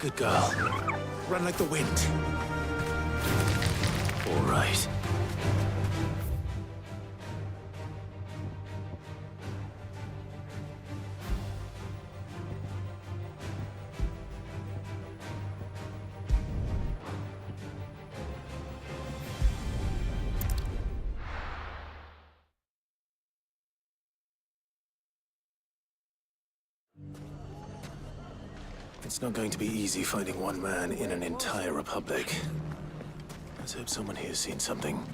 Good girl. Run like the wind. All right. It's not going to be easy finding one man in an entire republic. Let's hope someone here's seen something.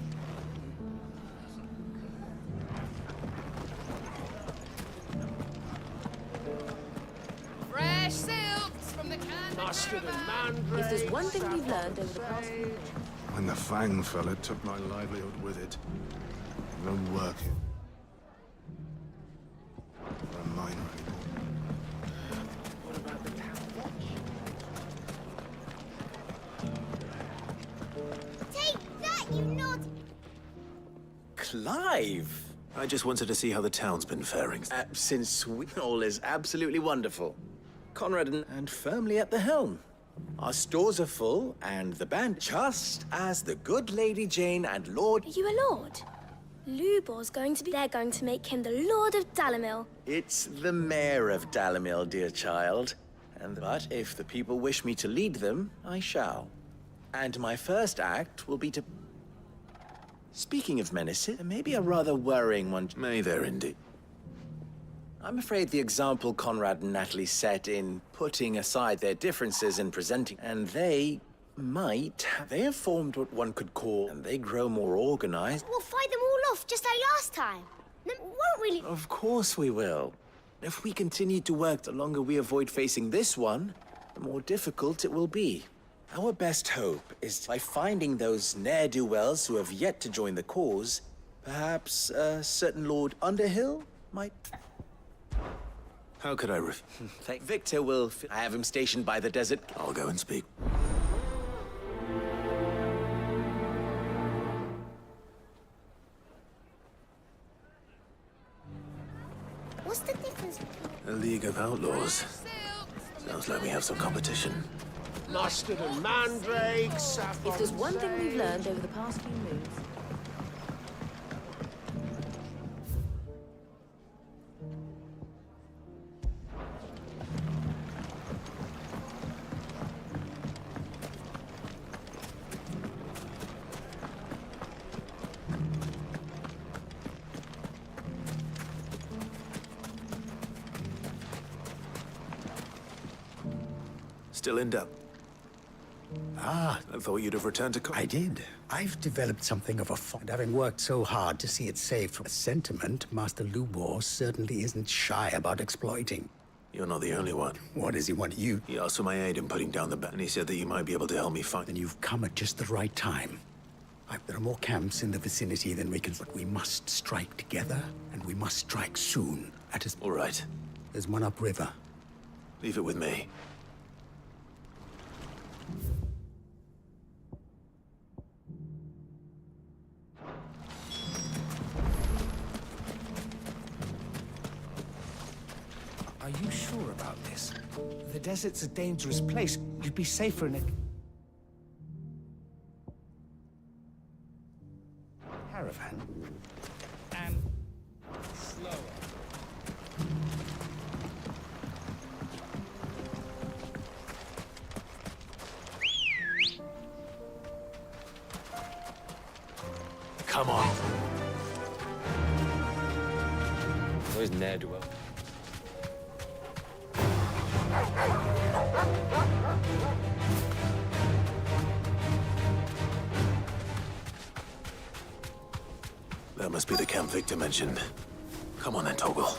Fresh silks from the Mustard and mandrake. If there's one thing we've learned over the past... When the Fang fell, it took my livelihood with it. No working. A mine anymore. What about the town watch? Take that, you naughty... Clive! I just wanted to see how the town's been faring. Since all is absolutely wonderful. Conrad and firmly at the helm. Our stores are full, and the band just as the good Lady Jane and Lord... Are you a lord? Lubor's going to be... They're going to make him the Lord of Dalamil. It's the mayor of Dalamil, dear child. But if the people wish me to lead them, I shall. And my first act will be to... Speaking of menaces, there may be a rather worrying one. May there indeed. I'm afraid the example Conrad and Natalie set in putting aside their differences and presenting, and they have formed what one could call, and they grow more organized. We'll fight them all off, just like last time. No, won't really... Of course we will. If we continue to work, the longer we avoid facing this one, the more difficult it will be. Our best hope is by finding those ne'er-do-wells who have yet to join the cause. Perhaps a certain Lord Underhill might... How could I Thank Victor will... I have him stationed by the desert. I'll go and speak. What's the difference between... A League of Outlaws. Sounds like we have some competition. Mustard and mandrake, saffron. If there's one thing we've learned over the past few moons... Still in doubt. Ah, I thought you'd have returned to... I did. I've developed something of a fond, having worked so hard to see it saved from a sentiment Master Lubor certainly isn't shy about exploiting. You're not the only one. What does he want you? He asked for my aid in putting down the ban, and he said that you might be able to help me find... Then you've come at just the right time. There are more camps in the vicinity than we can... But we must strike together, and we must strike soon. All right. There's one upriver. Leave it with me. Are you sure about this? The desert's a dangerous place. You'd be safer in a... caravan. And... slower. Come on. Where's ne'er-do-well? That must be the camp Victor mentioned. Come on then, Toggle.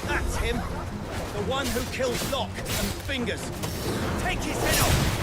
That's him! The one who killed Locke and Fingers! Take his head off!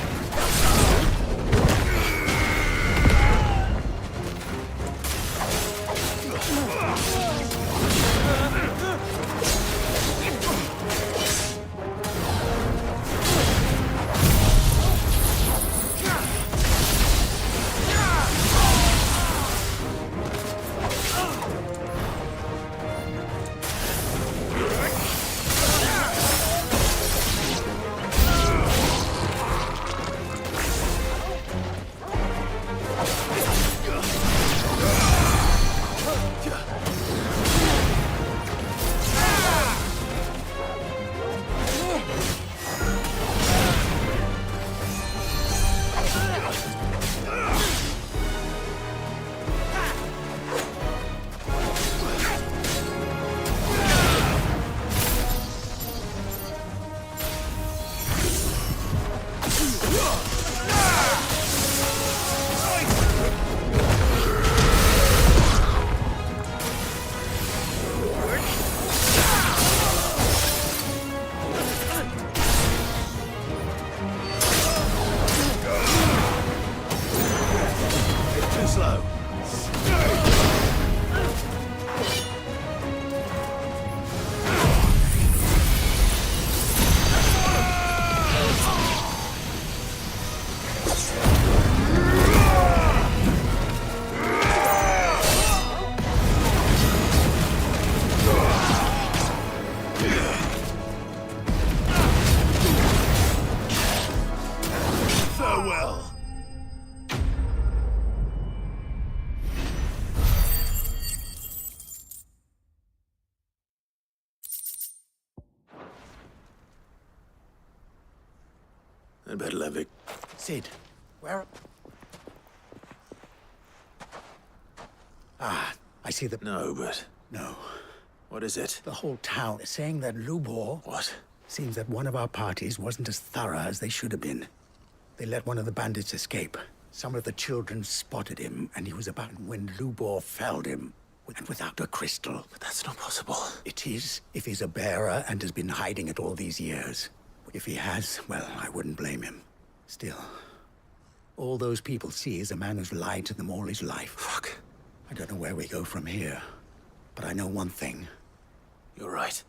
I'd better let Vic. Sid, where... Ah, I see the... No, but No. what is it? The whole town is saying that Lubor... What? Seems that one of our parties wasn't as thorough as they should have been. They let one of the bandits escape. Some of the children spotted him, and he was about when Lubor felled him. And without a crystal. But that's not possible. It is, if he's a bearer and has been hiding it all these years. If he has, well, I wouldn't blame him. Still, all those people see is a man who's lied to them all his life. Fuck. I don't know where we go from here, but I know one thing. You're right.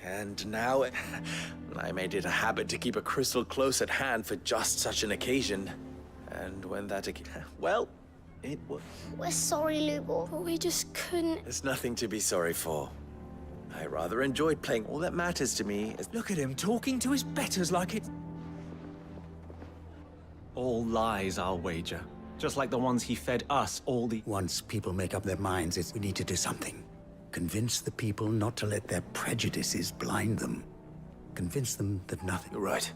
And now, I made it a habit to keep a crystal close at hand for just such an occasion. And when that well, it was... We're sorry, Lubor, but we just couldn't. There's nothing to be sorry for. I rather enjoyed playing. All that matters to me is... Look at him talking to his betters like it. All lies, I'll wager. Just like the ones he fed us all the... Once people make up their minds, we need to do something. Convince the people not to let their prejudices blind them. Convince them that nothing... You're right.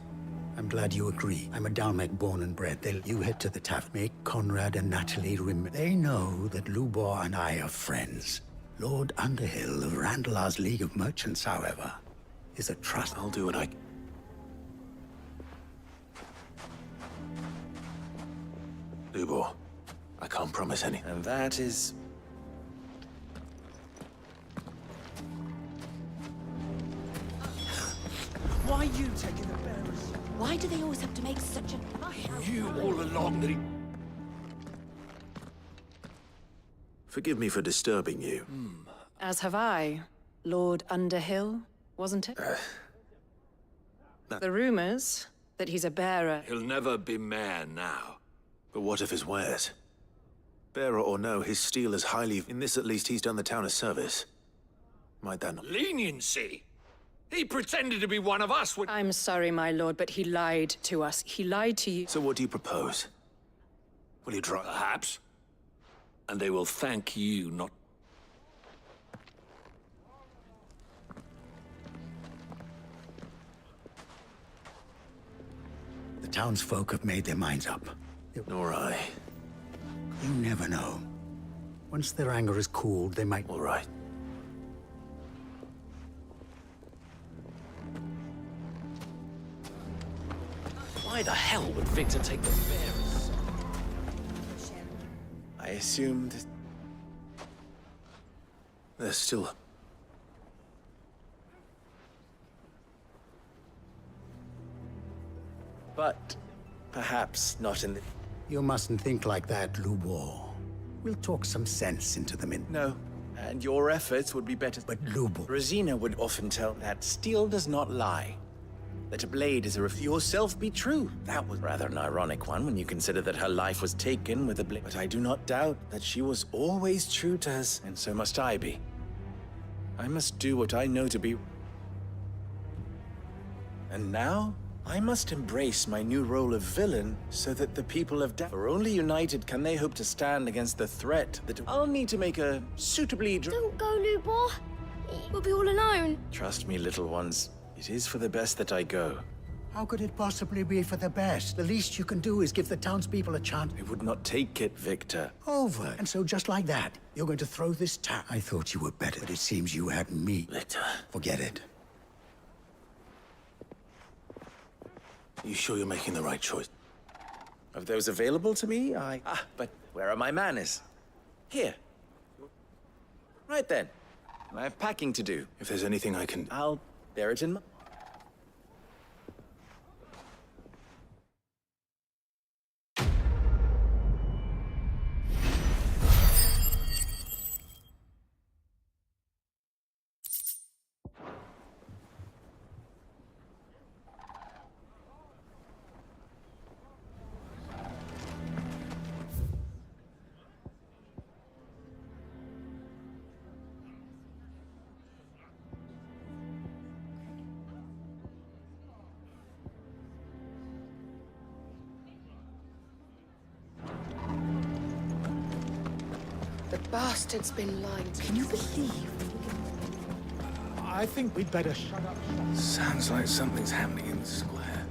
I'm glad you agree. I'm a Dalmek born and bred. You head to the tavern. Make Conrad and Natalie remember. They know that Lubor and I are friends. Lord Underhill of Randalar's League of Merchants, however, is a trust. I'll do what I... Lubor, I can't promise any. And that is... Why are you taking the bearers? Why do they always have to make such a... You all along that he... Forgive me for disturbing you. As have I, Lord Underhill, wasn't it? The rumors that he's a bearer. He'll never be mayor now. But what of his wares? Bearer or no, his steel is highly... In this at least, he's done the town a service. Might that not... Leniency? He pretended to be one of us when... I'm sorry, my lord, but he lied to us. He lied to you. So what do you propose? Will you try... Perhaps. And they will thank you, not... The townsfolk have made their minds up. Nor I. You never know. Once their anger is cooled, they might... All right. Why the hell would Victor take the bearers? I assumed... There's still... But perhaps not in the... You mustn't think like that, Lubor. We'll talk some sense into them in... No. And your efforts would be better... But Lubor... Rosina would often tell that steel does not lie. That a blade is a yourself be true. That was rather an ironic one when you consider that her life was taken with a blade. But I do not doubt that she was always true to us, and so must I be. I must do what I know to be... And now, I must embrace my new role of villain so that the people of for only united can they hope to stand against the threat that... I'll need to make a suitably... Don't go, Lubor. We'll be all alone. Trust me, little ones. It is for the best that I go. How could it possibly be for the best? The least you can do is give the townspeople a chance. I would not take it, Victor. Over. And so just like that, you're going to throw this town. I thought you were better, but it seems you had me. Victor, Forget it. you sure you're making the right choice? Of those available to me, but where are my manners? Here. Right then. I have packing to do. If there's anything I can... I'll bear it in mind. The bastard's been lying to Can you believe? I think we'd better shut up. Sounds like something's happening in the square.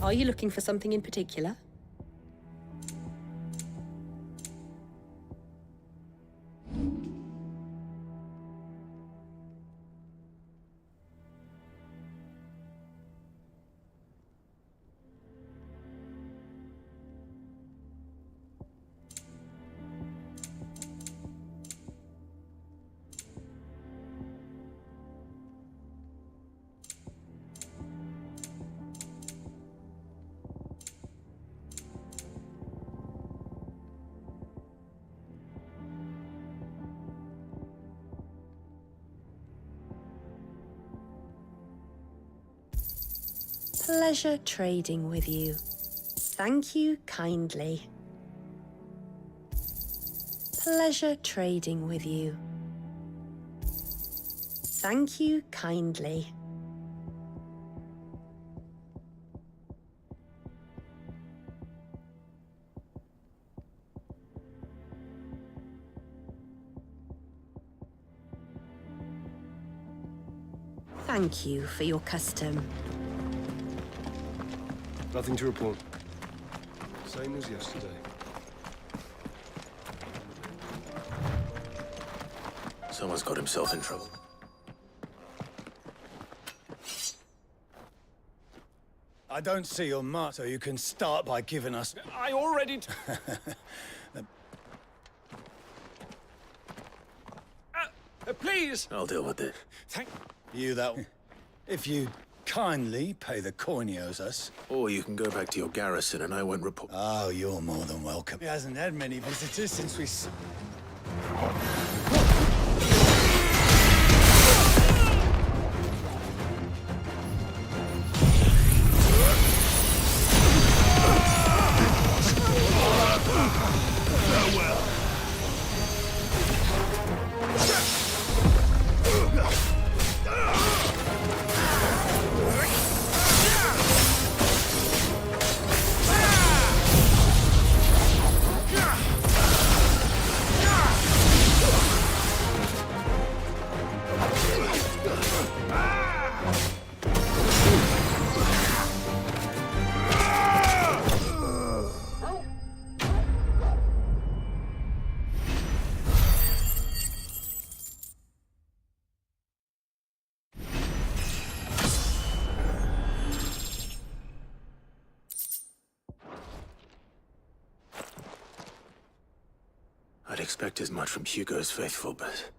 Are you looking for something in particular? Pleasure trading with you. Thank you kindly. Pleasure trading with you. Thank you kindly. Thank you for your custom. Nothing to report. Same as yesterday. Someone's got himself in trouble. I don't see your mark, so you can start by giving us... I already... please! I'll deal with it. Thank... You that... If you kindly pay the coin he owes us. Or you can go back to your garrison and I won't report. Oh, you're more than welcome. He hasn't had many visitors since we... I'd expect as much from Hugo's faithful, but...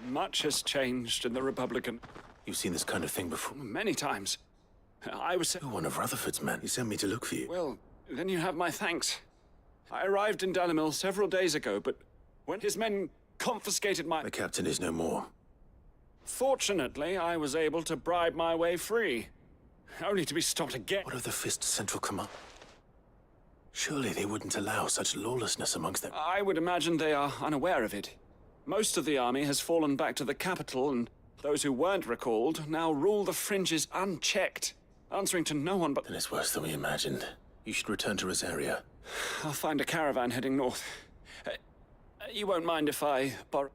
Much has changed in the Republican... You've seen this kind of thing before? Many times. I was... You're one of Rutherford's men. He sent me to look for you. Well, then you have my thanks. I arrived in Dalimil several days ago, but when his men confiscated my... The captain is no more. Fortunately, I was able to bribe my way free. Only to be stopped again. What of the Fist Central Command? Surely they wouldn't allow such lawlessness amongst them. I would imagine they are unaware of it. Most of the army has fallen back to the capital, and those who weren't recalled now rule the fringes unchecked, answering to no one but... Then it's worse than we imagined. You should return to Rosaria. I'll find a caravan heading north. You won't mind if I borrow...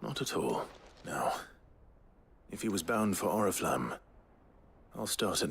Not at all. No. If he was bound for Oriflamme, I'll start at...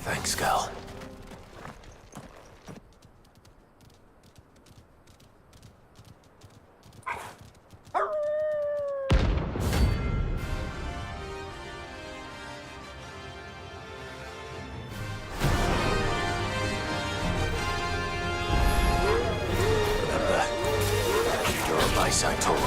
Thanks, girl. Remember, you're on my side, Tommy.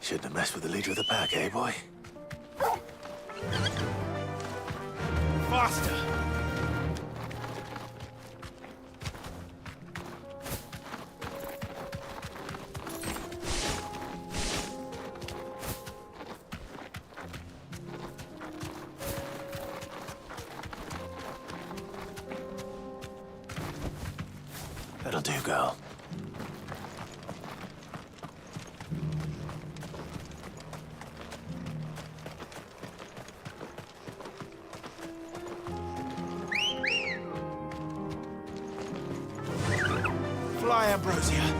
Shouldn't have messed with the leader of the pack, eh, boy? Faster! That'll do, girl. Fly, Ambrosia!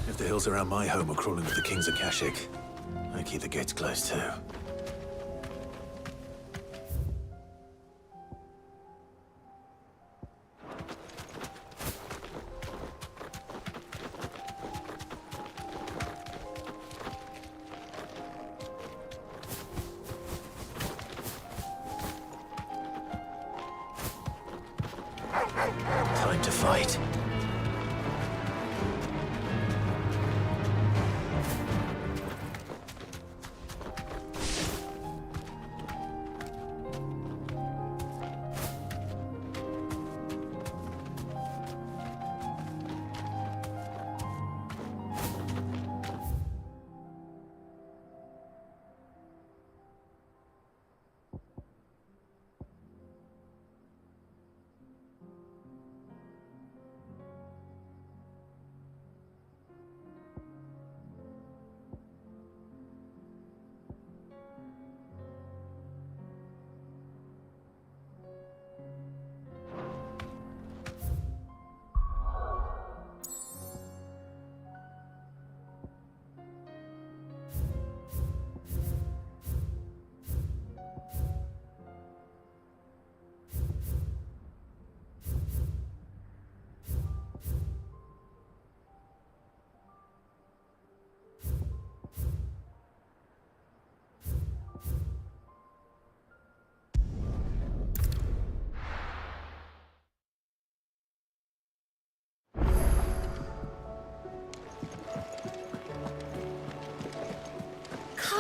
If the hills around my home are crawling with the kings of Kashyyyk, I keep the gates closed too. Time to fight.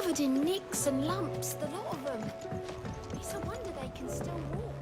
covered in nicks and lumps, the lot of them. It's a wonder they can still walk.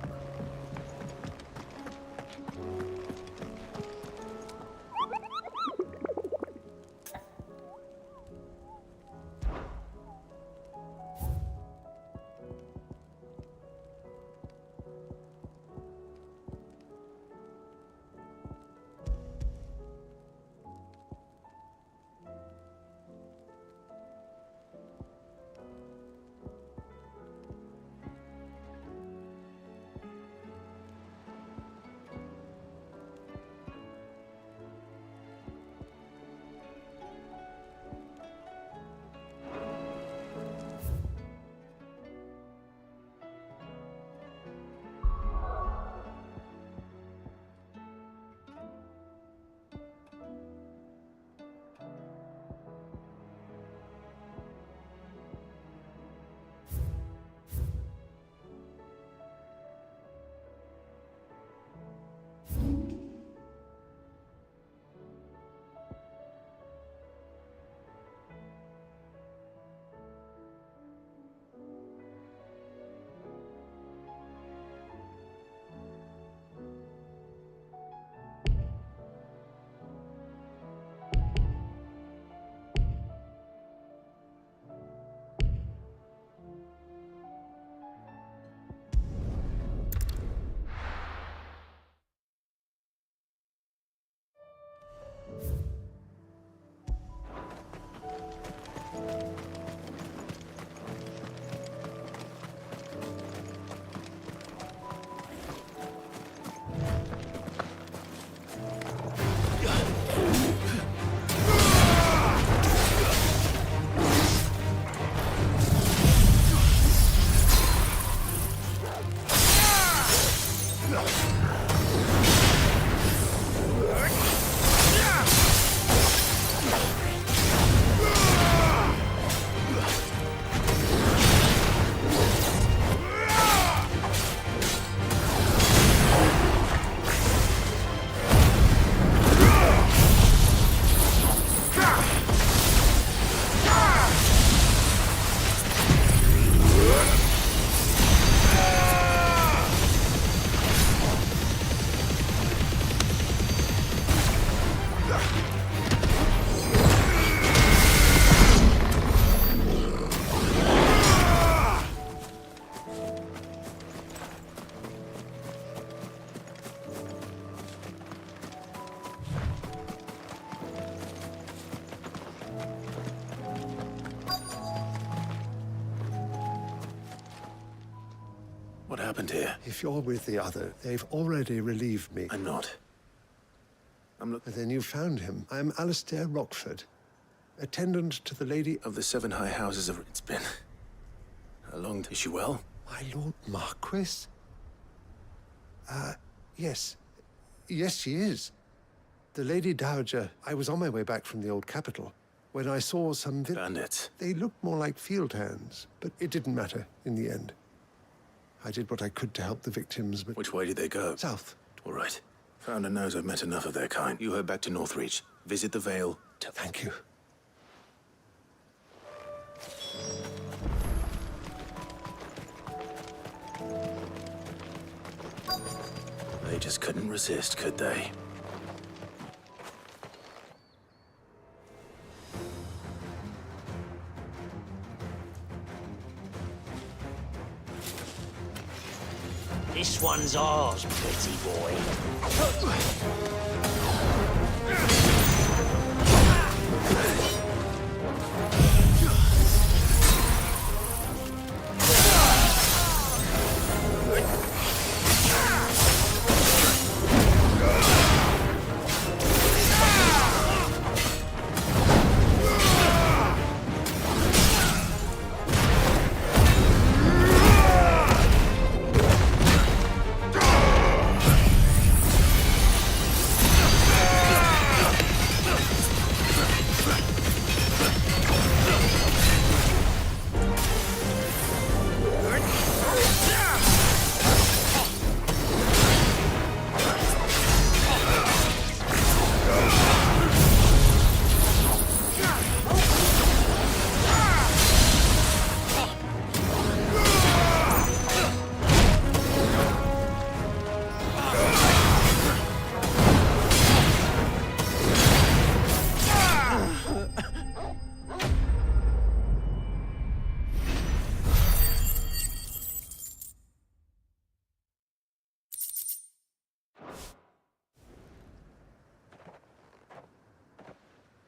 What happened here? If you're with the other, they've already relieved me. I'm not. Then you found him. I'm Alistair Rockford, attendant to the Lady Of the 7 high houses of... It's been... a long... Is she well? My Lord Marquis? Yes. Yes, she is. The Lady Dowager... I was on my way back from the old capital when I saw some... Bandits. They looked more like field hands, but it didn't matter in the end. I did what I could to help the victims, but... Which way did they go? South. All right. Founder knows I've met enough of their kind. You head back to Northreach. Visit the Vale. Thank you. They just couldn't resist, could they? This one's ours, pretty boy.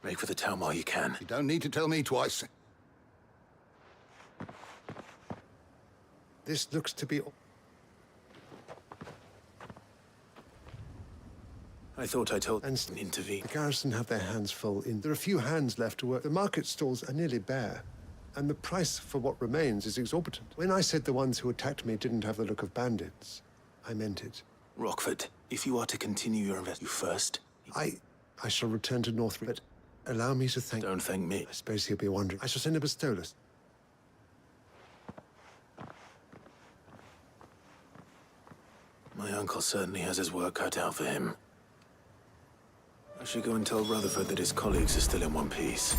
Make for the town while you can. You don't need to tell me twice. This looks to be... I thought I told and intervene. The garrison have their hands full in. There are few hands left to work. The market stalls are nearly bare, and the price for what remains is exorbitant. When I said the ones who attacked me didn't have the look of bandits, I meant it. Rockford, if you are to continue your investment, you first. I shall return to Northridge, but allow me to thank... Don't thank me. I suppose he'll be wondering. I shall send a pistolus. My uncle certainly has his work cut out for him. I should go and tell Rutherford that his colleagues are still in one piece.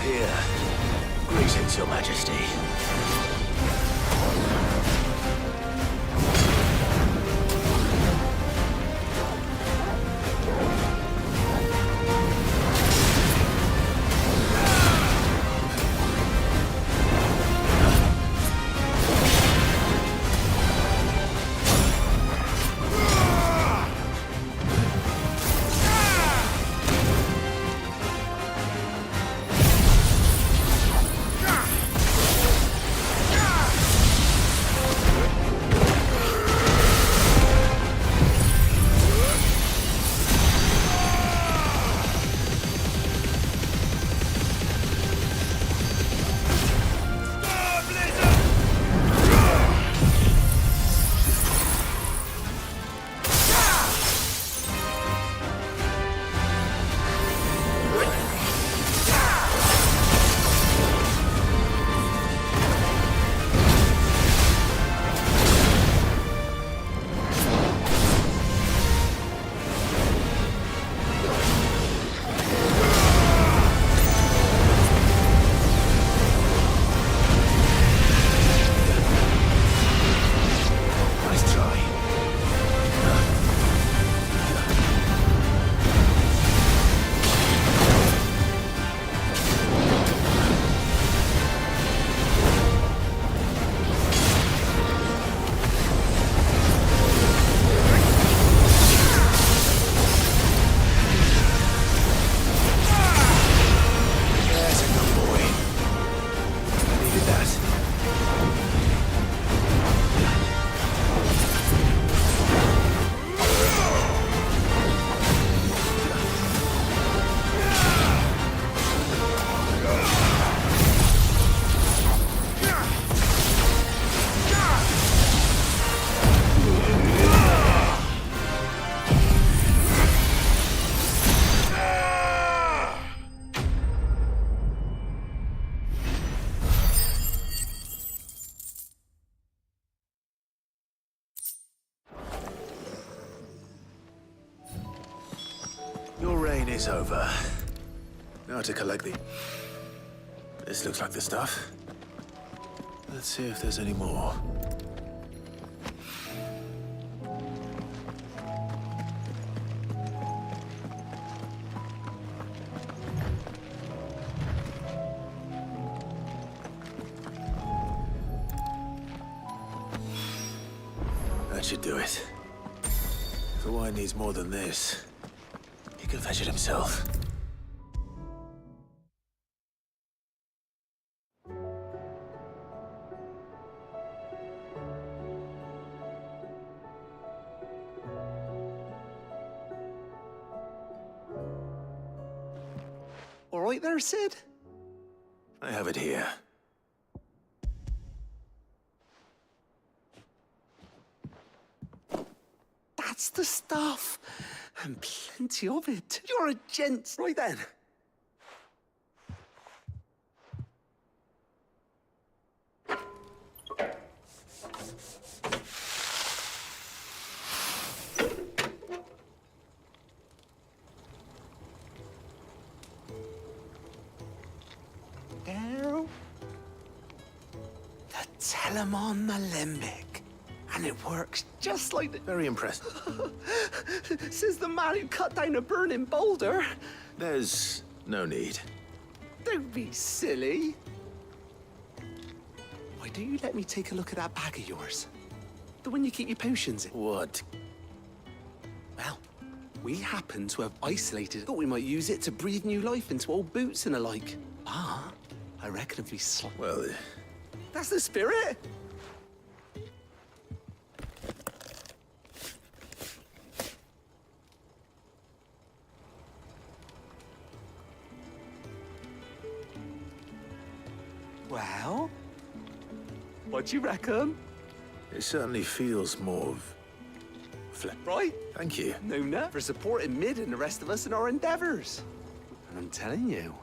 Here. Greetings, Your Majesty. is over. Now to collect the... This looks like the stuff. Let's see if there's any more. That should do it. If the wine needs more than this, he can fetch it himself. All right there, Sid? I have it here. That's the stuff. And plenty of it. You're a gent. Right then. There. The Telemon Malembic. And it works just like the... Very impressive. Says the man who cut down a burning boulder. There's no need. Don't be silly. Why don't you let me take a look at that bag of yours? The one you keep your potions in. What? Well, we happen to have isolated. Thought we might use it to breathe new life into old boots and the like. Ah, I reckon if we Well... That's the spirit. Well, what do you reckon? It certainly feels more... Right? Thank you. No, for supporting Mid and the rest of us in our endeavors. And I'm telling you.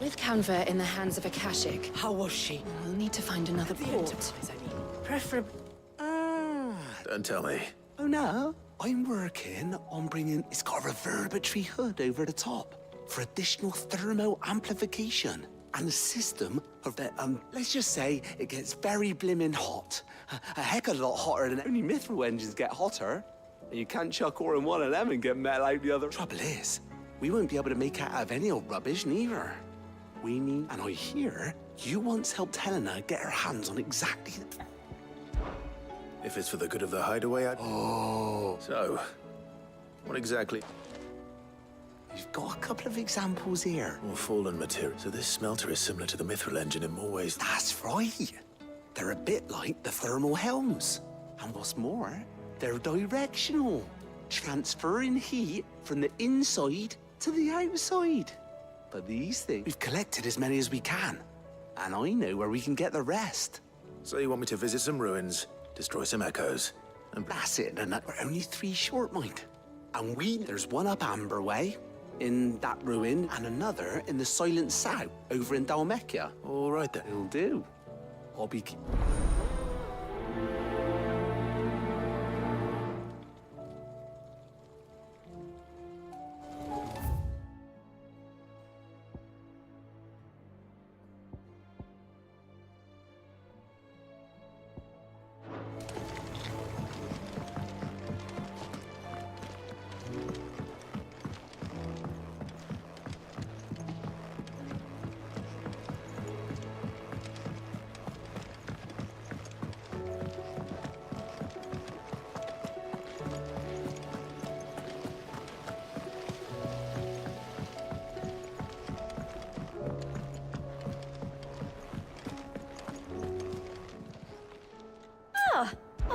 With Canva in the hands of Akashic, How was she? we'll need to find another port. Preferably. Don't tell me. Oh no. I'm working on bringing. It's got a reverberatory hood over the top for additional thermo amplification and a system of that. Let's just say it gets very blimmin' hot. A heck of a lot hotter than only mithril engines get hotter. And you can't chuck ore in one of them and get metal out the other. Trouble is, we won't be able to make it out of any old rubbish neither. We need, and I hear you once helped Helena get her hands on exactly. If it's for the good of the hideaway, I'd... Oh. So, what exactly? You've got a couple of examples here. More fallen material. So this smelter is similar to the mithril engine in more ways. That's right. They're a bit like the thermal helms. And what's more, they're directional, transferring heat from the inside to the outside. But these things, we've collected as many as we can. And I know where we can get the rest. So you want me to visit some ruins, destroy some echoes, and... That's it, and we're only 3 short, mind. And there's one up Amber Way, in that ruin, and another in the Silent South, over in Dalmecchia. All right then. It'll do. I'll be...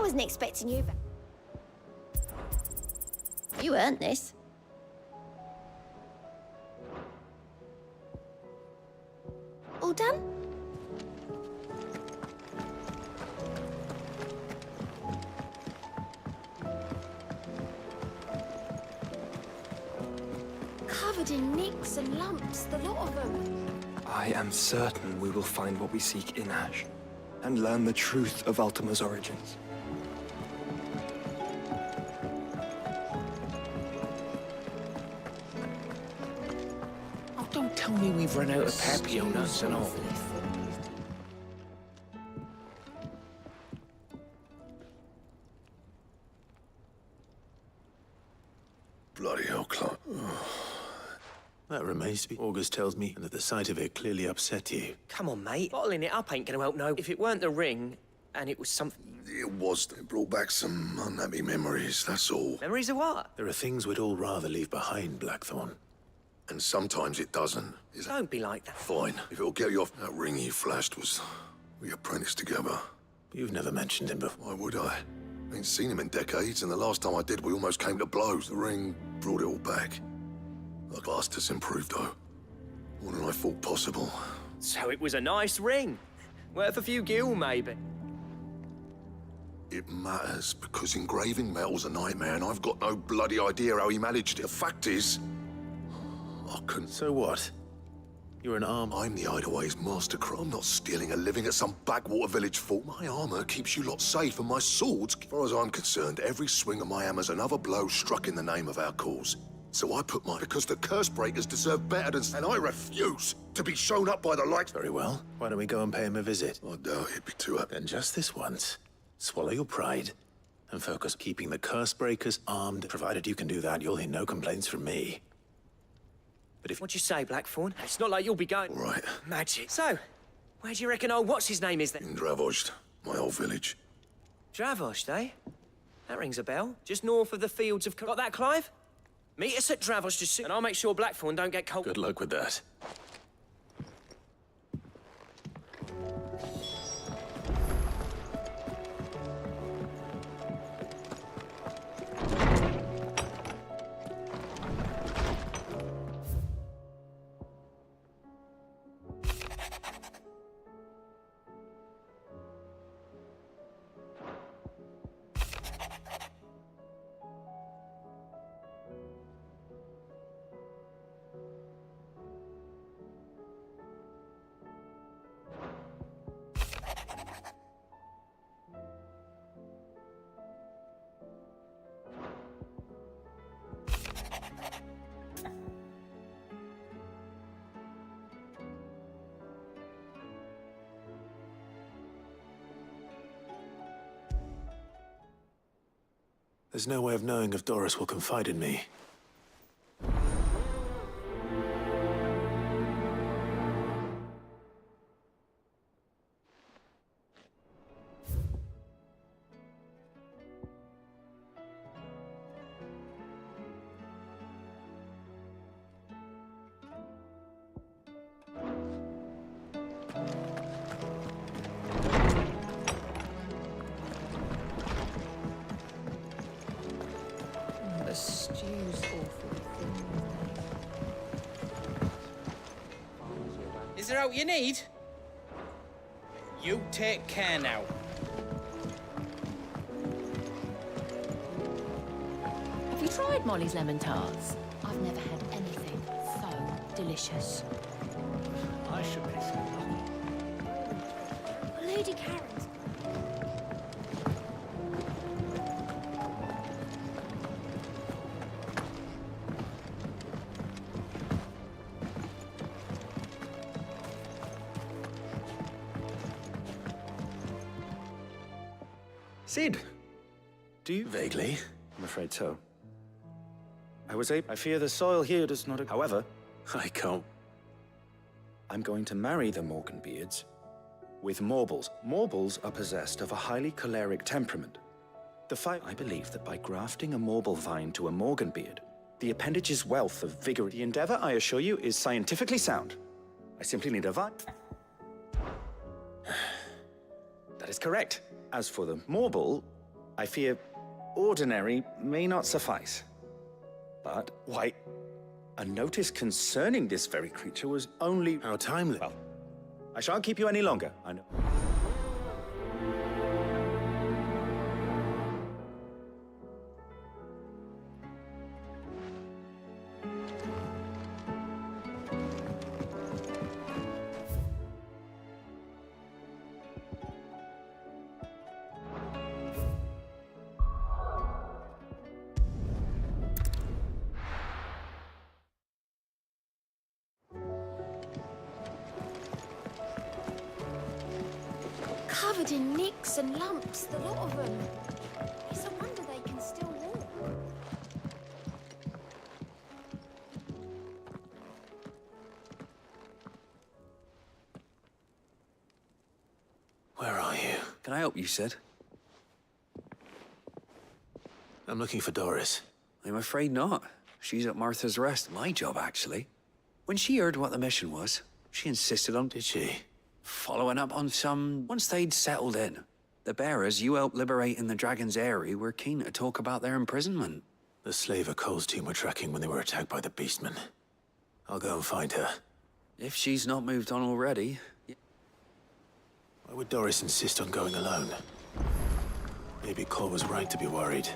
wasn't expecting you back. You earned this. All done? Covered in nicks and lumps, the lot of them. I am certain we will find what we seek in Ash, and learn the truth of Ultima's origins. Oh, don't tell me we've run out of Papio nuts and all. Bloody hell, Clark. That remains to be. August tells me that the sight of it clearly upset you. Come on, mate. Bottling it up ain't gonna help no. If it weren't the ring, and it was something... It was. It brought back some unhappy memories, that's all. Memories of what? There are things we'd all rather leave behind, Blackthorn. And sometimes it doesn't. Is it? Don't be like that. Fine. If it'll get you off, that ring he flashed was... We apprenticed together. You've never mentioned him before. Why would I? Ain't seen him in decades, and the last time I did, we almost came to blows. The ring brought it all back. The last has improved, though. More than I thought possible. So it was a nice ring. Worth a few gil, maybe. It matters, because engraving metal's a nightmare, and I've got no bloody idea how he managed it. The fact is, I couldn't... So what? You're an arm... I'm the Hideaway's mastercraft. I'm not stealing a living at some backwater village fort. My armor keeps you lot safe, and my swords, as far as I'm concerned, every swing of my hammer's another blow struck in the name of our cause. So I put mine because the curse breakers deserve better than... And I refuse to be shown up by the likes... Very well. Why don't we go and pay him a visit? I doubt he'd be too happy. Then just this once, swallow your pride and focus on keeping the curse breakers armed. Provided you can do that, you'll hear no complaints from me. But if... What'd you say, Blackthorn? It's not like you'll be going... All right. Magic. So, where do you reckon old what's-his-name is then? In Dravost, my old village. Dravost, eh? That rings a bell. Just north of the fields of... Got that, Clive? Meet us at Dravost as soon... And I'll make sure Blackthorn don't get cold... Good luck with that. There's no way of knowing if Doris will confide in me. The stew's awful. Is there out you need? You take care now. Have you tried Molly's lemon tarts? I've never had anything so delicious. I should be so lucky. Lady Karen's. Sid, do you... Vaguely. I'm afraid so. I fear the soil here does not... However, I can't. I'm going to marry the Morganbeards with Morbles. Morbles are possessed of a highly choleric temperament. I believe that by grafting a Morble vine to a Morganbeard, the appendage's wealth of vigor... The endeavor, I assure you, is scientifically sound. I simply need a vine. That is correct. As for the Morble, I fear ordinary may not suffice. But, why, a notice concerning this very creature was only... How timely. Well, I shan't keep you any longer, I know. Covered in nicks and lumps, the lot of them. It's a wonder they can still walk. Where are you? Can I help you, Sid? I'm looking for Doris. I'm afraid not. She's at Martha's Rest. My job, actually. When she heard what the mission was, she insisted on... Did she? Following up on some... Once they'd settled in, the bearers you helped liberate in the Dragon's Eyrie were keen to talk about their imprisonment. The slaver Cole's team were tracking when they were attacked by the beastmen. I'll go and find her. If she's not moved on already... Why would Doris insist on going alone? Maybe Cole was right to be worried.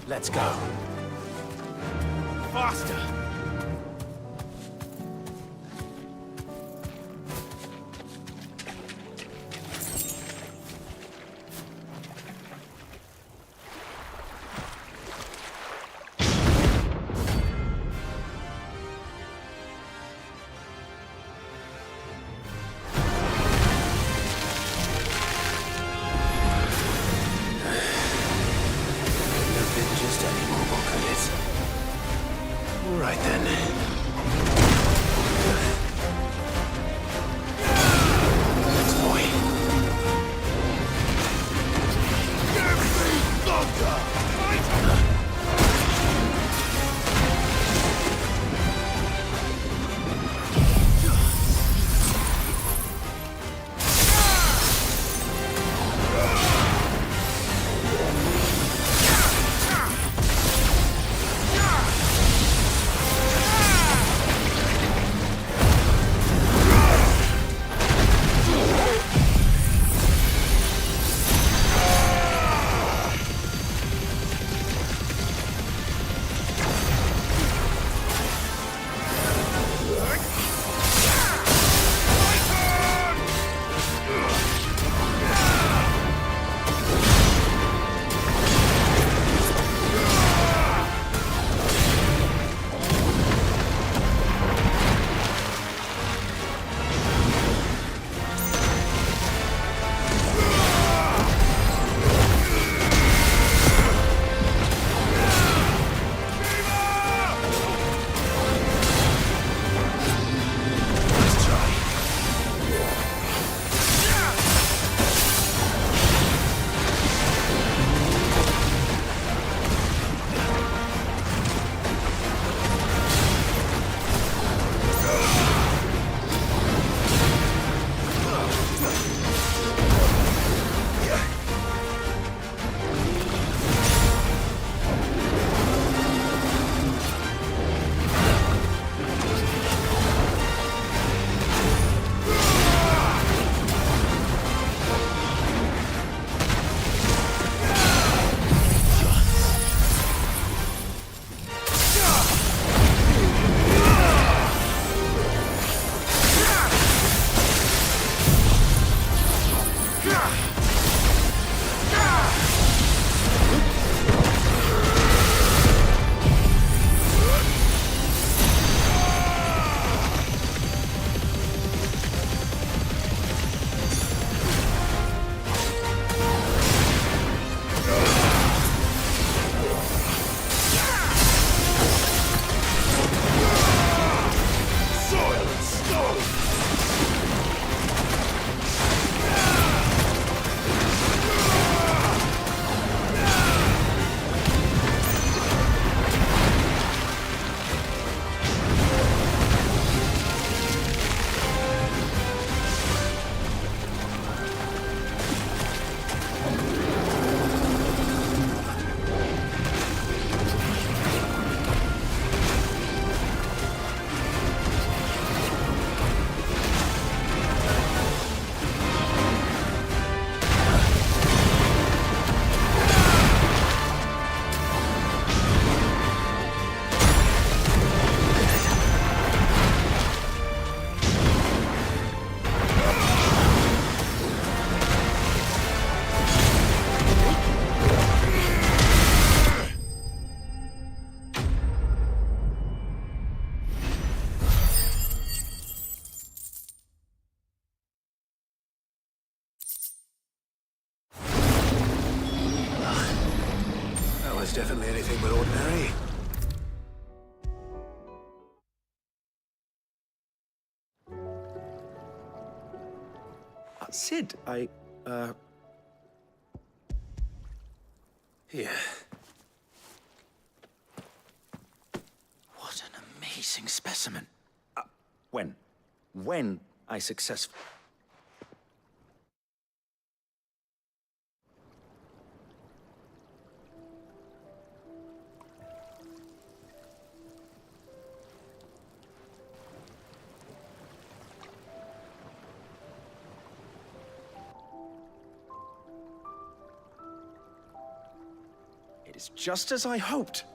Let's go. Faster! All right then. Thanks, boy. Sid, Here. What an amazing specimen. When I successfully... It is just as I hoped.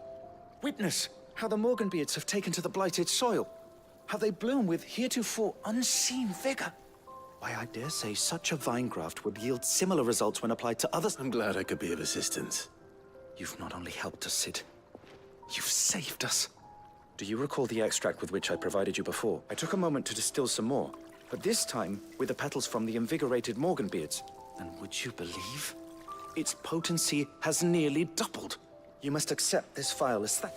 Witness how the Morganbeards have taken to the blighted soil. How they bloom with heretofore unseen vigor. Why, I dare say such a vine graft would yield similar results when applied to others. I'm glad I could be of assistance. You've not only helped us, Sid, you've saved us. Do you recall the extract with which I provided you before? I took a moment to distill some more, but this time with the petals from the invigorated Morganbeards. And would you believe? Its potency has nearly doubled. You must accept this vial as that.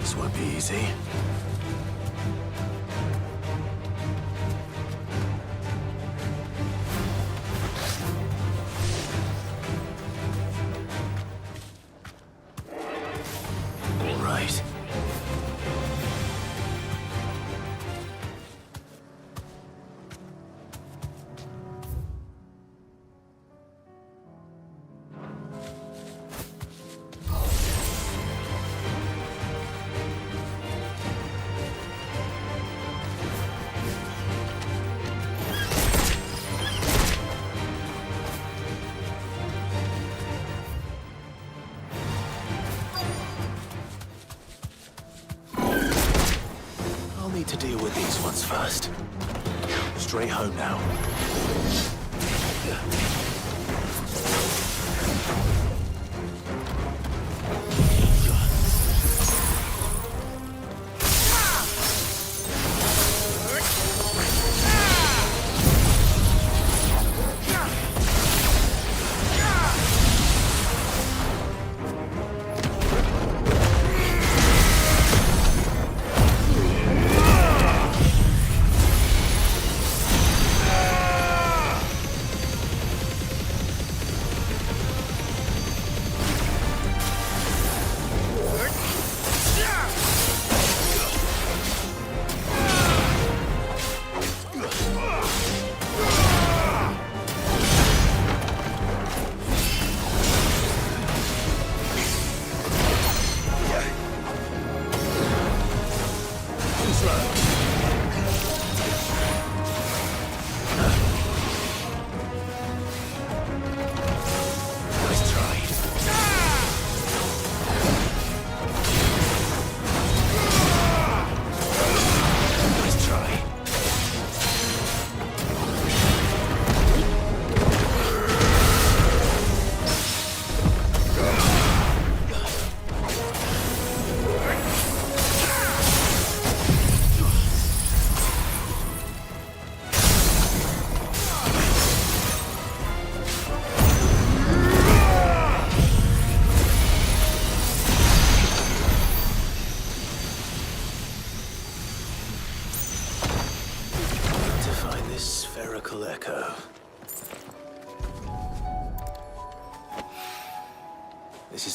This won't be easy. All right. To deal with these ones first. Straight home now.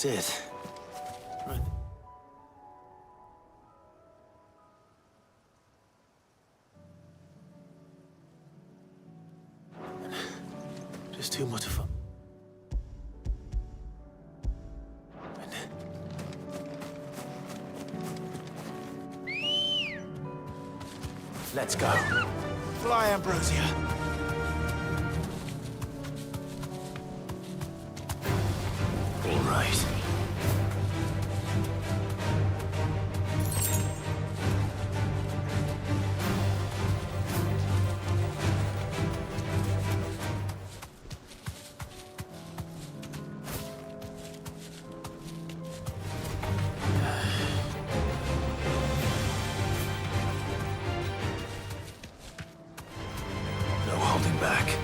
that's it. Right. Just too much fun. Let's go. Fly, Ambrosia. All right. No holding back.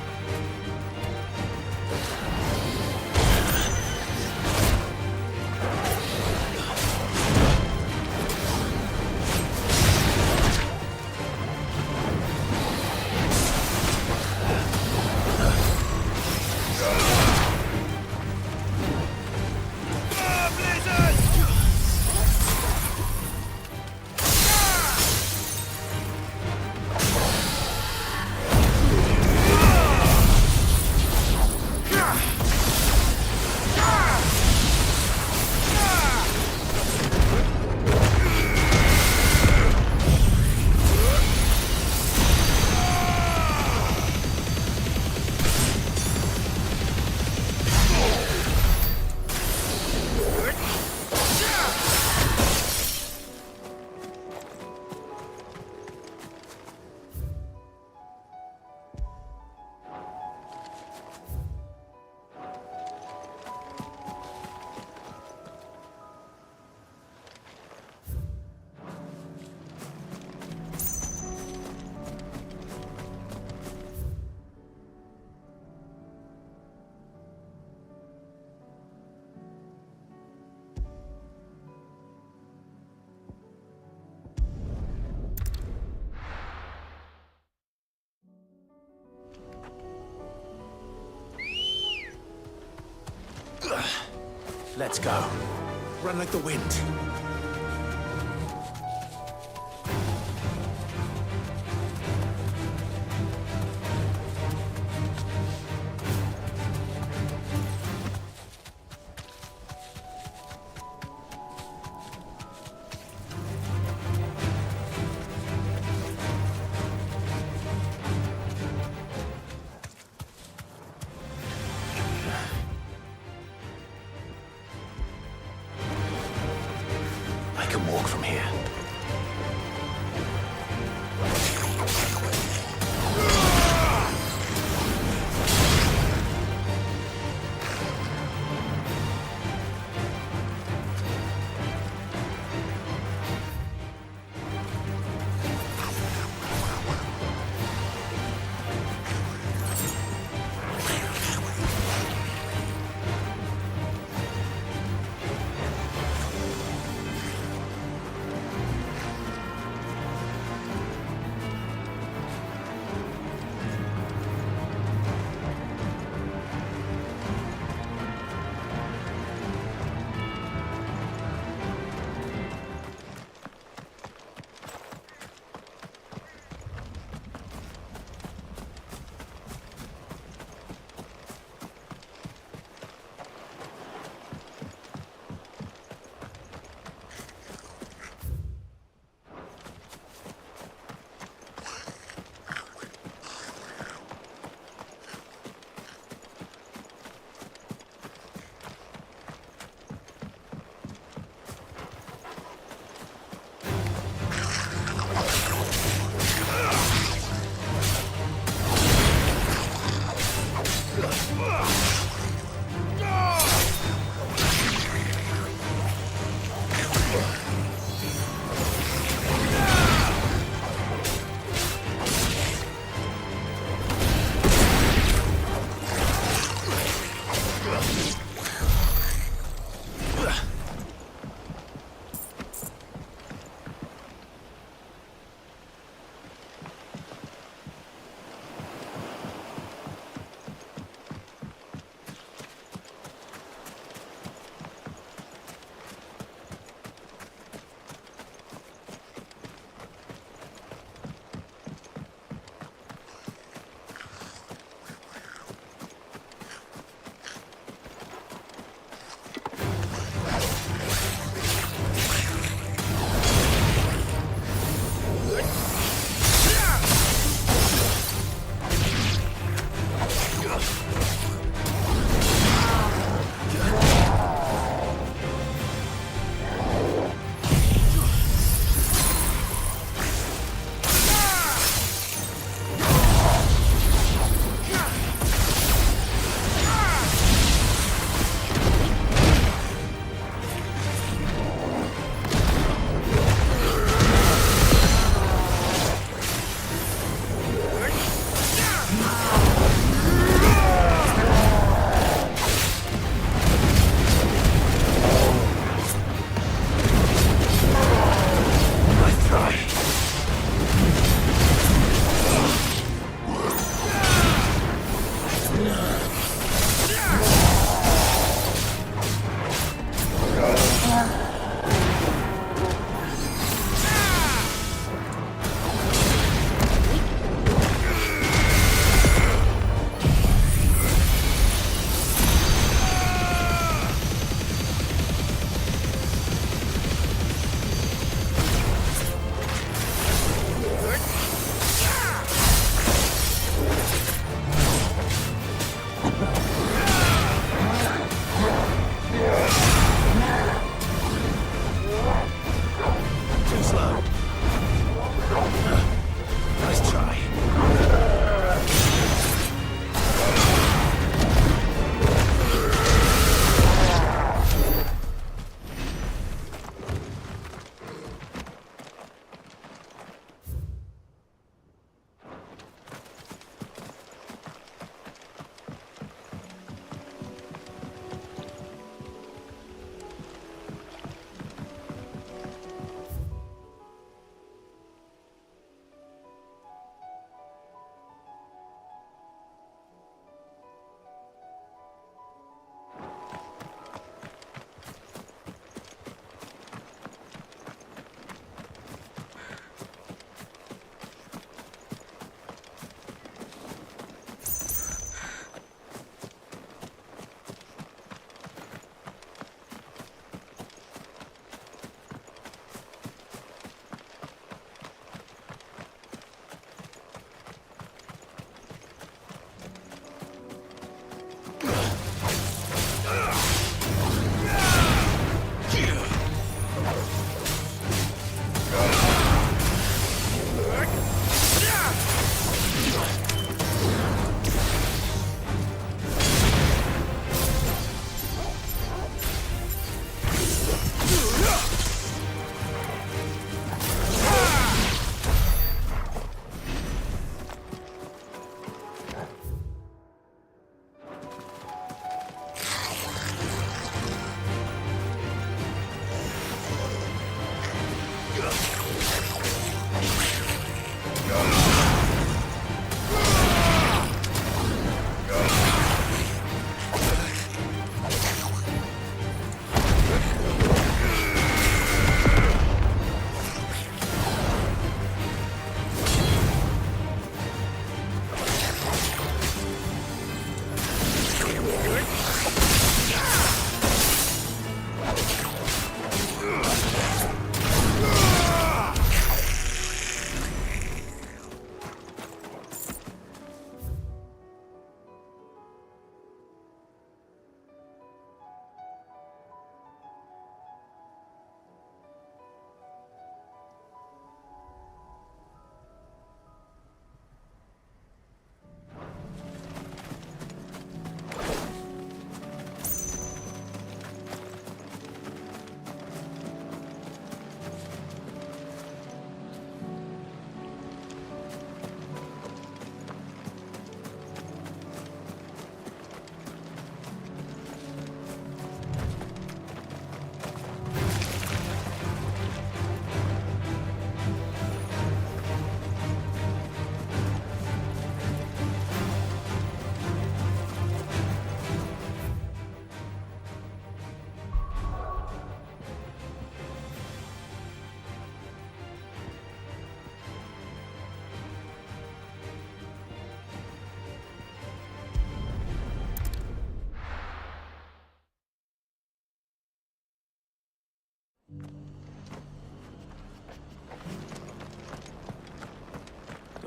Let's go. Run like the wind. I can walk from here.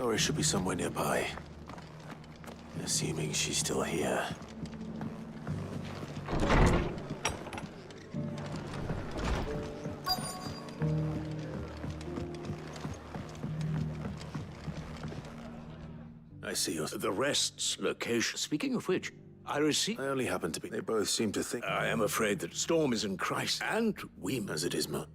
Doris should be somewhere nearby. Assuming she's still here. I see your... The rest's location. Speaking of which, I received... I only happen to be... They both seem to think... I am afraid that Storm is in crisis, and we... As it is, Ma.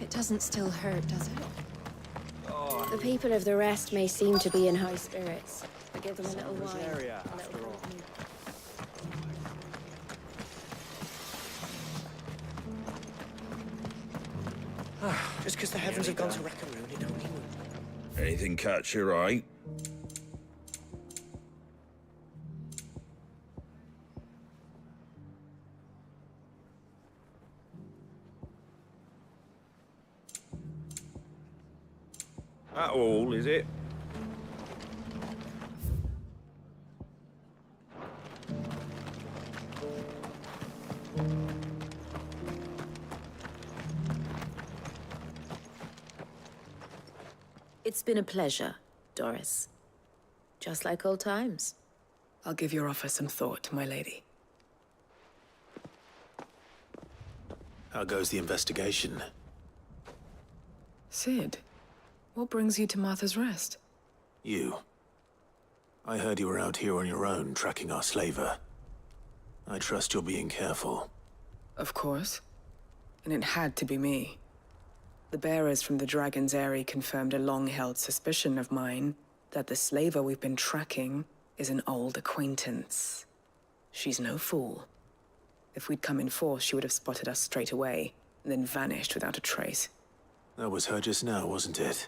It doesn't still hurt, does it? The people of the rest may seem to be in high spirits, but give them a little wine. A little Just because the heavens have gone to Rackaroon, it don't mean... Anything catch your eye? That all, is it? It's been a pleasure, Doris. Just like old times. I'll give your offer some thought, my lady. How goes the investigation? Sid, what brings you to Martha's Rest? You. I heard you were out here on your own, tracking our slaver. I trust you're being careful. Of course. And it had to be me. The bearers from the Dragon's Eyrie confirmed a long-held suspicion of mine that the slaver we've been tracking is an old acquaintance. She's no fool. If we'd come in force, she would have spotted us straight away, and then vanished without a trace. That was her just now, wasn't it?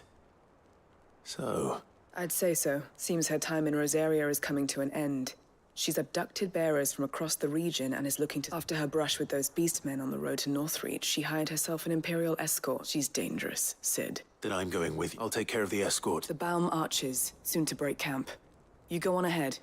So... I'd say so. Seems her time in Rosaria is coming to an end. She's abducted bearers from across the region and is looking to... After her brush with those beastmen on the road to Northreach, she hired herself an Imperial escort. She's dangerous, Sid. Then I'm going with you. I'll take care of the escort. The Baum Archers, soon to break camp. You go on ahead.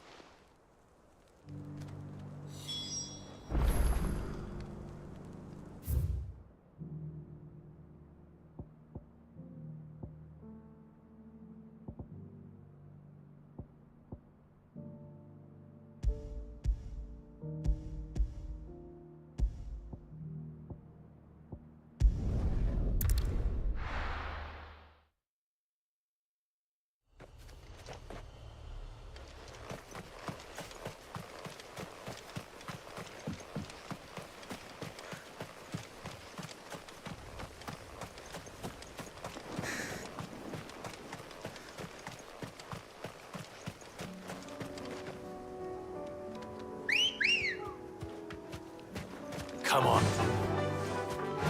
Come on.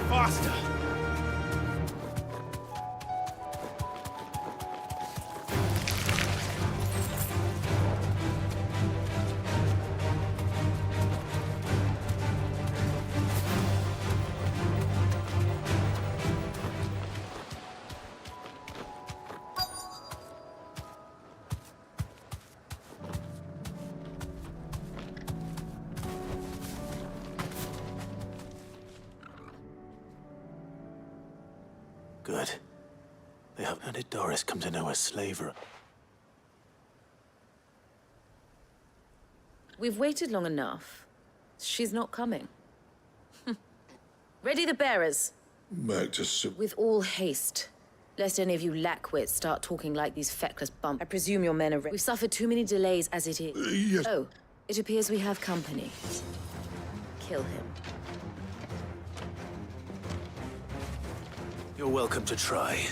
Faster! Good. They have. How did Doris come to know a slaver? We've waited long enough. She's not coming. Ready the bearers. Back to With all haste. Lest any of you lackwits start talking like these feckless bumps. I presume your men are ready. We've suffered too many delays as it is. Yes. Oh, it appears we have company. Kill him. You're welcome to try.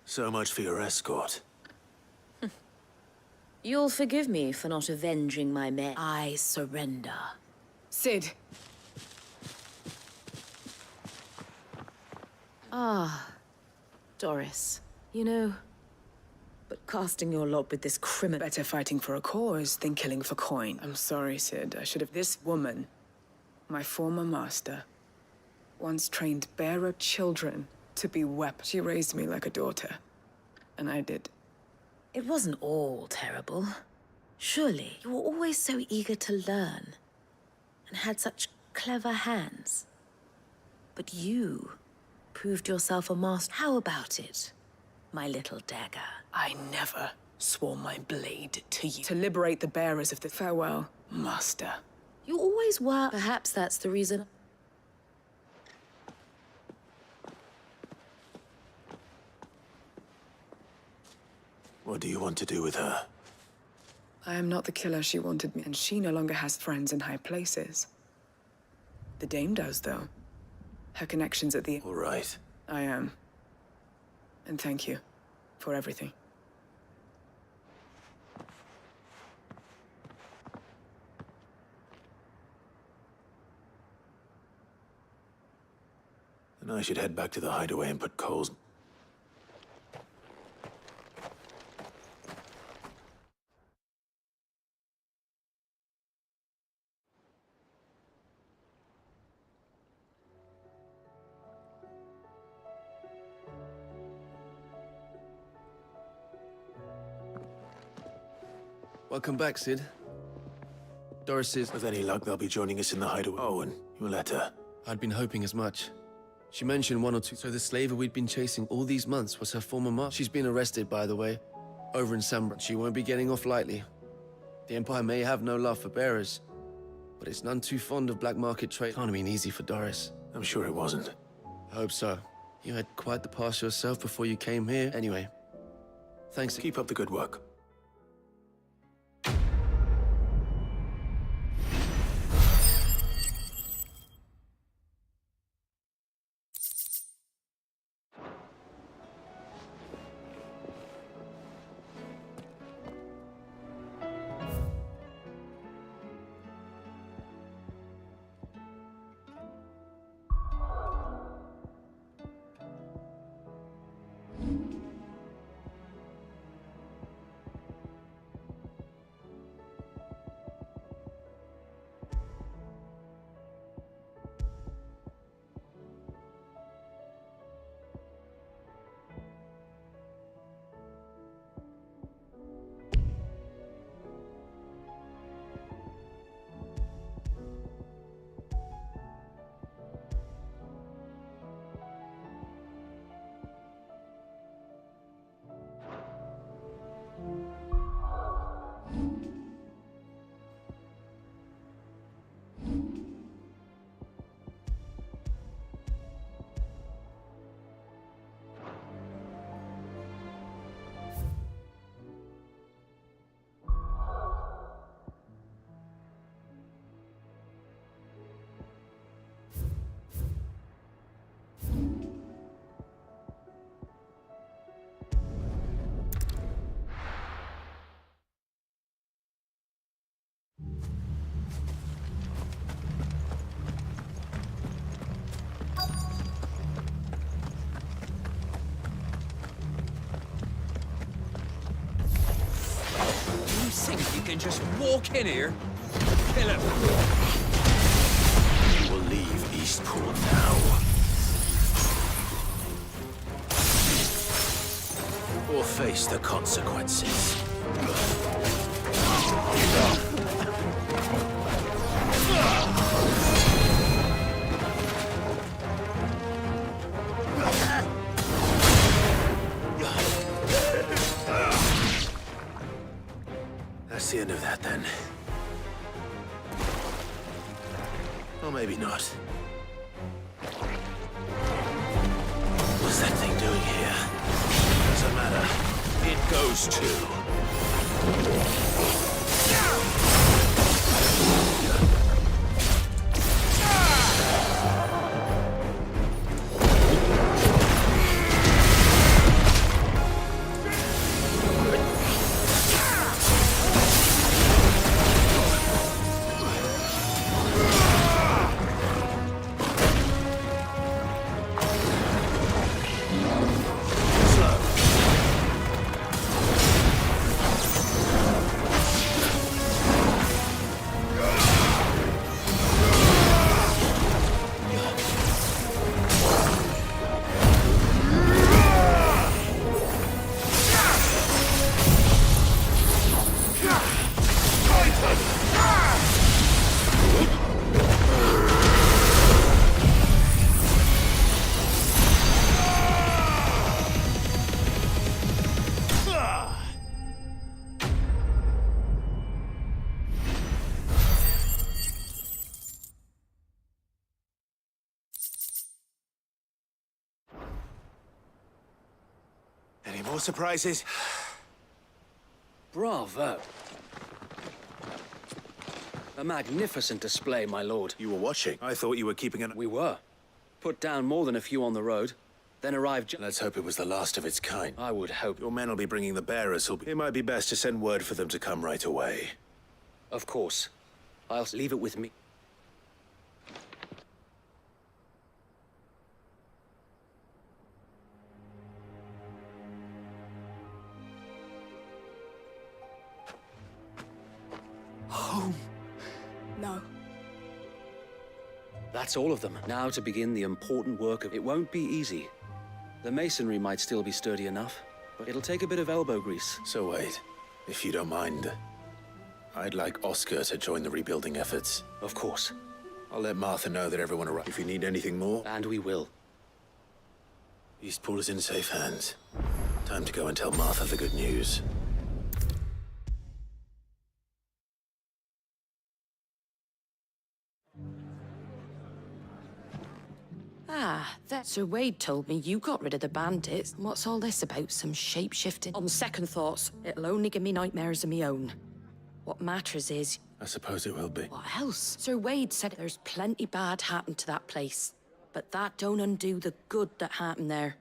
So much for your escort. You'll forgive me for not avenging my men. I surrender. Sid. Ah, Doris. You know, but casting your lot with this criminal... Better fighting for a cause than killing for coin. I'm sorry, Sid. I should have... This woman, my former master, once trained bearer children to be weapons. She raised me like a daughter. And I did. It wasn't all terrible. Surely, you were always so eager to learn. And had such clever hands. But you proved yourself a master. How about it, my little dagger? I never swore my blade to you. To liberate the bearers of the farewell, master. You always were. Perhaps that's the reason. What do you want to do with her? I am not the killer she wanted me, and she no longer has friends in high places. The dame does, though. Her connections at the... All right. I am. And thank you for everything. Then I should head back to the hideaway and put coals... Welcome back, Sid. Doris is... With any luck, they'll be joining us in the hideaway. Oh, and your letter. I'd been hoping as much. She mentioned one or two. So the slaver we'd been chasing all these months was her former master. She's been arrested, by the way, over in Sambra. She won't be getting off lightly. The Empire may have no love for bearers, but it's none too fond of black market trade. Can't have been easy for Doris. I'm sure it wasn't. I hope so. You had quite the past yourself before you came here. Anyway, thanks. Keep up the good work. You think you can just walk in here? Kill him. You will leave Eastpool now. Or face the consequences. That's the end of that, then. Or maybe not. What's that thing doing here? Doesn't matter. It goes too. Any more surprises? Bravo. A magnificent display, my lord. You were watching. I thought you were keeping an... We were. Put down more than a few on the road, then arrived... Let's hope it was the last of its kind. I would hope. Your men will be bringing the bearers. It might be best to send word for them to come right away. Of course. I'll leave it with me. Home. No. That's all of them. Now to begin the important work of... It won't be easy. The masonry might still be sturdy enough, but it'll take a bit of elbow grease. So wait, if you don't mind, I'd like Oscar to join the rebuilding efforts. Of course. I'll let Martha know that everyone arrived. If you need anything more... And we will. Eastpool is in safe hands. Time to go and tell Martha the good news. Ah, That Sir Wade told me you got rid of the bandits. What's all this about? Some shape-shifting? On second thoughts, it'll only give me nightmares of me own. What matters is... I suppose it will be. What else? Sir Wade said there's plenty bad happened to that place. But that don't undo the good that happened there.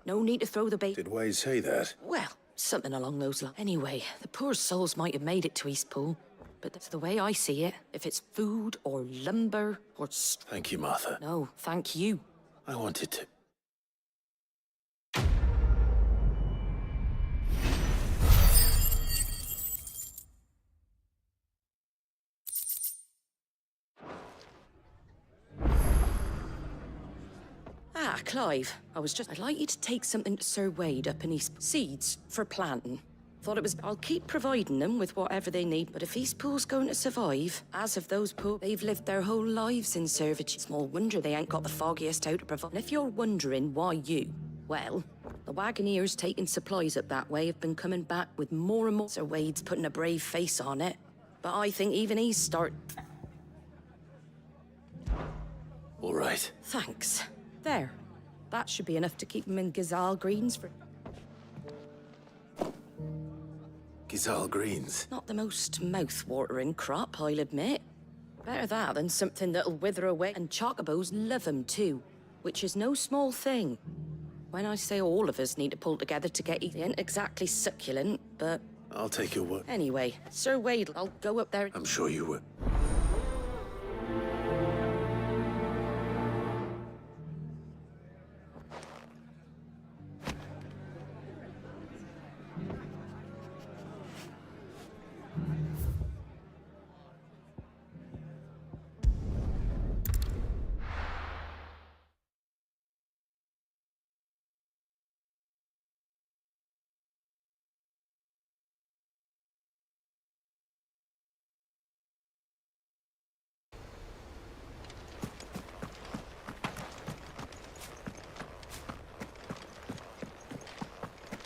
No need to throw the bait. Did Wade say that? Well, something along those lines. Anyway, the poor souls might have made it to Eastpool. But that's the way I see it. If it's food or lumber or... Thank you, Martha. No, thank you. I wanted to. Ah, Clive. I'd like you to take something to Sir Wade up in East... Seeds for planting. Thought it was... I'll keep providing them with whatever they need, but if Eastpool's going to survive, as of those poor, they've lived their whole lives in servitude. Small wonder they ain't got the foggiest how to provide. And if you're wondering why you, well, the wagoneers taking supplies up that way have been coming back with more and more. Sir Wade's putting a brave face on it, but I think even he's All right. Thanks. There. That should be enough to keep them in Gazal Greens for... Gazal Greens? Not the most mouth-watering crop, I'll admit. Better that than something that'll wither away. And chocobos love 'em too, which is no small thing. When I say all of us need to pull together to get it, they ain't exactly succulent, but... I'll take your word. Anyway, Sir Wade, I'll go up there... I'm sure you will.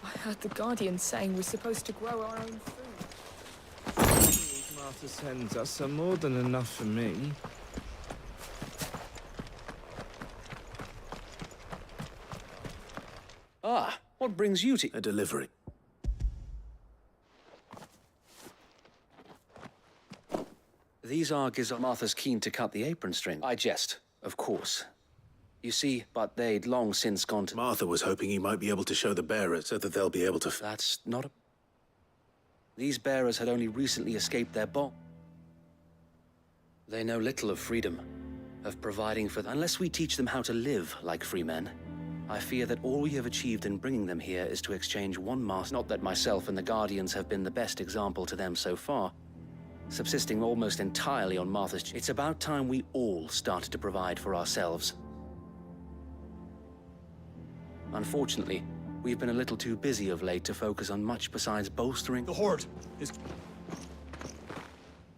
I heard the Guardian saying we're supposed to grow our own food. Martha sends us are more than enough for me. Ah, what brings you to... A delivery. These are Gazal. Martha's keen to cut the apron string. I jest, of course. You see, but they'd long since gone to... Martha was hoping he might be able to show the bearers so that they'll be able to... That's not a... These bearers had only recently escaped their bomb. They know little of freedom, of providing for... Unless we teach them how to live like free men, I fear that all we have achieved in bringing them here is to exchange one master. Not that myself and the Guardians have been the best example to them so far, subsisting almost entirely on Martha's... It's about time we all started to provide for ourselves. Unfortunately, we've been a little too busy of late to focus on much besides bolstering... The Horde is...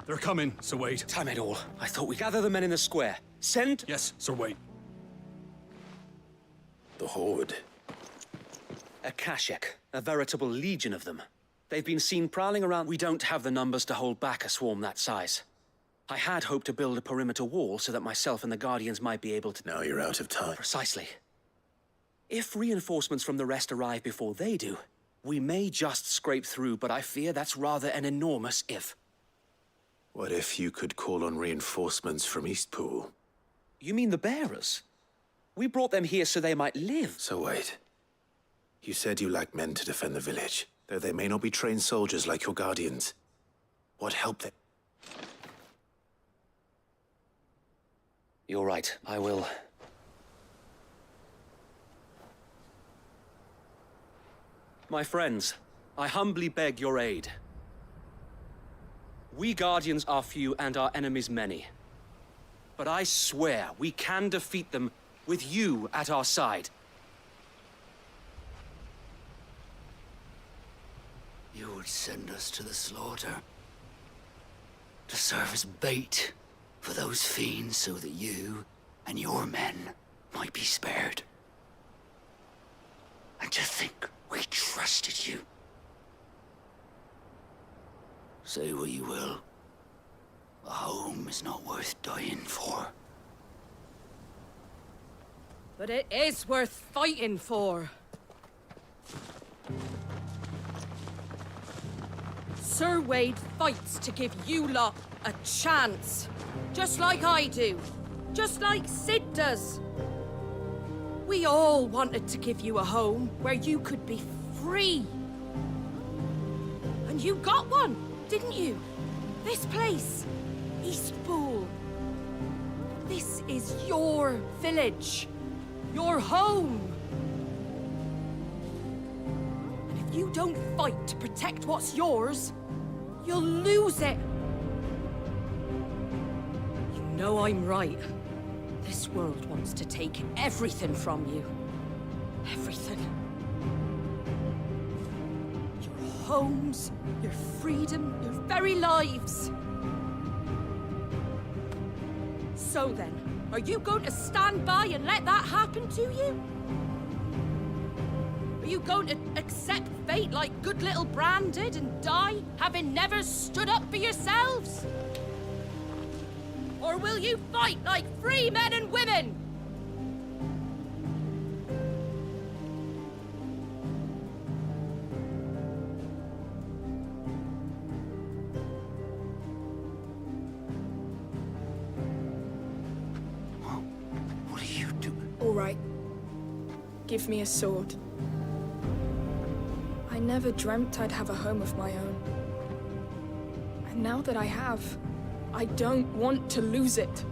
They're coming, Sir Wade. Damn it all. I thought we'd gather the men in the square. Send... Yes, Sir Wade. The Horde. A Kashek, a veritable legion of them. They've been seen prowling around. We don't have the numbers to hold back a swarm that size. I had hoped to build a perimeter wall so that myself and the Guardians might be able to... Now you're out of time. Precisely. If reinforcements from the rest arrive before they do, we may just scrape through, but I fear that's rather an enormous if. What if you could call on reinforcements from Eastpool? You mean the bearers? We brought them here so they might live. So wait. You said you lack men to defend the village, though they may not be trained soldiers like your Guardians. What help them? You're right, I will. My friends, I humbly beg your aid. We Guardians are few and our enemies many. But I swear we can defeat them with you at our side. You would send us to the slaughter, to serve as bait for those fiends so that you and your men might be spared. And to think we trusted you. Say what you will, a home is not worth dying for. But it is worth fighting for. Sir Wade fights to give you lot a chance. Just like I do. Just like Sid does. We all wanted to give you a home where you could be free. And you got one, didn't you? This place, Eastpool. This is your village. Your home. And if you don't fight to protect what's yours, you'll lose it. You know I'm right. This world wants to take everything from you. Everything. Your homes, your freedom, your very lives. So then, are you going to stand by and let that happen to you? Are you going to accept fate like good little Bran did and die, having never stood up for yourselves? Or will you fight like free men and women? What are you doing? All right. Give me a sword. I never dreamt I'd have a home of my own. And now that I have, I don't want to lose it.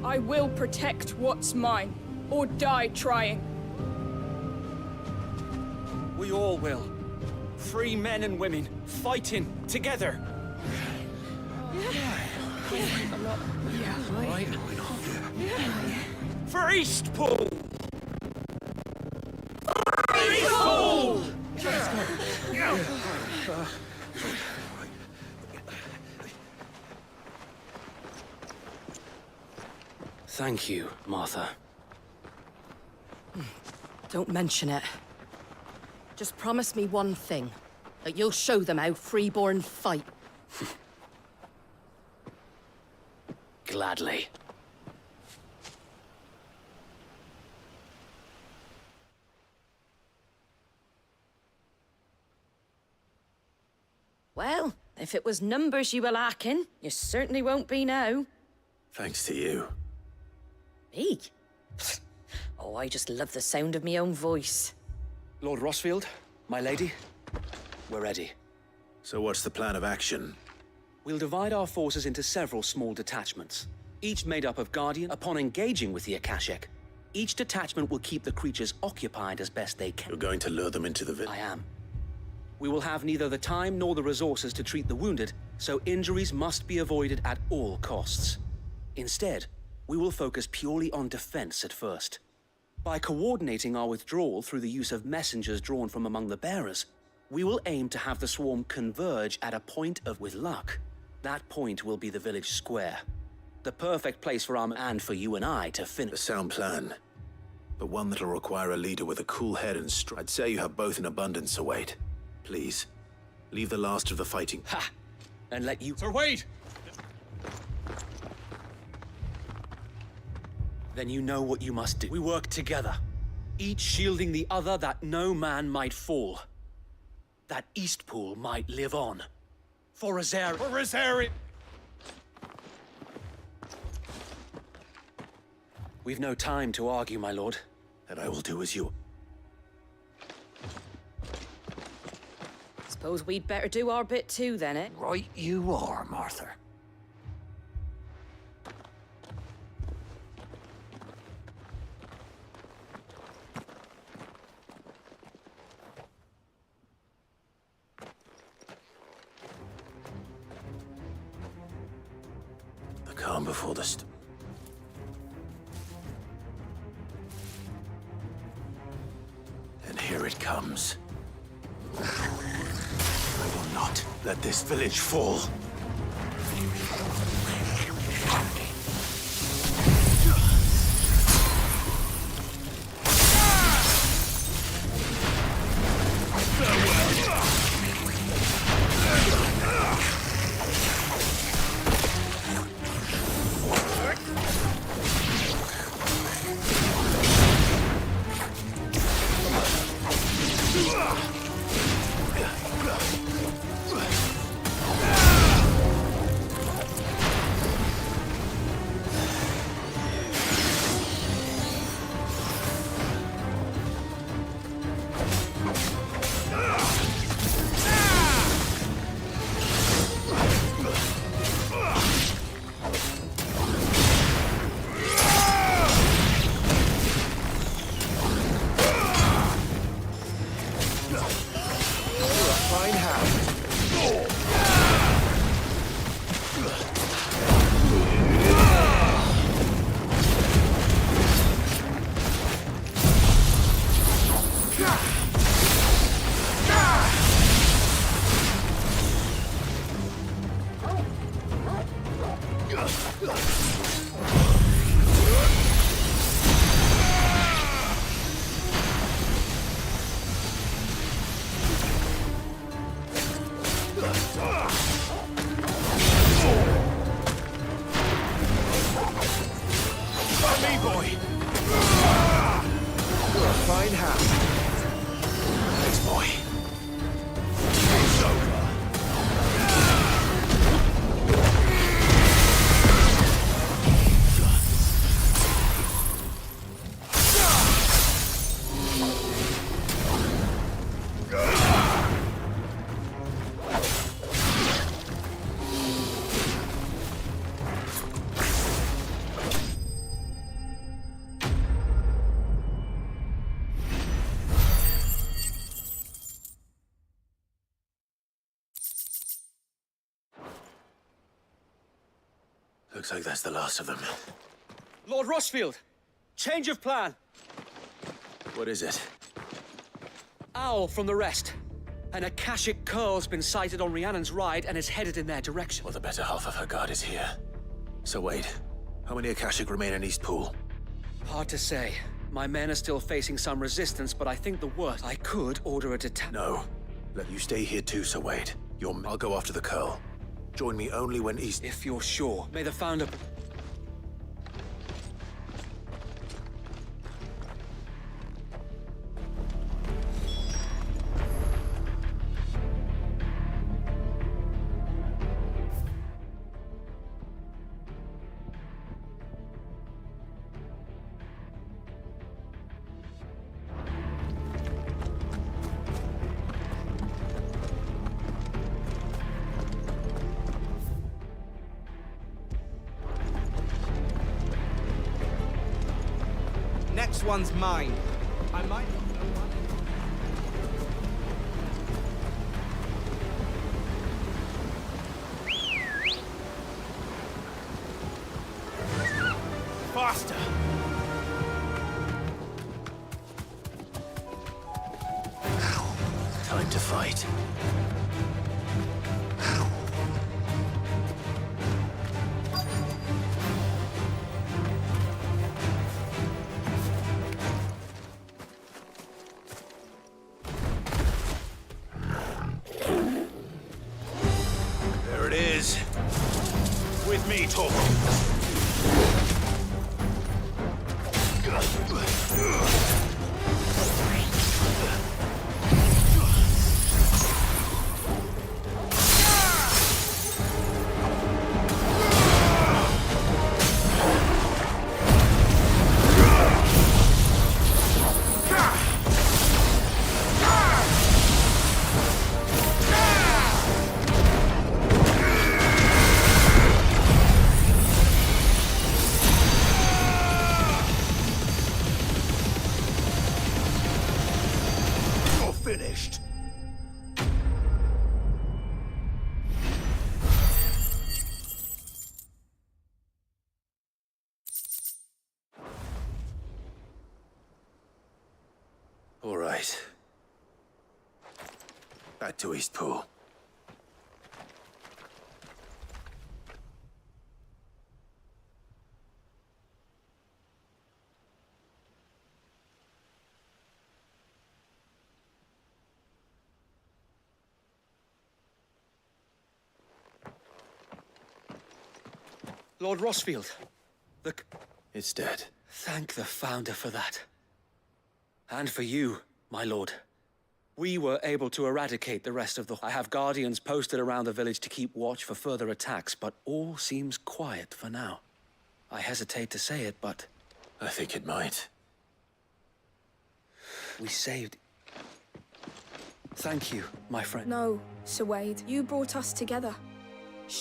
I will protect what's mine, or die trying. We all will. Free men and women, fighting together. For Eastpool! Eastpool! Thank you, Martha. Don't mention it. Just promise me one thing. That you'll show them how freeborn fight. Gladly. Well, if it was numbers you were lacking, you certainly won't be now. Thanks to you. Me? Oh, I just love the sound of my own voice. Lord Rossfield, my lady, we're ready. So what's the plan of action? We'll divide our forces into several small detachments, each made up of Guardian. Upon engaging with the Akashic, each detachment will keep the creatures occupied as best they can. You're going to lure them into the village? I am. We will have neither the time nor the resources to treat the wounded, so injuries must be avoided at all costs. Instead, we will focus purely on defense at first. By coordinating our withdrawal through the use of messengers drawn from among the bearers, we will aim to have the swarm converge at a point of, with luck. That point will be the village square. The perfect place for our and for you and I to finish. A sound plan, but one that'll require a leader with a cool head and strength. I'd say you have both in abundance, Sir Wade. Please, leave the last of the fighting. Ha! And let you... Sir Wade! Then you know what you must do. We work together, each shielding the other that no man might fall. That Eastpool might live on. For Reshade. For Reshade! We've no time to argue, my lord. And I will do as you... Suppose we'd better do our bit too, then, eh? Right you are, Martha. The calm before the And here it comes. I will not let this village fall. Fine hand. Thanks, boy. It's over. Looks like that's the last of them. Lord Rossfield! Change of plan! What is it? Owl from the rest. An Akashic curl's been sighted on Rhiannon's ride and is headed in their direction. Well, the better half of her guard is here. So wait, how many Akashic remain in East Pool? Hard to say. My men are still facing some resistance, but I think the worst. I could order a No. Let you stay here too, Sir Wade. I'll go after the curl. Join me only when East... If you're sure. May the Founder... Next one's mine. I might not know one. Faster! Time to fight. There it is. With me, Torval. Finished. All right. Back to East Pool. Lord Rossfield. It's dead. Thank the Founder for that. And for you, my lord. We were able to eradicate the rest of the... I have guardians posted around the village to keep watch for further attacks, but all seems quiet for now. I hesitate to say it, but... I think it might. We saved... Thank you, my friend. No, Sir Wade. You brought us together.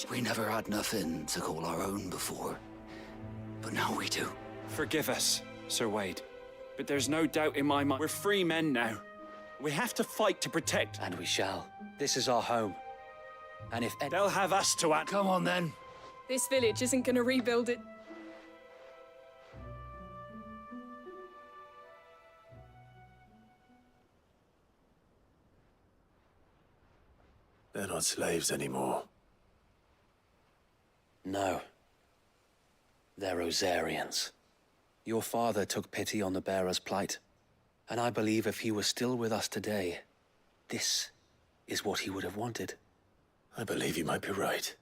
We never had nothing to call our own before, but now we do. Forgive us, Sir Wade, but there's no doubt in my mind we're free men now. We have to fight to protect. And we shall. This is our home. And if... They'll have us to act. Come on, then. This village isn't gonna rebuild it. They're not slaves anymore. No. They're Rosarians. Your father took pity on the bearer's plight, and I believe if he was still with us today, this is what he would have wanted. I believe you might be right.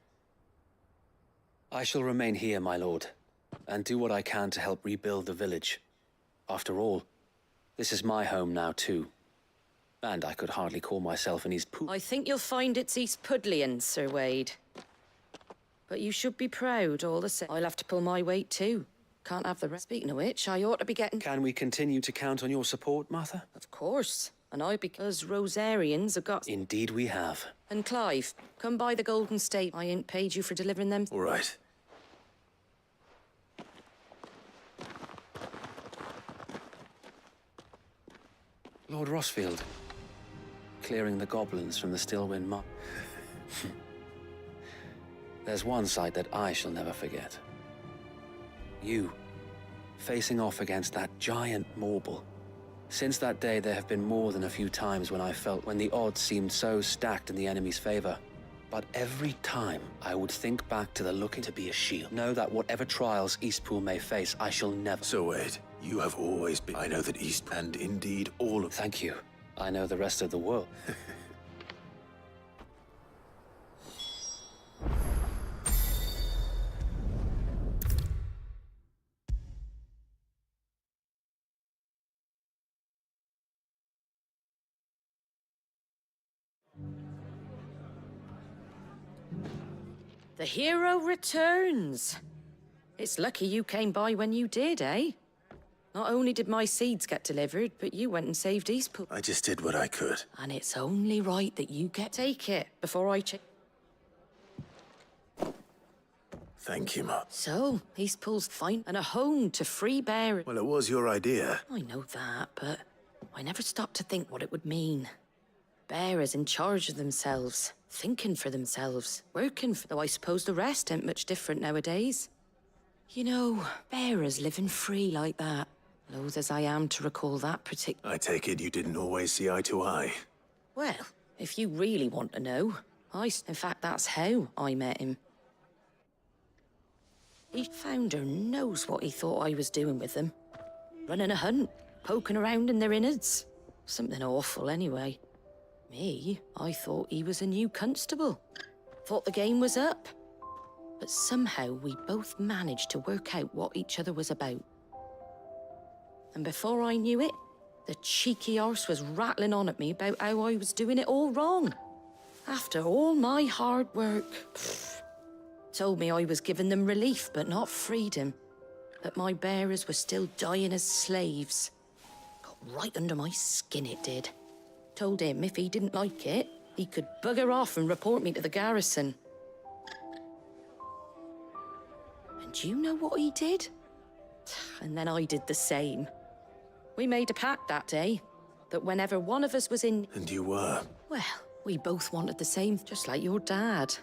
I shall remain here, my lord, and do what I can to help rebuild the village. After all, this is my home now too. And I could hardly call myself an East I think you'll find it's East Pudlian, Sir Wade. But you should be proud all the same. I'll have to pull my weight too. Can't have the rest. Speaking of which, I ought to be getting... Can we continue to count on your support, Martha? Of course. And I, because Rosarians have got... Indeed we have. And Clive, come by the Golden State. I ain't paid you for delivering them. All right. Lord Rossfield, clearing the goblins from the Stillwind Mob. There's one sight that I shall never forget. You, facing off against that giant Morble. Since that day, there have been more than a few times when I felt when the odds seemed so stacked in the enemy's favor. But every time, I would think back to the looking to be a shield. Know that whatever trials Eastpool may face, I shall never... So Wade, you have always been... I know that East, and indeed all of... Thank you. I know the rest of the world. The hero returns. It's lucky you came by when you did, eh? Not only did my seeds get delivered, but you went and saved Eastpool. I just did what I could. And it's only right that you take it before I check. Thank you, Ma. So, Eastpool's fine and a home to free bearers. Well, it was your idea. I know that, but I never stopped to think what it would mean. Bearers in charge of themselves, thinking for themselves, working for... Though I suppose the rest ain't much different nowadays. You know, bearers living free like that. Loath as I am to recall that particular... I take it you didn't always see eye to eye. Well, if you really want to know, in fact, that's how I met him. Each founder knows what he thought I was doing with them. Running a hunt, poking around in their innards. Something awful, anyway. Me, I thought he was a new constable. Thought the game was up. But somehow we both managed to work out what each other was about. And before I knew it, the cheeky arse was rattling on at me about how I was doing it all wrong. After all my hard work. Told me I was giving them relief, but not freedom. That my bearers were still dying as slaves. Got right under my skin, it did. Told him if he didn't like it, he could bugger off and report me to the garrison. And you know what he did? And then I did the same. We made a pact that day, that whenever one of us was in... And you were? Well, we both wanted the same, just like your dad.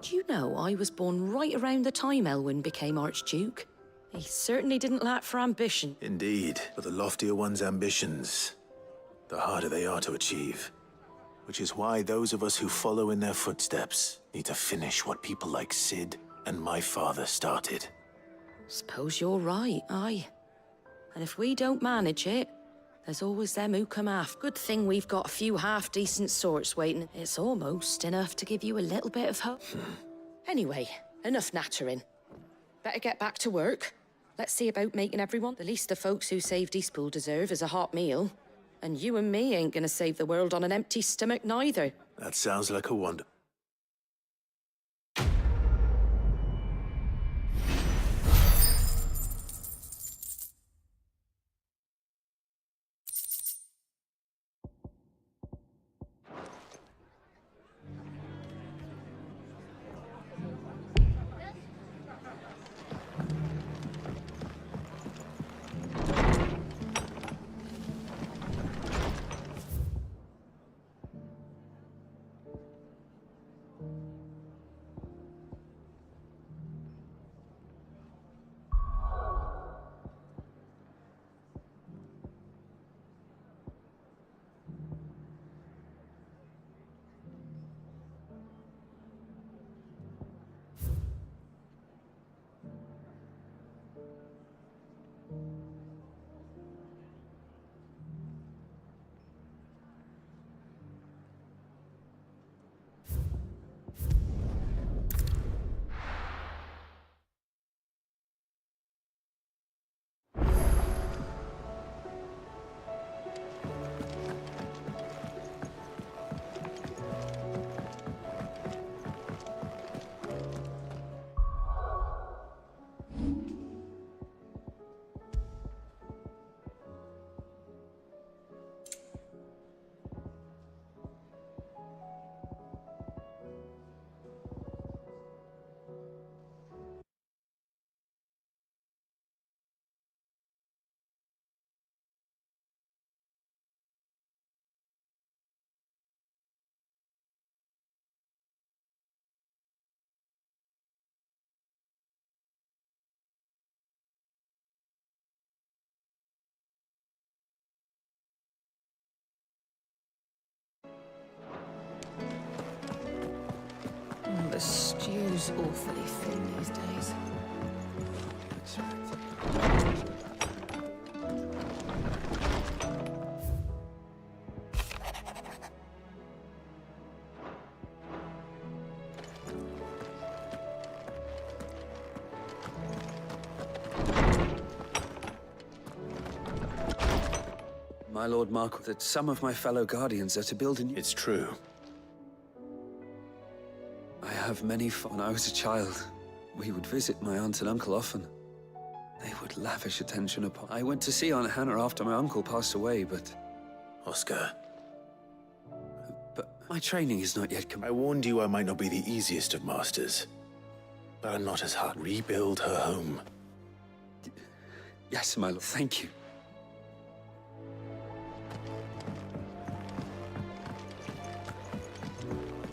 Do you know I was born right around the time Elwyn became Archduke? He certainly didn't lack for ambition. Indeed, but the loftier one's ambitions, the harder they are to achieve. Which is why those of us who follow in their footsteps need to finish what people like Sid and my father started. Suppose you're right, aye. And if we don't manage it, there's always them who come after. Good thing we've got a few half-decent sorts waiting. It's almost enough to give you a little bit of hope. Anyway, enough nattering. Better get back to work. Let's see about making everyone. The least the folks who saved Eastpool deserve is a hot meal. And you and me ain't gonna save the world on an empty stomach neither. That sounds like a wonder. the stew's awfully thin these days. My Lord Mark, that some of my fellow guardians are to build a new... It's true. I have many... When I was a child, we would visit my aunt and uncle often. They would lavish attention upon... I went to see Aunt Hannah after my uncle passed away, but... Oscar. But my training is not yet complete. I warned you I might not be the easiest of masters. But I'm not as hard. Rebuild her home. Yes, my lord. Thank you.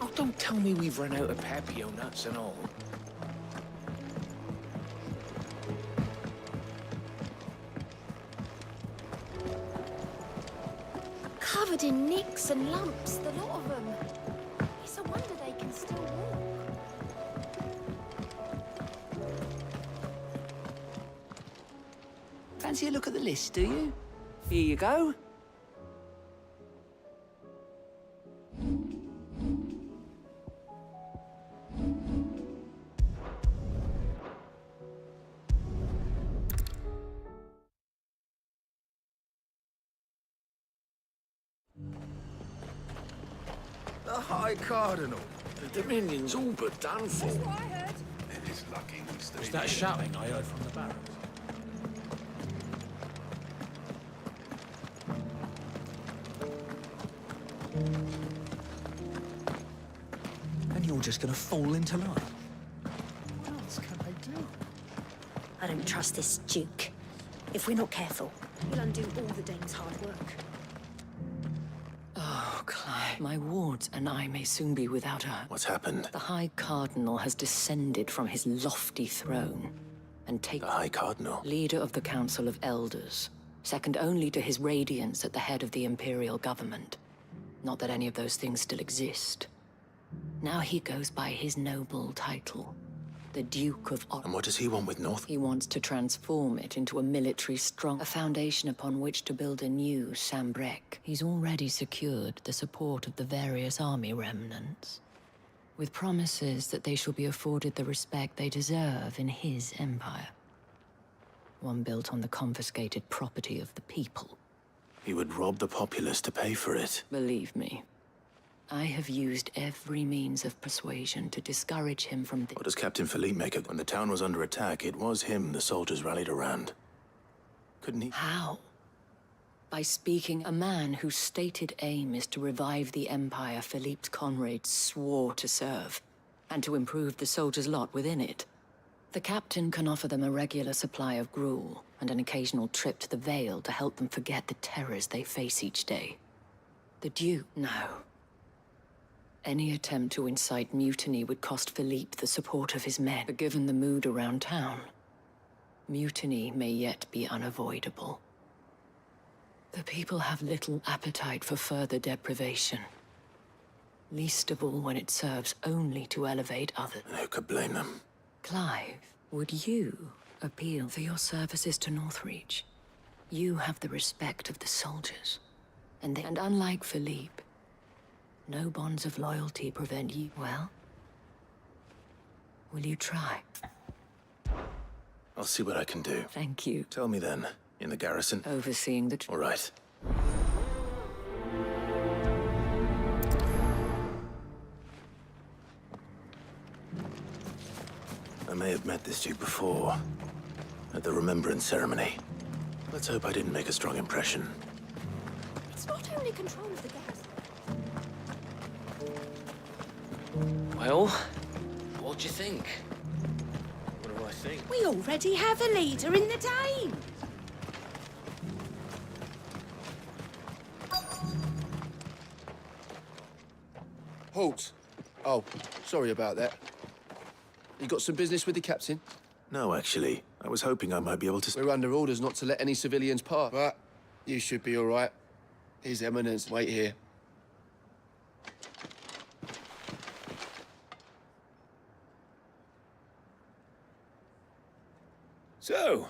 Oh, don't tell me we've run out of Pepio nuts and all. Covered in nicks and lumps, the lot of them. It's a wonder they can still walk. Fancy a look at the list, do you? Here you go. The High Cardinal. The Dominion's all but done for. It is lucky we stayed Was that here. shouting I heard from the barracks? And you're just gonna fall into line. What else can I do? I don't trust this Duke. If we're not careful, he'll undo all the Dane's hard work. Oh, Clive, my wards and I may soon be without her. What's happened? The High Cardinal has descended from his lofty throne and taken... The High Cardinal? Leader of the Council of Elders, second only to his Radiance at the head of the Imperial government. Not that any of those things still exist. Now he goes by his noble title, the Duke of Orange. And what does he want with North? He wants to transform it into a military strong... a foundation upon which to build a new Sambrec. He's already secured the support of the various army remnants, with promises that they shall be afforded the respect they deserve in his empire. One built on the confiscated property of the people. He would rob the populace to pay for it. Believe me, I have used every means of persuasion to discourage him from What does Captain Philippe make of it? When the town was under attack, it was him the soldiers rallied around. Couldn't he? How? By speaking a man whose stated aim is to revive the empire Philippe's comrades swore to serve, and to improve the soldiers' lot within it. The captain can offer them a regular supply of gruel, and an occasional trip to the Vale to help them forget the terrors they face each day. The Duke, no. Any attempt to incite mutiny would cost Philippe the support of his men. But given the mood around town, mutiny may yet be unavoidable. The people have little appetite for further deprivation. Least of all when it serves only to elevate others. And who could blame them? Clive, would you appeal for your services to Northreach? You have the respect of the soldiers. And unlike Philippe, no bonds of loyalty prevent you. Well, will you try? I'll see what I can do. Thank you. Tell me then, in the garrison? Overseeing the... All right. I may have met this Duke before, at the Remembrance ceremony. Let's hope I didn't make a strong impression. It's not only control of the garrison. Well, what do you think? What do I think? We already have a leader in the Dane. Halt! Oh, sorry about that. You got some business with the captain? No, actually. I was hoping I might be able to... We're under orders not to let any civilians pass. But you should be all right. His Eminence, wait here. So,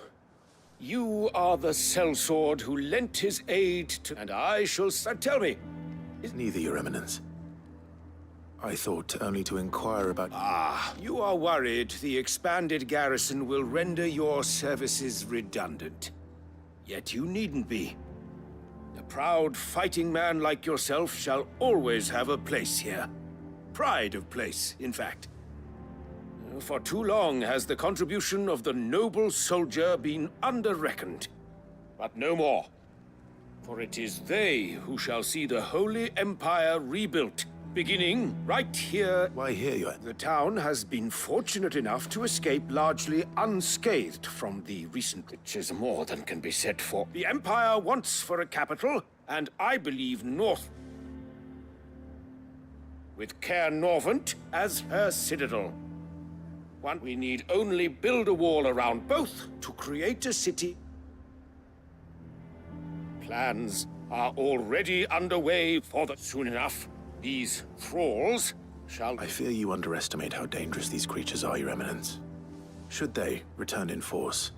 you are the sellsword who lent his aid to... And I shall... Tell me, Neither, Your Eminence. I thought only to inquire about... Ah, you are worried the expanded garrison will render your services redundant. Yet you needn't be. A proud fighting man like yourself shall always have a place here. Pride of place, in fact. For too long has the contribution of the noble soldier been under-reckoned. But no more. For it is they who shall see the Holy Empire rebuilt, beginning right here. Why here, Your... The town has been fortunate enough to escape largely unscathed from the recent... Which is more than can be said for. The Empire wants for a capital, and I believe North... with Caer Norvent as her citadel. One, we need only build a wall around both to create a city. Plans are already underway for the... Soon enough, these thralls shall... I fear you underestimate how dangerous these creatures are, Your Eminence. Should they return in force,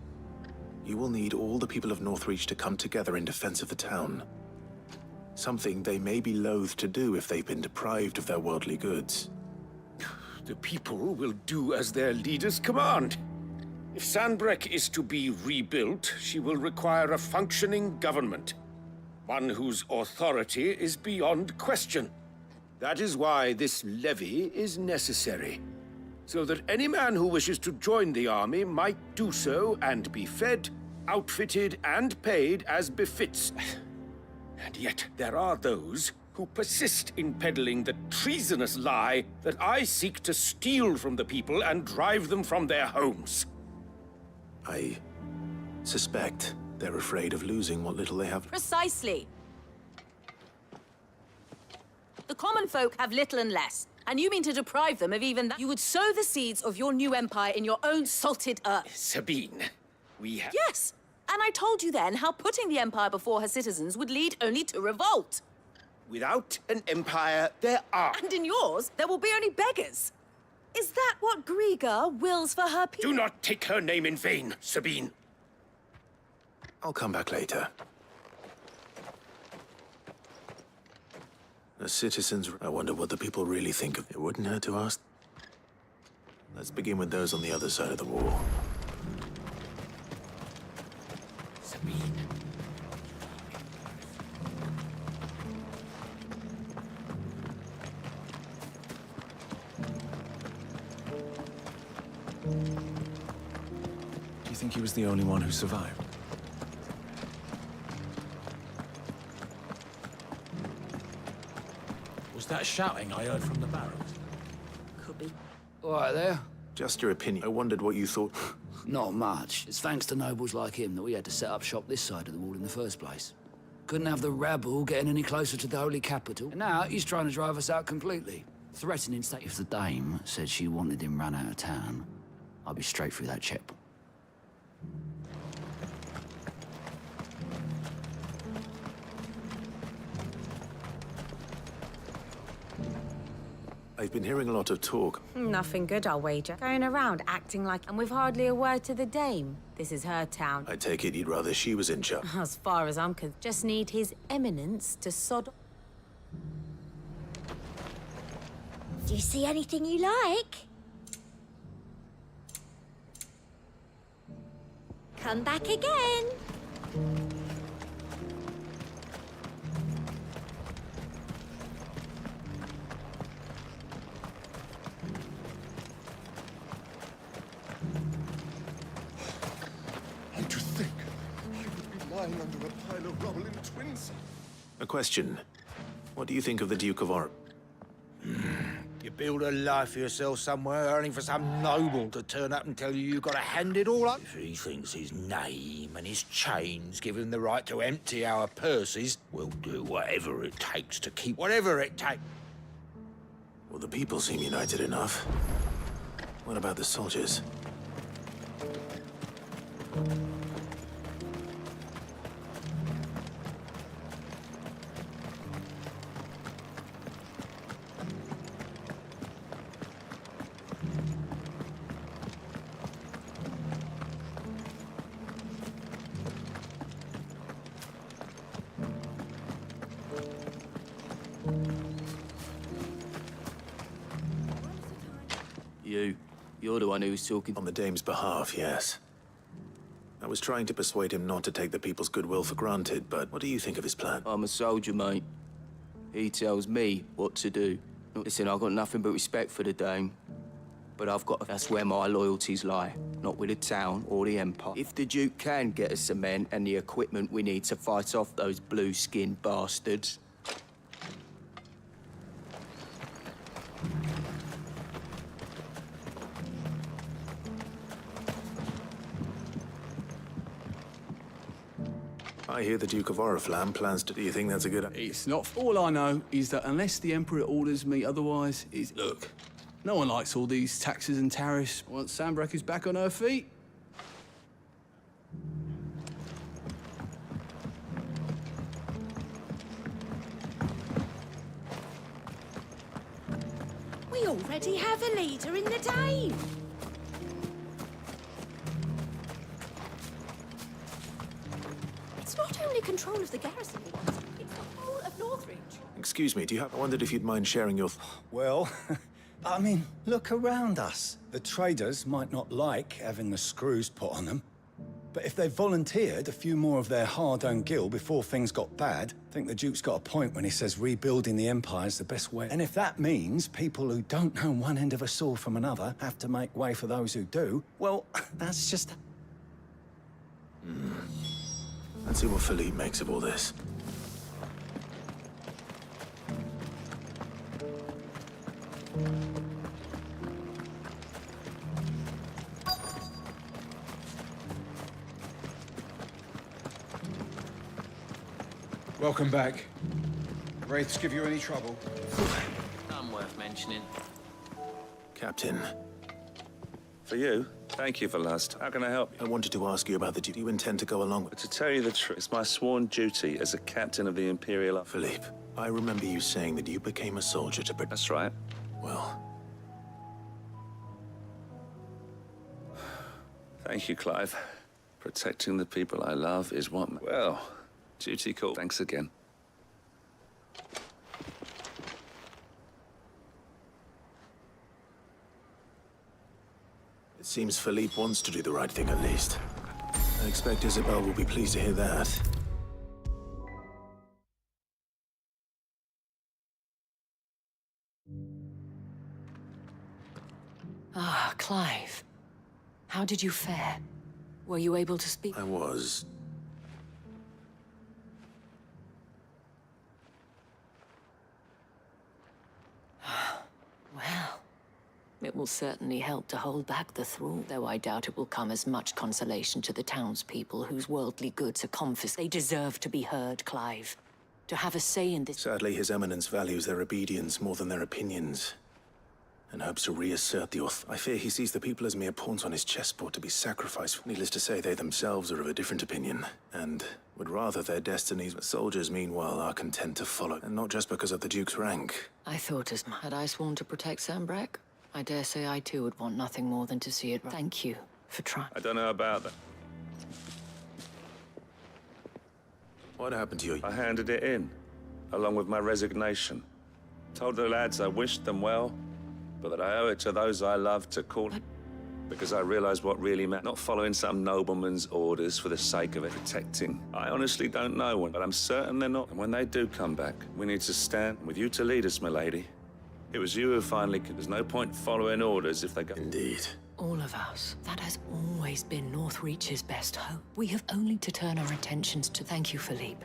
you will need all the people of Northreach to come together in defense of the town. Something they may be loath to do if they've been deprived of their worldly goods. The people will do as their leaders command. If Sandbreck is to be rebuilt, she will require a functioning government. One whose authority is beyond question. That is why this levy is necessary. So that any man who wishes to join the army might do so and be fed, outfitted, and paid as befits. And yet there are those who persist in peddling the treasonous lie that I seek to steal from the people and drive them from their homes. I suspect they're afraid of losing what little they have. Precisely. The common folk have little and less, and you mean to deprive them of even that? You would sow the seeds of your new empire in your own salted earth. Sabine, we have... Yes, and I told you then how putting the empire before her citizens would lead only to revolt. Without an empire, there are... And in yours, there will be only beggars. Is that what Griga wills for her people? Do not take her name in vain, Sabine. I'll come back later. The citizens... I wonder what the people really think of... It wouldn't hurt to ask. Let's begin with those on the other side of the wall. Sabine. Do you think he was the only one who survived? Was that shouting I heard from the barracks? Could be. All right there. Just your opinion. I wondered what you thought. Not much. It's thanks to nobles like him that we had to set up shop this side of the wall in the first place. Couldn't have the rabble getting any closer to the holy capital. And now he's trying to drive us out completely. Threatening state. If the dame said she wanted him run out of town, I'd be straight through that chip. I've been hearing a lot of talk. Nothing good, I'll wager. Going around acting like... And with hardly a word to the dame. This is her town. I take it you'd rather she was in charge. As far as I'm concerned, just need his eminence to sod... Do you see anything you like? Come back again. And to think I would be lying under a pile of rubble in Twins. A question. What do you think of the Duke of Or... You build a life for yourself somewhere, earning for some noble to turn up and tell you you've got to hand it all up. If he thinks his name and his chains give him the right to empty our purses, we'll do whatever it takes to keep whatever it takes. Well, the people seem united enough. What about the soldiers? You're the one who's talking. On the Dame's behalf, yes. I was trying to persuade him not to take the people's goodwill for granted, but what do you think of his plan? I'm a soldier, mate. He tells me what to do. Listen, I've got nothing but respect for the Dame. But that's where my loyalties lie, not with the town or the Empire. If the Duke can get us the men and the equipment we need to fight off those blue-skinned bastards... I hear the Duke of Oriflamme plans to... Do you think that's a good... It's not... All I know is that unless the Emperor orders me otherwise, look, no one likes all these taxes and tariffs. Once Sanbreque is back on her feet... We already have a leader in the Dame. It's not only control of the garrison, it's the whole of Northridge. Excuse me, I wondered if you'd mind sharing your... Well, I mean, look around us. The traders might not like having the screws put on them, but if they volunteered a few more of their hard-earned gil before things got bad, I think the Duke's got a point when he says rebuilding the Empire's the best way. And if that means people who don't know one end of a sword from another have to make way for those who do, well, that's just... Let's see what Philippe makes of all this. Welcome back. Wraiths give you any trouble? None worth mentioning. Captain. For you? Thank you for last. How can I help you? I wanted to ask you about the duty you intend to go along with. To tell you the truth, it's my sworn duty as a captain of the Imperial... Philippe, I remember you saying that you became a soldier to protect... That's right. Well... Thank you, Clive. Protecting the people I love is what... Well, duty call. Thanks again. It seems Philippe wants to do the right thing, at least. I expect Isabel will be pleased to hear that. Ah, Clive. How did you fare? Were you able to speak? I was. Well, it will certainly help to hold back the thrall, though I doubt it will come as much consolation to the townspeople whose worldly goods are confiscated. They deserve to be heard, Clive. To have a say in this... Sadly, His Eminence values their obedience more than their opinions, and hopes to reassert the authority. I fear he sees the people as mere pawns on his chessboard to be sacrificed. Needless to say, they themselves are of a different opinion, and would rather their destinies. But soldiers, meanwhile, are content to follow, and not just because of the Duke's rank. I thought as much. Had I sworn to protect Sanbreque, I dare say I too would want nothing more than to see it. Thank you for trying. I don't know about that. What happened to you? I handed it in, along with my resignation. Told the lads I wished them well, but that I owe it to those I love to call... Because I realized what really meant, not following some nobleman's orders for the sake of it, protecting. I honestly don't know when, but I'm certain they're not. And when they do come back, we need to stand with you to lead us, my lady. It was you who finally... There's no point following orders if they go... Indeed. All of us. That has always been Northreach's best hope. We have only to turn our attentions to... Thank you, Philippe.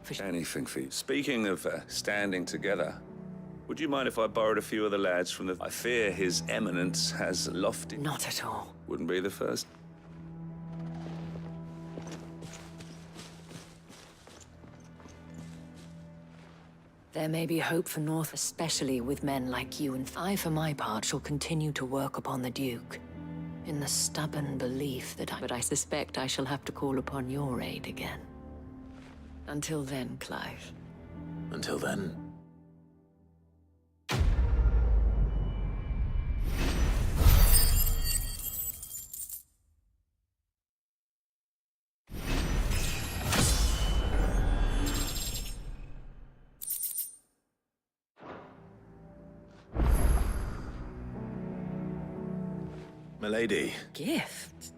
For... Anything for you. Speaking of standing together, would you mind if I borrowed a few of the lads from the... I fear His Eminence has lofty... Not at all. Wouldn't be the first. There may be hope for North, especially with men like you, and I, for my part, shall continue to work upon the Duke, in the stubborn belief that But I suspect I shall have to call upon your aid again. Until then, Clive. Until then... Milady. Gift?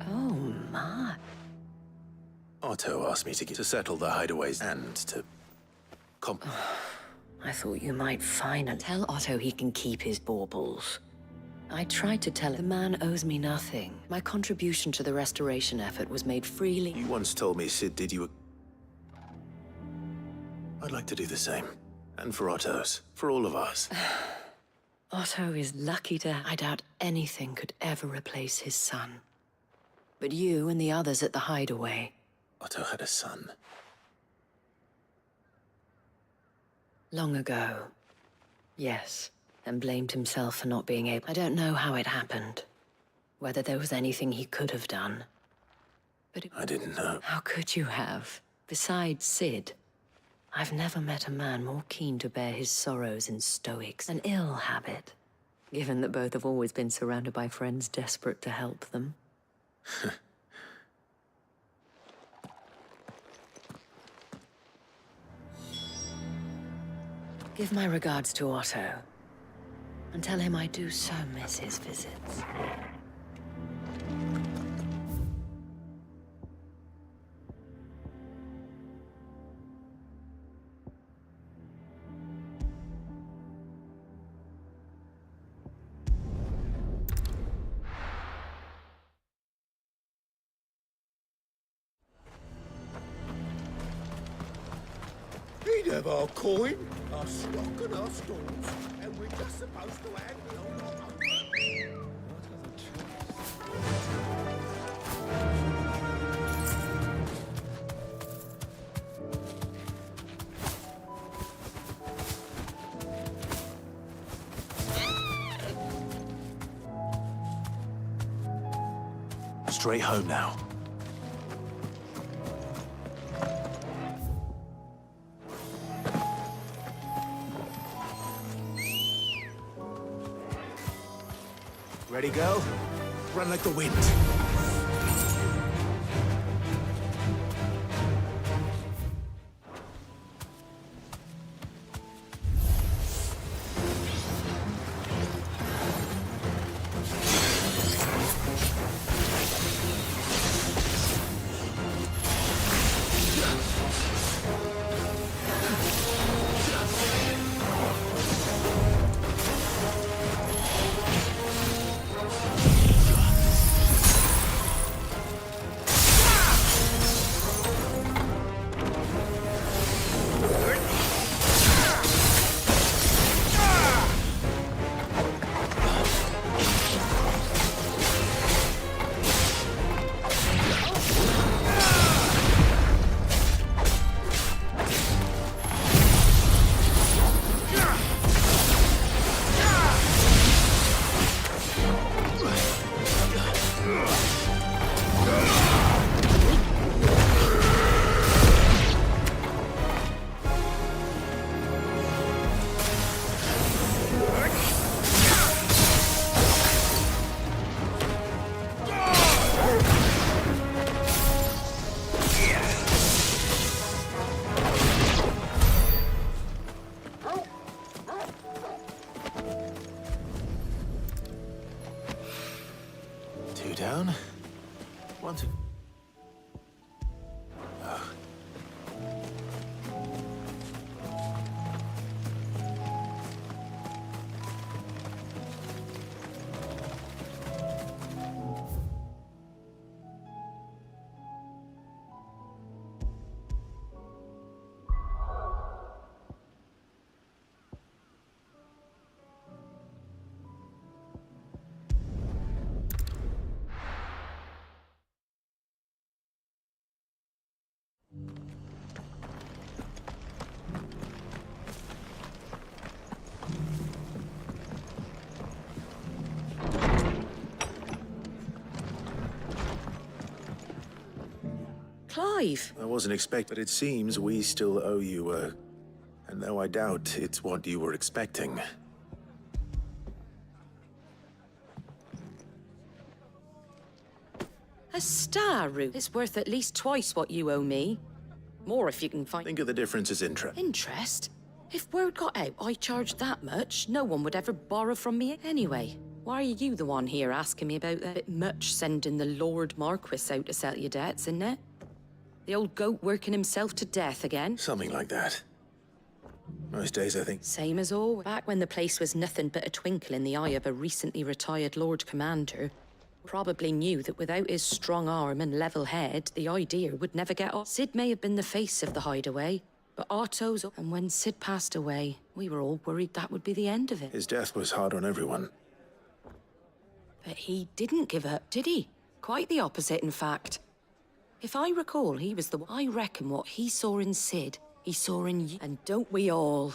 Oh, my. Otto asked me to settle the hideaways and to I thought you might finally tell Otto he can keep his baubles. I tried to tell him the man owes me nothing. My contribution to the restoration effort was made freely. You once told me Sid did you a... I'd like to do the same. And for Otto's. For all of us. Otto is lucky to... I doubt anything could ever replace his son. But you and the others at the hideaway... Otto had a son. Long ago. Yes. And blamed himself for not being able... I don't know how it happened. Whether there was anything he could have done. But I didn't know. How could you have? Besides Sid, I've never met a man more keen to bear his sorrows in stoics. An ill habit, given that both have always been surrounded by friends desperate to help them. Give my regards to Otto. And tell him I do so miss his visits. He'd have our coin, our stock and our stores, and we're just supposed to hang the old lot over. Straight home now. Ready, go? Run like the wind. Down. One, two. Oh. Clive! I wasn't expecting, but it seems we still owe you and though I doubt it's what you were expecting. A star root is worth at least twice what you owe me. More if you can find... Think of the difference as interest. Interest? If word got out I charged that much, no one would ever borrow from me anyway. Why are you the one here asking me about that? Bit much sending the Lord Marquis out to settle your debts, isn't it? The old goat working himself to death again? Something like that. Most days, I think. Same as always. Back when the place was nothing but a twinkle in the eye of a recently retired Lord Commander, probably knew that without his strong arm and level head, the idea would never get off. Sid may have been the face of the hideaway, but Otto's... And when Sid passed away, we were all worried that would be the end of it. His death was hard on everyone. But he didn't give up, did he? Quite the opposite, in fact. If I recall, he was the one. I reckon what he saw in Sid, he saw in you. And don't we all?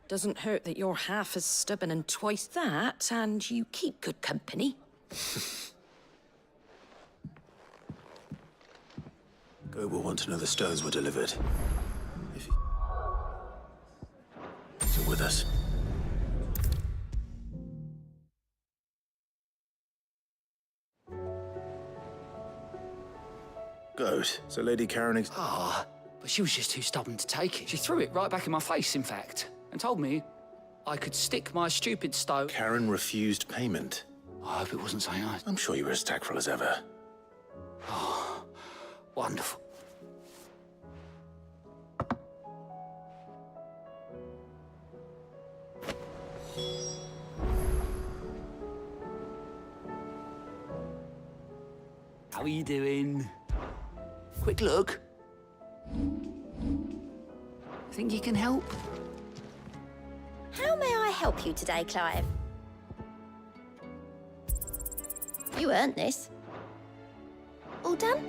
Doesn't hurt that you're half as stubborn and twice that, and you keep good company. Go will want to know the stones were delivered. If he... So with us. Good. So Lady Karen... But she was just too stubborn to take it. She threw it right back in my face, in fact, and told me I could stick my stupid stone... Karen refused payment. I hope it wasn't saying I... I'm sure you were as tactful as ever. Oh, wonderful. How are you doing? Quick look. Think you can help? How may I help you today, Clive? You earned this. All done?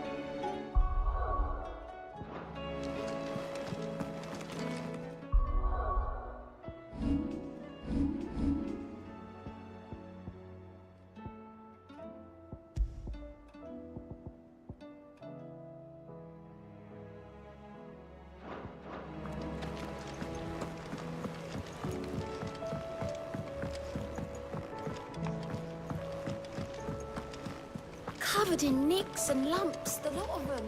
Covered in nicks and lumps, the lot of them.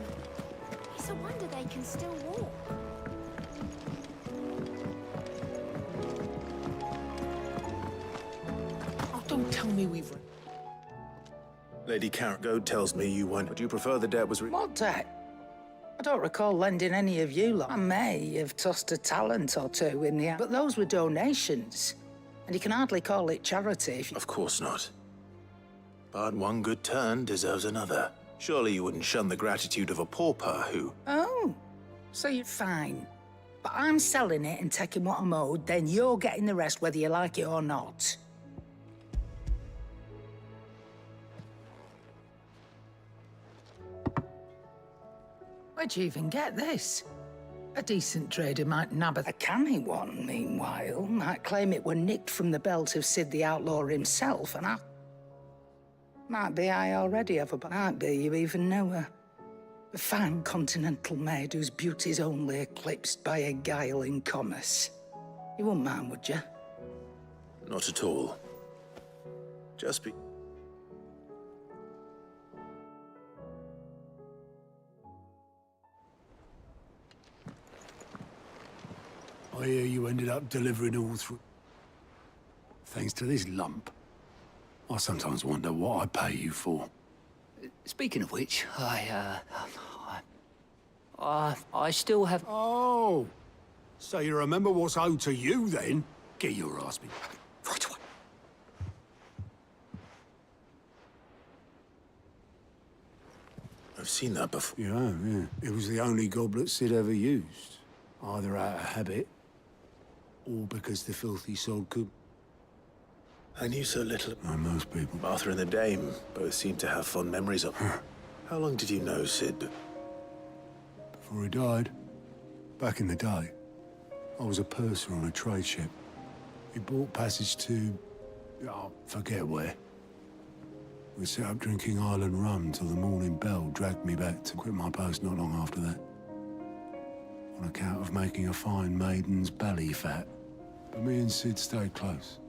It's a wonder they can still walk. Oh, don't tell me we've... Lady Karen, Goad tells me you won. Would you prefer the debt was... What debt? I don't recall lending any of you lot. I may have tossed a talent or two in the... But those were donations. And you can hardly call it charity if you... Of course not. But one good turn deserves another. Surely you wouldn't shun the gratitude of a pauper who... Oh, so you're fine. But I'm selling it and taking what I'm owed, then you're getting the rest whether you like it or not. Where'd you even get this? A decent trader might nab a canny one, meanwhile, might claim it were nicked from the belt of Sid the Outlaw himself, and might be I already have but might be you even know her. A fine continental maid whose beauty's only eclipsed by a guile in commerce. You wouldn't mind, would you? Not at all. Just be... I hear you ended up delivering all through... Thanks to this lump. I sometimes wonder what I pay you for. Speaking of which, I still have... Oh! So you remember what's owed to you, then? Get your ass me. Right away. I've seen that before. Yeah. It was the only goblet Sid ever used. Either out of habit, or because the filthy soul could... I knew so little. Like most people. Martha and the Dame both seem to have fond memories of her. How long did you know Sid? Before he died. Back in the day, I was a purser on a trade ship. He bought passage to... oh, forget where. We set up drinking island rum till the morning bell dragged me back to quit my post not long after that. On account of making a fine maiden's belly fat. But me and Sid stayed close.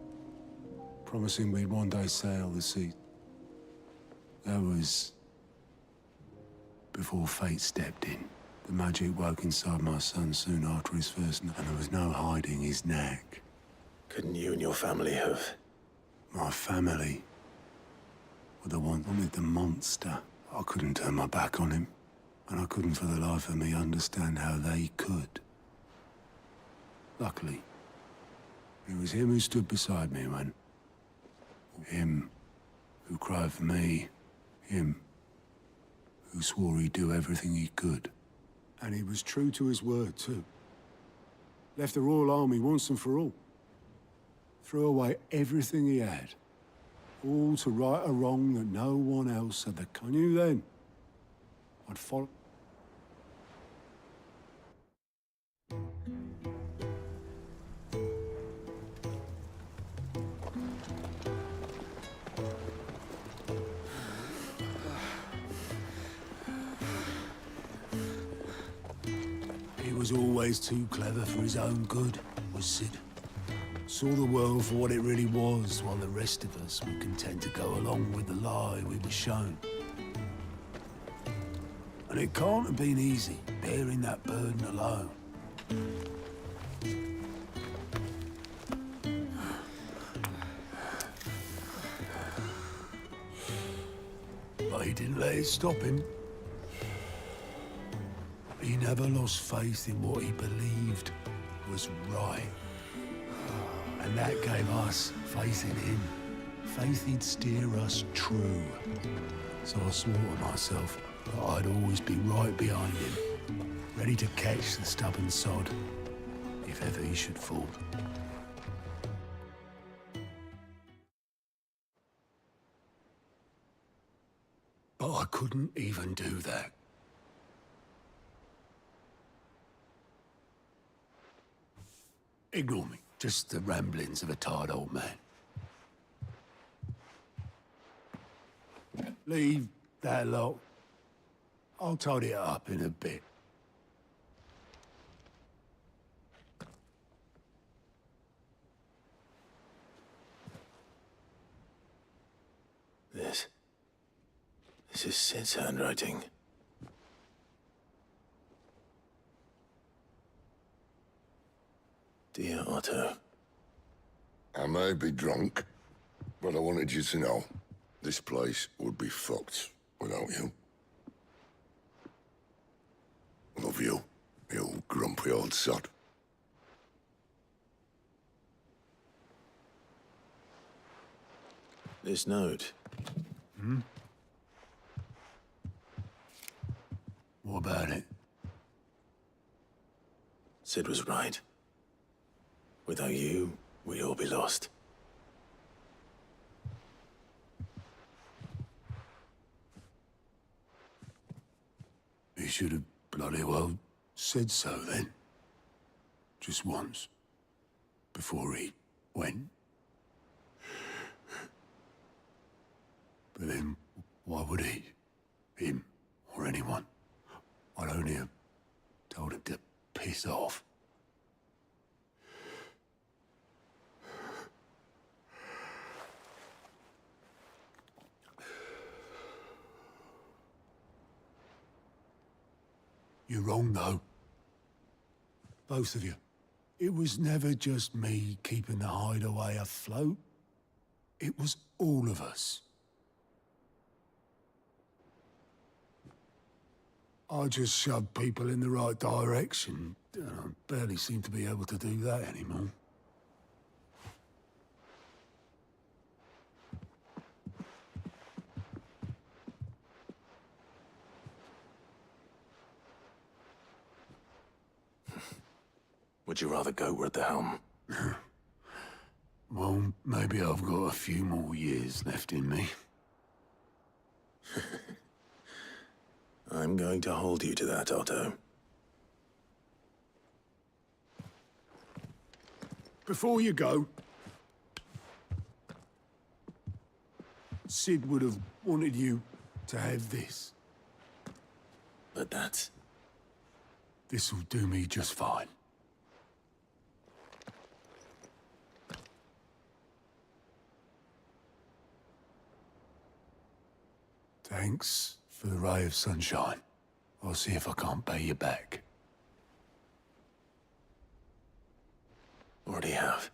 Promising we'd one day sail the sea. That was... before fate stepped in. The magic woke inside my son soon after his first night, and there was no hiding his knack. Couldn't you and your family have? My family were the ones who wanted the monster. I couldn't turn my back on him, and I couldn't for the life of me understand how they could. Luckily, it was him who stood beside me when... Him who cried for me. Him who swore he'd do everything he could. And he was true to his word, too. Left the Royal Army once and for all. Threw away everything he had. All to right a wrong that no one else had. I knew then I'd follow. He was always too clever for his own good, was Sid. Saw the world for what it really was, while the rest of us were content to go along with the lie we were shown. And it can't have been easy, bearing that burden alone. But he didn't let it stop him. He never lost faith in what he believed was right. And that gave us faith in him. Faith he'd steer us true. So I swore to myself that I'd always be right behind him, ready to catch the stubborn sod, if ever he should fall. But I couldn't even do that. Ignore me. Just the ramblings of a tired old man. Leave that lot. I'll tidy it up in a bit. This is Sid's handwriting. Dear Otto. I may be drunk, but I wanted you to know this place would be fucked without you. Love you, you grumpy old sod. This note. What about it? Sid was right. Without you, we'd all be lost. He should have bloody well said so then. Just once. Before he went. But then, why would he? Him, or anyone? I'd only have told him to piss off. You're wrong, though. Both of you. It was never just me keeping the hideaway afloat. It was all of us. I just shoved people in the right direction. I barely seem to be able to do that anymore. Would you rather go at the helm? Well, maybe I've got a few more years left in me. I'm going to hold you to that, Otto. Before you go, Sid would have wanted you to have this. But that's... This'll do me just fine. Thanks for the ray of sunshine, I'll see if I can't pay you back. Already have.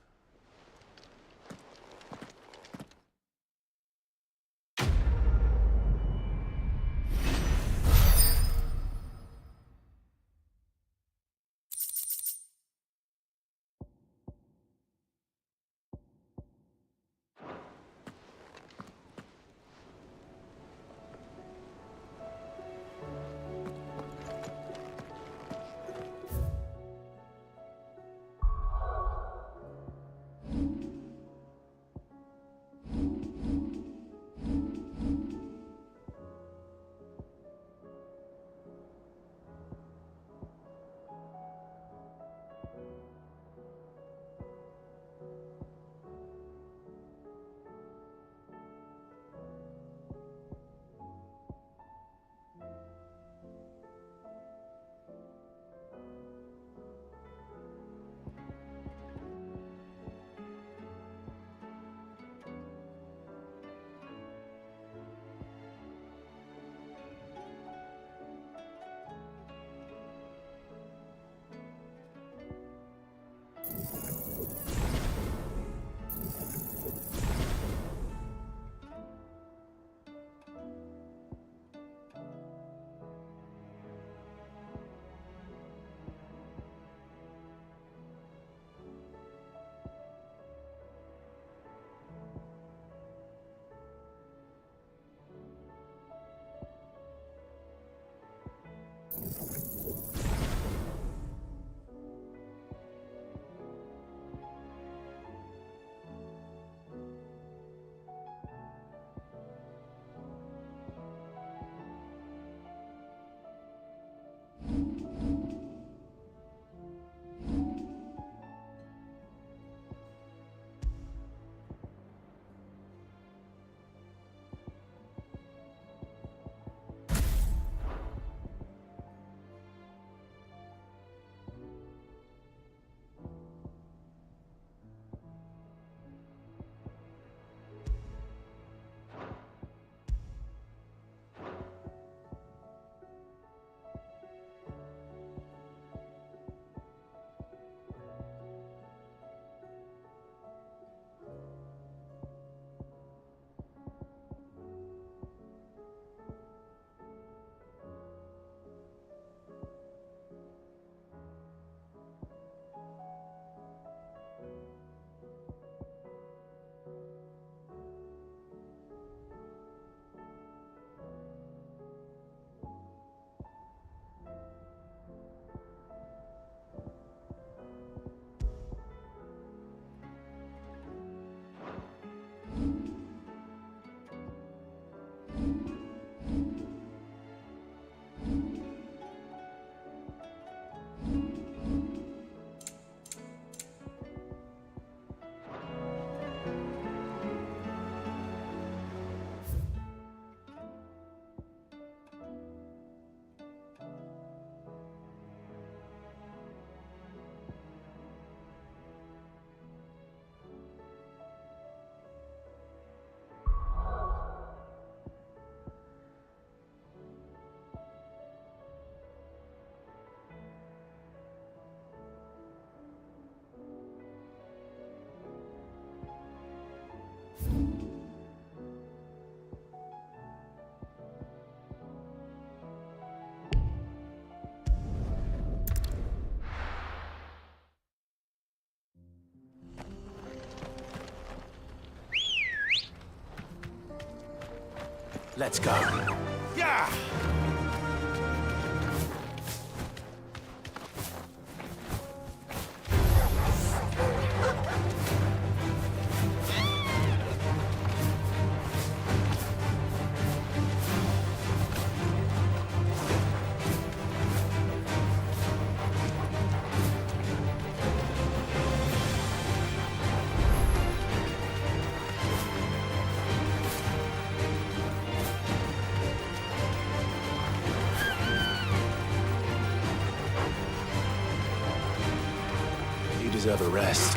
Let's go. Yeah! You deserve a rest.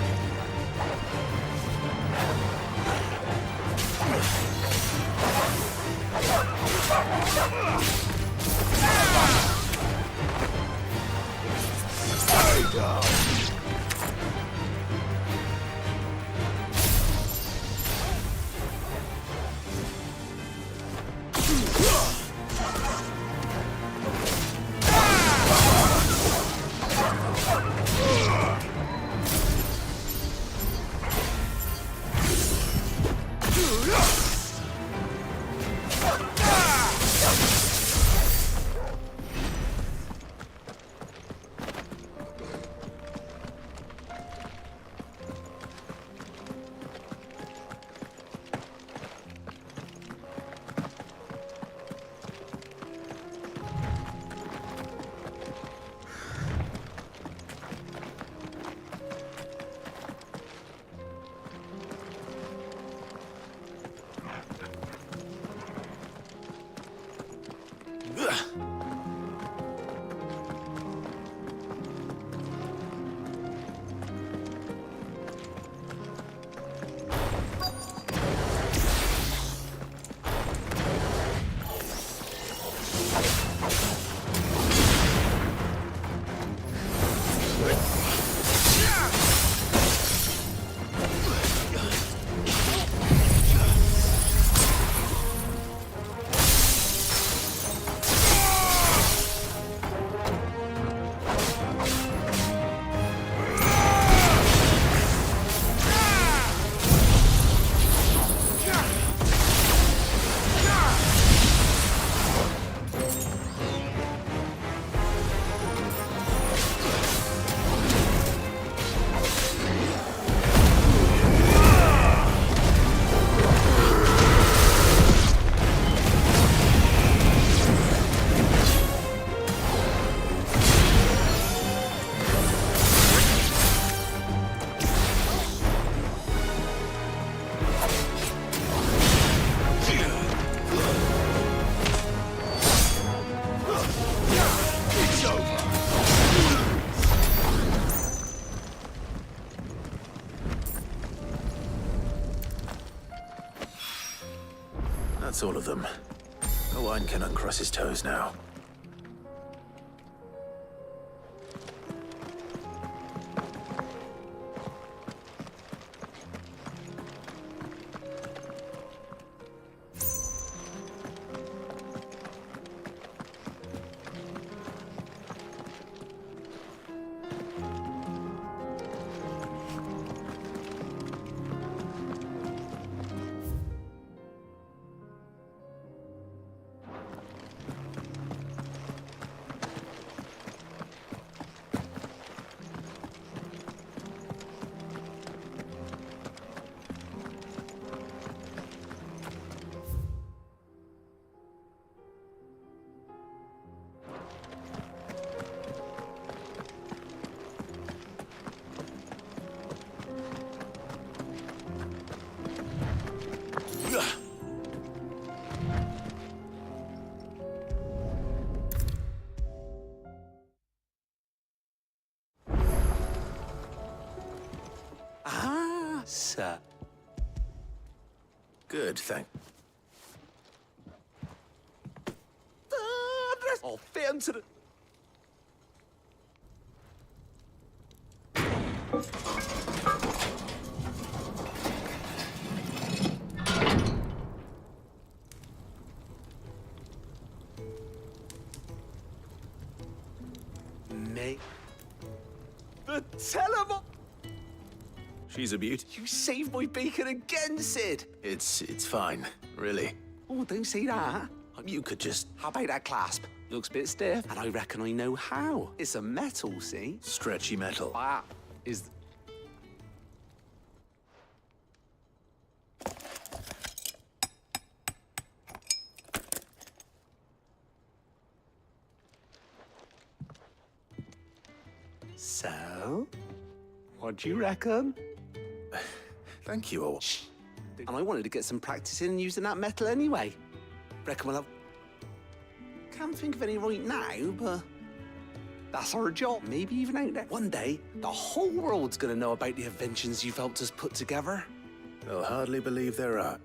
That's all of them. No one can uncross his toes now. Ah, sir. Good, thank... I'll fit him to the... Mate. The telephone! She's a beaut. You saved my bacon again, Sid! It's fine, really. Oh, don't say that. You could just... How about that clasp? Looks a bit stiff, and I reckon I know how. It's a metal, see? Stretchy metal. That is... So? What do you reckon? Thank you all. Shh. And I wanted to get some practice in using that metal anyway. Reckon we'll have... Can't think of any right now, but... That's our job. Maybe even out there. One day, the whole world's gonna know about the inventions you've helped us put together. They'll hardly believe there are.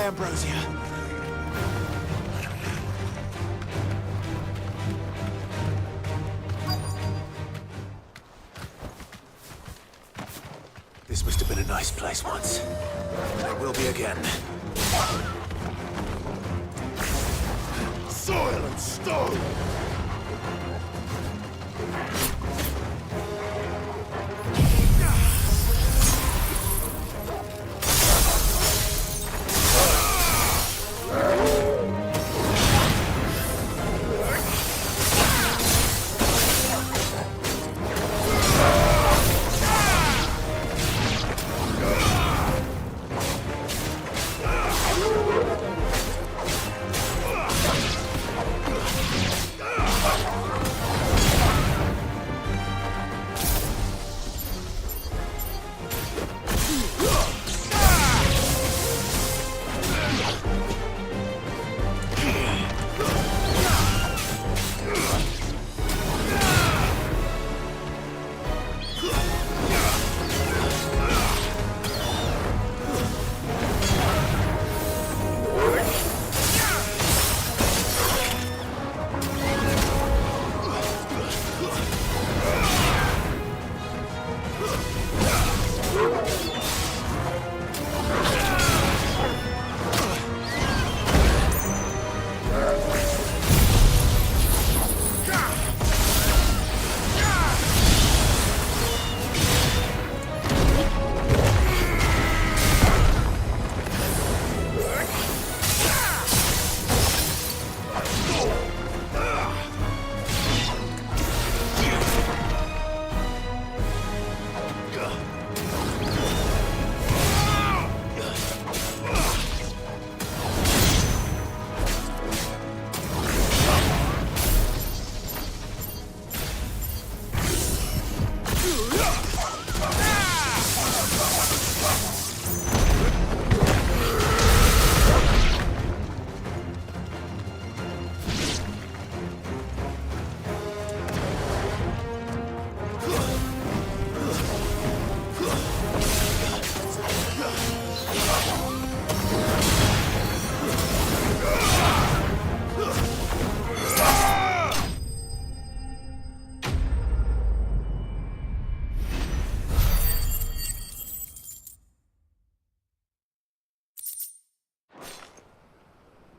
Ambrosia. This must have been a nice place once. And it will be again. Soil and stone!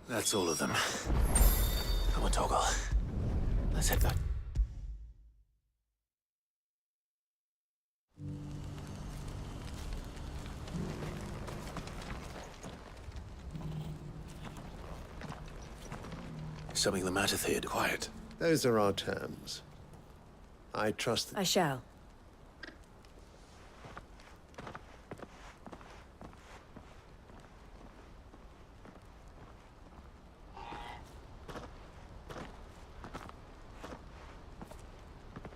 That's all of them. Come on, Toggle. Let's head back. Is something the matter, Theod? Quiet. Those are our terms. I trust that... I shall.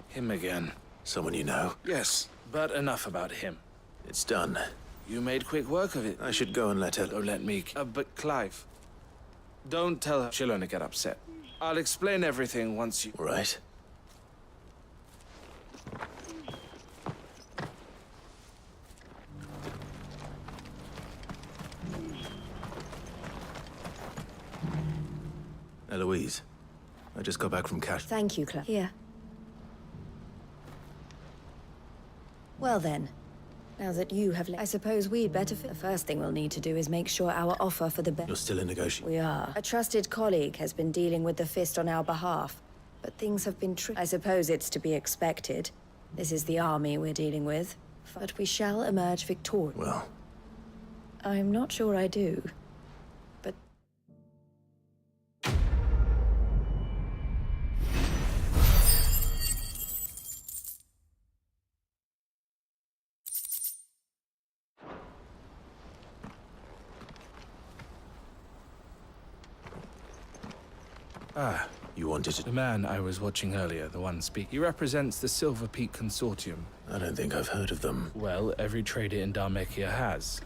Him again. Someone you know? Yes, but enough about him. It's done. You made quick work of it. I should go and let her... Don't let me... but Clive, don't tell her. She'll only get upset. I'll explain everything once you... Right. Eloise, I just got back from Cash. Thank you, Claire. Here. Well then, now that you have I suppose we'd better The first thing we'll need to do is make sure our offer for the You're still in negotiation? We are. A trusted colleague has been dealing with the Fist on our behalf, but things have been I suppose it's to be expected. This is the army we're dealing with, but we shall emerge victorious. Well... I'm not sure I do. Ah, you wanted to... The man I was watching earlier, the one speaking. He represents the Silver Peak Consortium. I don't think I've heard of them. Well, every trader in Dharmekia has.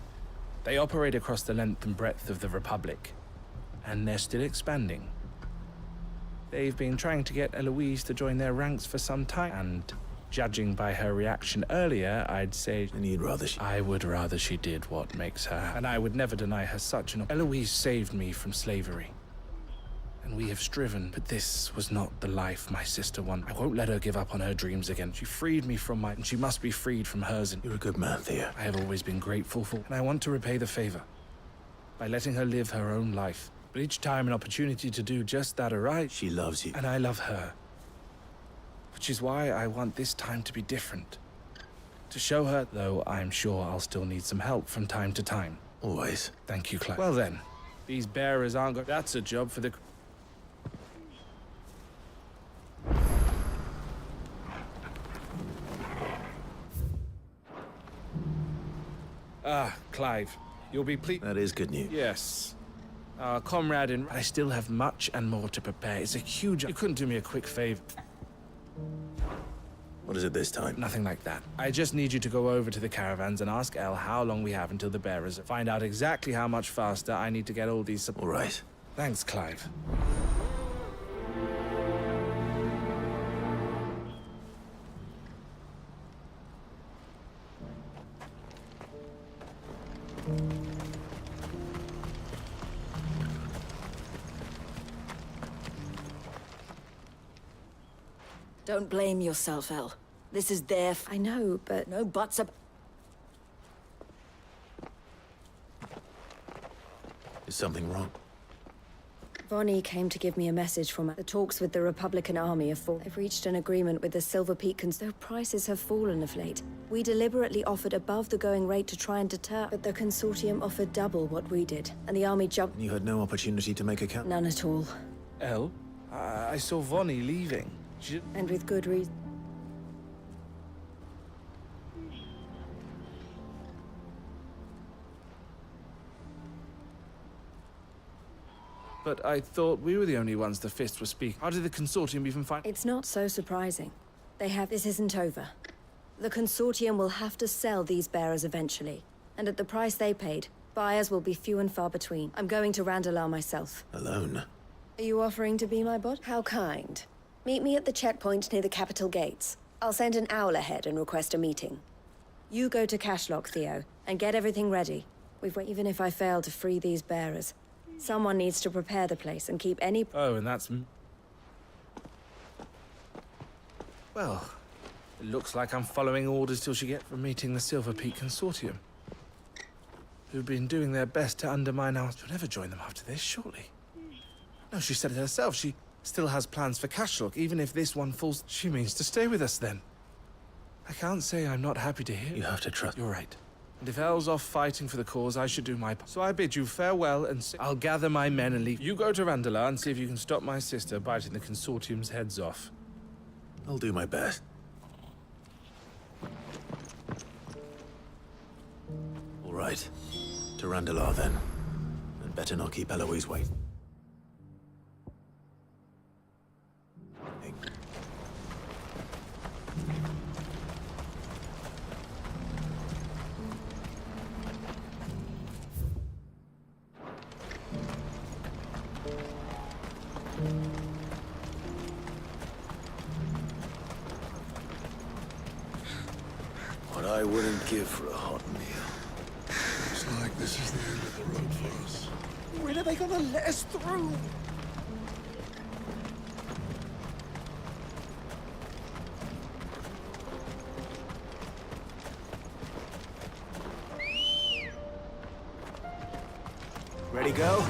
They operate across the length and breadth of the Republic. And they're still expanding. They've been trying to get Eloise to join their ranks for some time, and Judging by her reaction earlier, I'd say... And you'd rather I would rather she did what makes her... And I would never deny her such an... Eloise saved me from slavery. And we have striven, but this was not the life my sister wanted. I won't let her give up on her dreams again. She freed me from my... And she must be freed from hers. And you're a good man, Theo. I have always been grateful for... And I want to repay the favor. By letting her live her own life. But each time an opportunity to do just that arises... She loves you. And I love her. Which is why I want this time to be different. To show her, though I'm sure I'll still need some help from time to time. Always. Thank you, Clive. Well then, these bearers aren't going... That's a job for the... Ah, Clive, you'll be pleased... That is good news. Yes. Our comrade in... I still have much and more to prepare. It's a huge... You couldn't do me a quick favor. What is it this time? Nothing like that. I just need you to go over to the caravans and ask Elle how long we have until the bearers... Find out exactly how much faster I need to get all these... All right. Thanks, Clive. Don't blame yourself, Elle. This is their... I know, but no buts up... Is something wrong? Vonnie came to give me a message from the talks with the Republican Army have fallen. They've reached an agreement with the Silver Peak though prices have fallen of late. We deliberately offered above the going rate to try and deter, but the consortium offered double what we did, and the army jumped... And you had no opportunity to make a count? None at all. Elle? I saw Vonnie leaving. And with good reason. But I thought we were the only ones the Fist was speaking. How did the consortium even find... It's not so surprising. This isn't over. The consortium will have to sell these bearers eventually. And at the price they paid, buyers will be few and far between. I'm going to Randalar myself. Alone? Are you offering to be my bot? How kind. Meet me at the checkpoint near the capital gates. I'll send an owl ahead and request a meeting. You go to Cashlock, Theo, and get everything ready. Even if I fail to free these bearers, someone needs to prepare the place and keep any... Oh, and that's... Well, it looks like I'm following orders till she gets from meeting the Silver Peak Consortium. Who've been doing their best to undermine our... She'll never join them after this, surely. No, she said it herself. She still has plans for Cashlock, even if this one falls... She means to stay with us, then. I can't say I'm not happy to hear... You have to trust... You're right. And if Elle's off fighting for the cause, I should do my part. So I bid you farewell, and I'll gather my men and leave. You go to Randalar and see if you can stop my sister biting the consortium's heads off. I'll do my best. All right. To Randalar, then. And better not keep Eloise waiting. What I wouldn't give for a hot meal. Looks like this is the end of the road for us. When are they gonna let us through? Ready, go?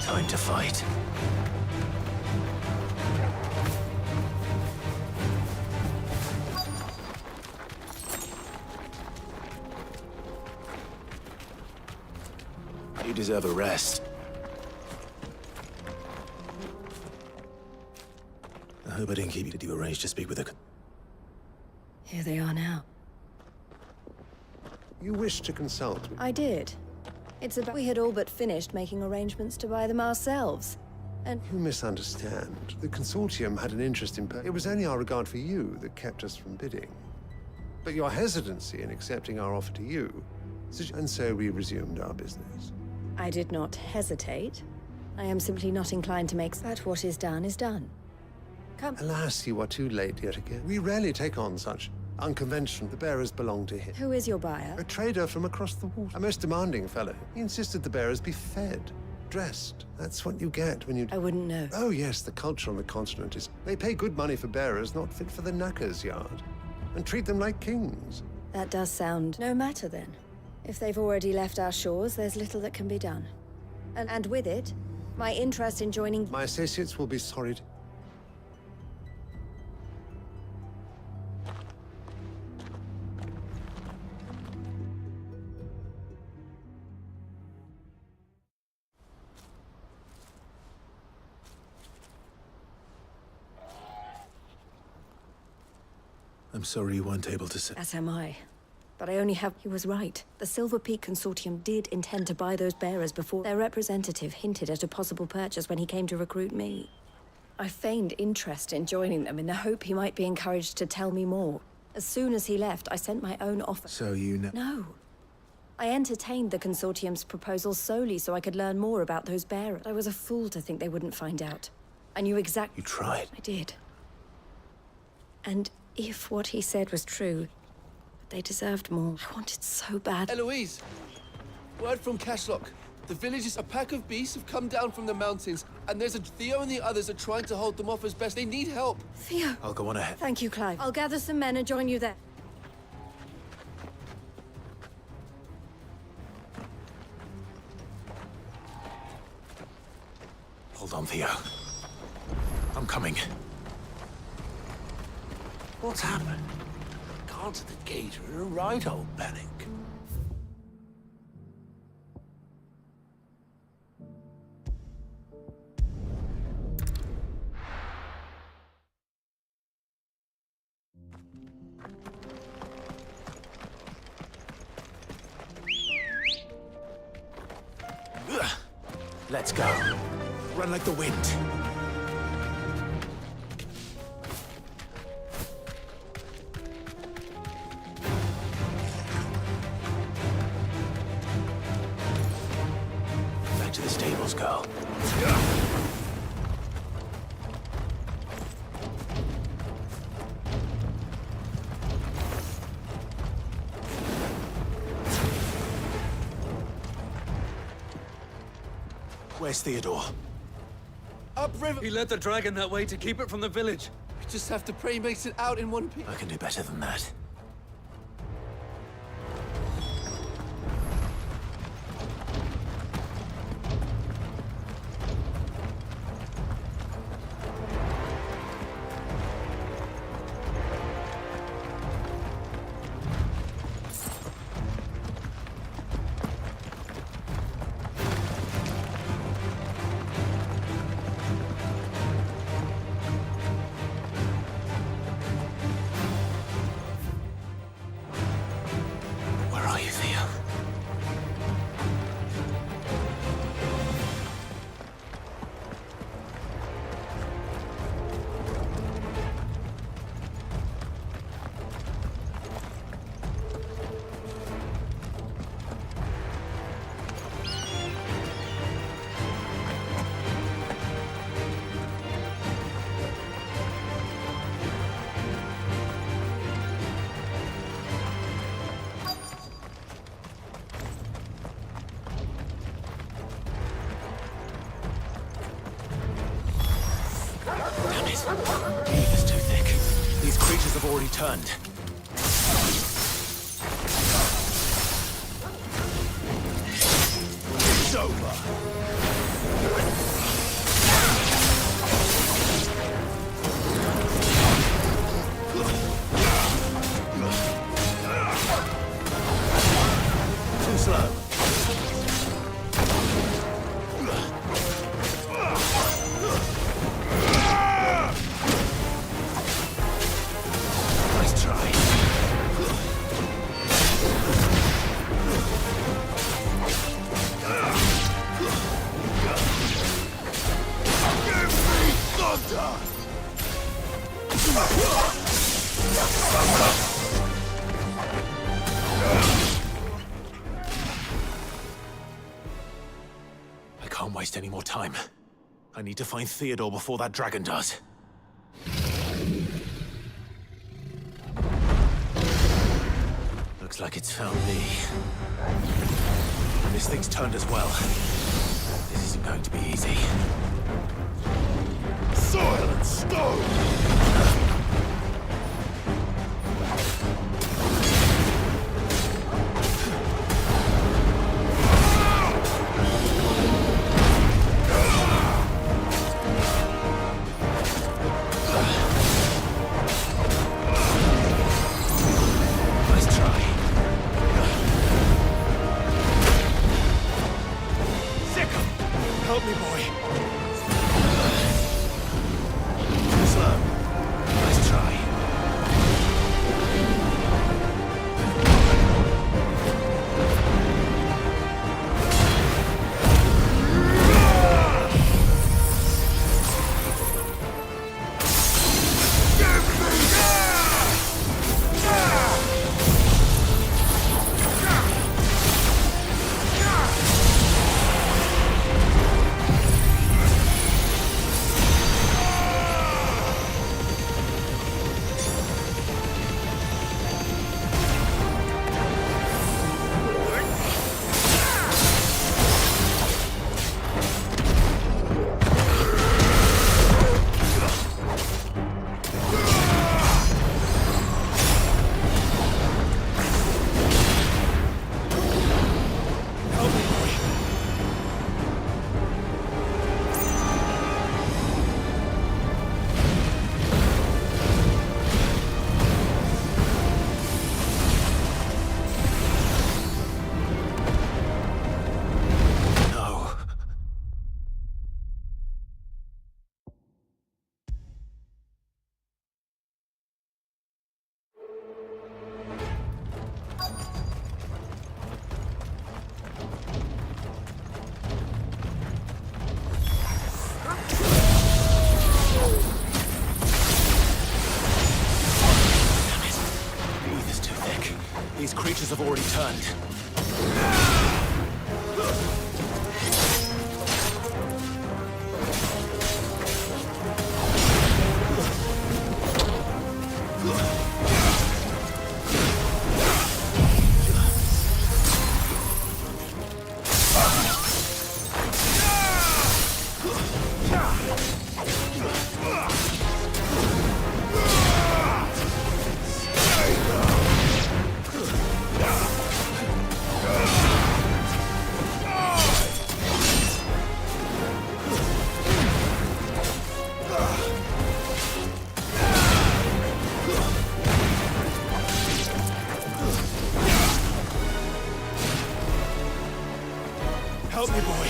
Time to fight. You deserve a rest. I hope I didn't keep you. Did you arrange to speak with her? Here they are now. You wish to consult me? I did. It's about... We had all but finished making arrangements to buy them ourselves. And... You misunderstand. The consortium had an interest in... It was only our regard for you that kept us from bidding. But your hesitancy in accepting our offer to you... And so we resumed our business. I did not hesitate. I am simply not inclined to make... But what is done is done. Come. Alas, you are too late yet again. We rarely take on such unconventional. The bearers belong to him. Who is your buyer? A trader from across the water. A most demanding fellow. He insisted the bearers be fed, dressed. That's what you get when you... I wouldn't know. Oh, yes, the culture on the continent is... They pay good money for bearers not fit for the knacker's yard. And treat them like kings. That does sound no matter, then. If they've already left our shores, there's little that can be done. And with it, my interest in joining... My associates will be sorry to... I'm sorry you weren't able to say. As am I. But I only have... He was right. The Silver Peak Consortium did intend to buy those bearers before their representative hinted at a possible purchase when he came to recruit me. I feigned interest in joining them in the hope he might be encouraged to tell me more. As soon as he left, I sent my own offer. So you know... No. I entertained the Consortium's proposal solely so I could learn more about those bearers. I was a fool to think they wouldn't find out. I knew exactly... You tried. I did. And if what he said was true, they deserved more. I wanted so bad. Eloise! Word from Cashlock. The villagers, a pack of beasts have come down from the mountains, and Theo and the others are trying to hold them off as best. They need help. Theo! I'll go on ahead. Thank you, Clive. I'll gather some men and join you there. Hold on, Theo. I'm coming. What's happened? Guards at the gate are in a right old panic. Let's go. Run like the wind. Back to the stables, girl. Where's Theodore? Upriver! He led the dragon that way to keep it from the village. We just have to pray he makes it out in one piece. I can do better than that. Where are you, Theo? Damn it. The heat is too thick. These creatures have already turned. It's over. Too slow. Nice try. can't waste any more time. I need to find Theodore before that dragon does. Looks like it's found me. This thing's turned as well. This isn't going to be easy. Soil and stone! Help me, boy. Slow. Nice try. These creatures have already turned. Help me, boy.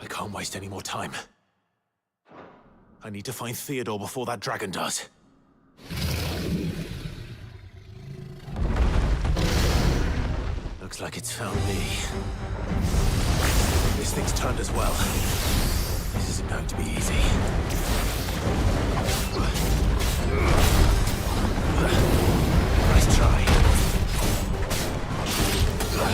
I can't waste any more time. I need to find Theodore before that dragon does. Looks like it's found me. This thing's turned as well. This isn't going to be easy. Nice try. Slow.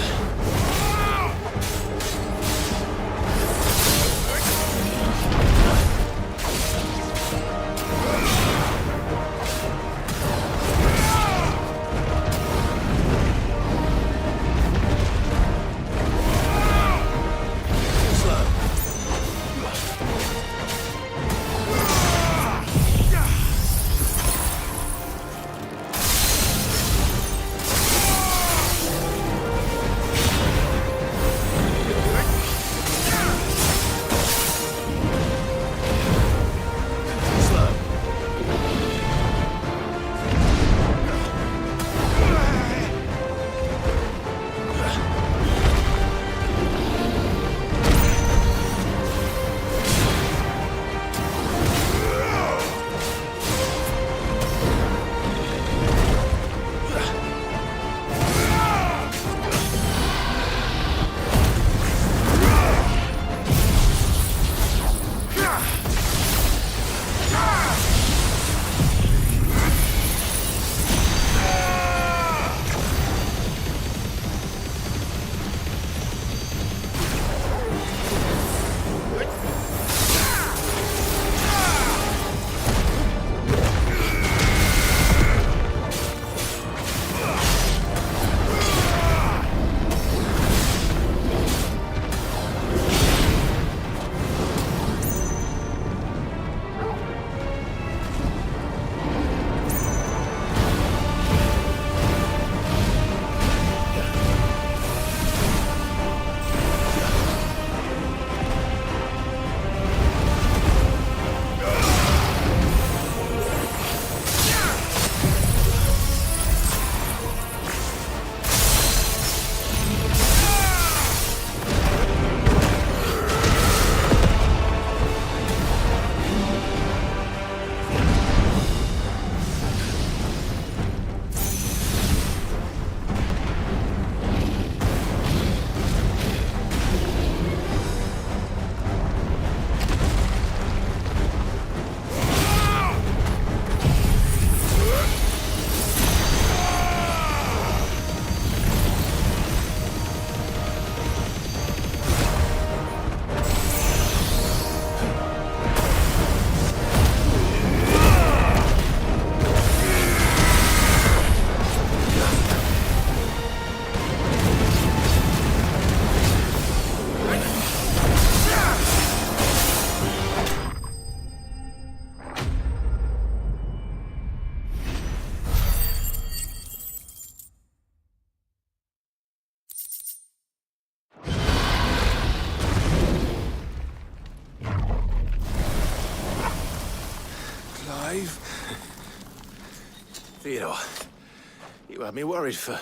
Clive. Theodore, you had me worried for...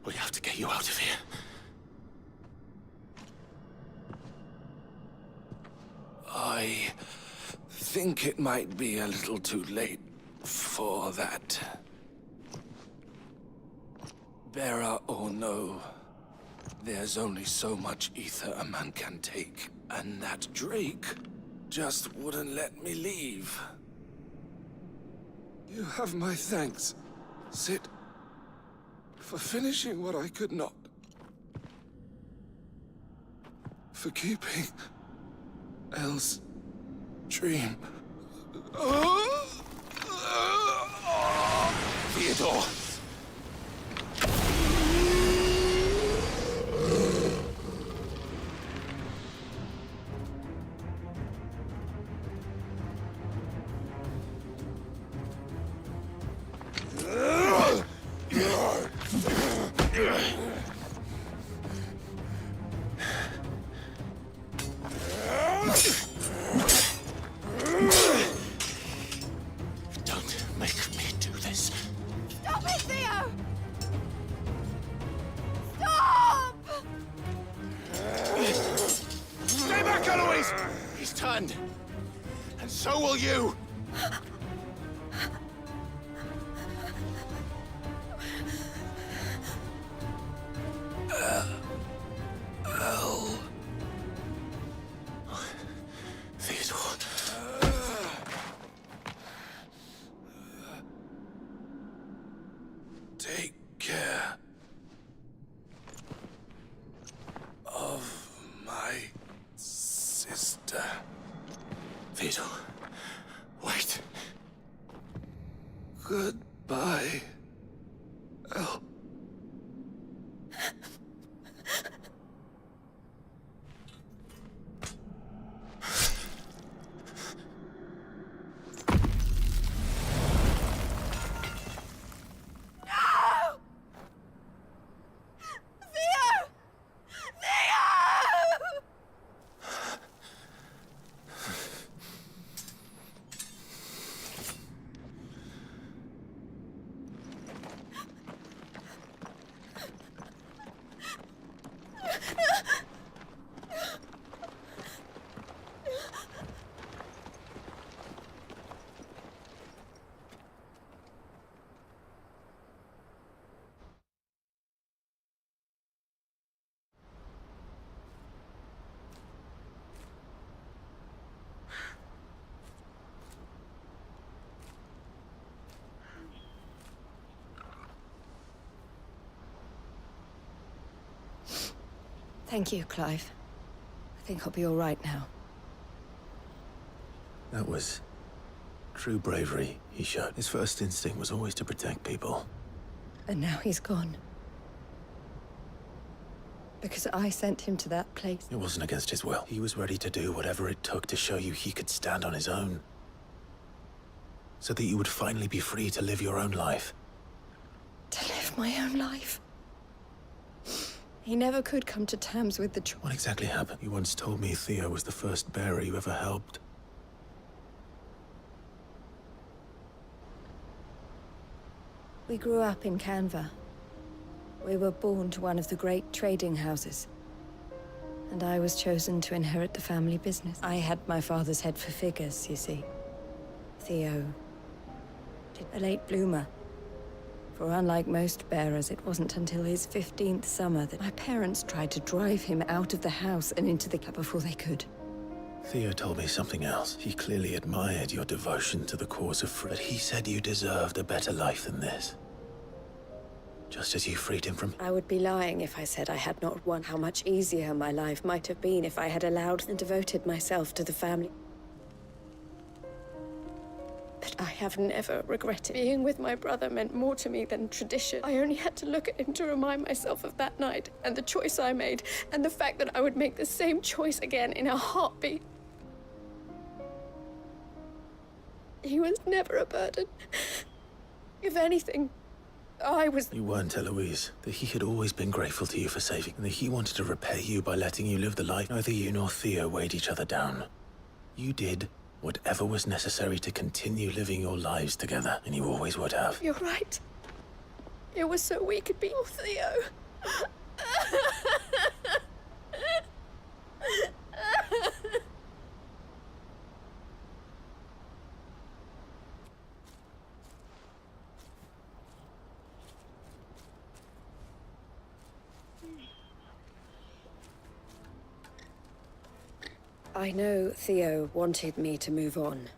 We have to get you out of here. I think it might be a little too late for that. Bearer or no, there's only so much ether a man can take, and that Drake just wouldn't let me leave. You have my thanks, Sid, for finishing what I could not. For keeping Elle's dream. Theodore! Don't make me do this. Stop it, Theo! Stop! Stay back, Eloise! He's turned. And so will you! Elle. Theodore. Take care of my sister. Theodore, wait. Goodbye, Elle. Thank you, Clive. I think I'll be all right now. That was true bravery he showed. His first instinct was always to protect people. And now he's gone. Because I sent him to that place. It wasn't against his will. He was ready to do whatever it took to show you he could stand on his own. So that you would finally be free to live your own life. To live my own life. He never could come to terms with the choice. What exactly happened? You once told me Theo was the first bearer you ever helped. We grew up in Canva. We were born to one of the great trading houses. And I was chosen to inherit the family business. I had my father's head for figures, you see. Theo, a late bloomer. For unlike most bearers, it wasn't until his 15th summer that my parents tried to drive him out of the house and into the club before they could. Theo told me something else. He clearly admired your devotion to the cause of freedom. But he said you deserved a better life than this. Just as you freed him from... I would be lying if I said I had not won how much easier my life might have been if I had allowed and devoted myself to the family. But I have never regretted. Being with my brother meant more to me than tradition. I only had to look at him to remind myself of that night, and the choice I made, and the fact that I would make the same choice again in a heartbeat. He was never a burden. If anything, I was... You weren't, Eloise. That he had always been grateful to you for saving, and that he wanted to repay you by letting you live the life neither you nor Theo weighed each other down. You did whatever was necessary to continue living your lives together, and you always would have. You're right. It was so we could be... Oh, Theo. I know Theo wanted me to move on.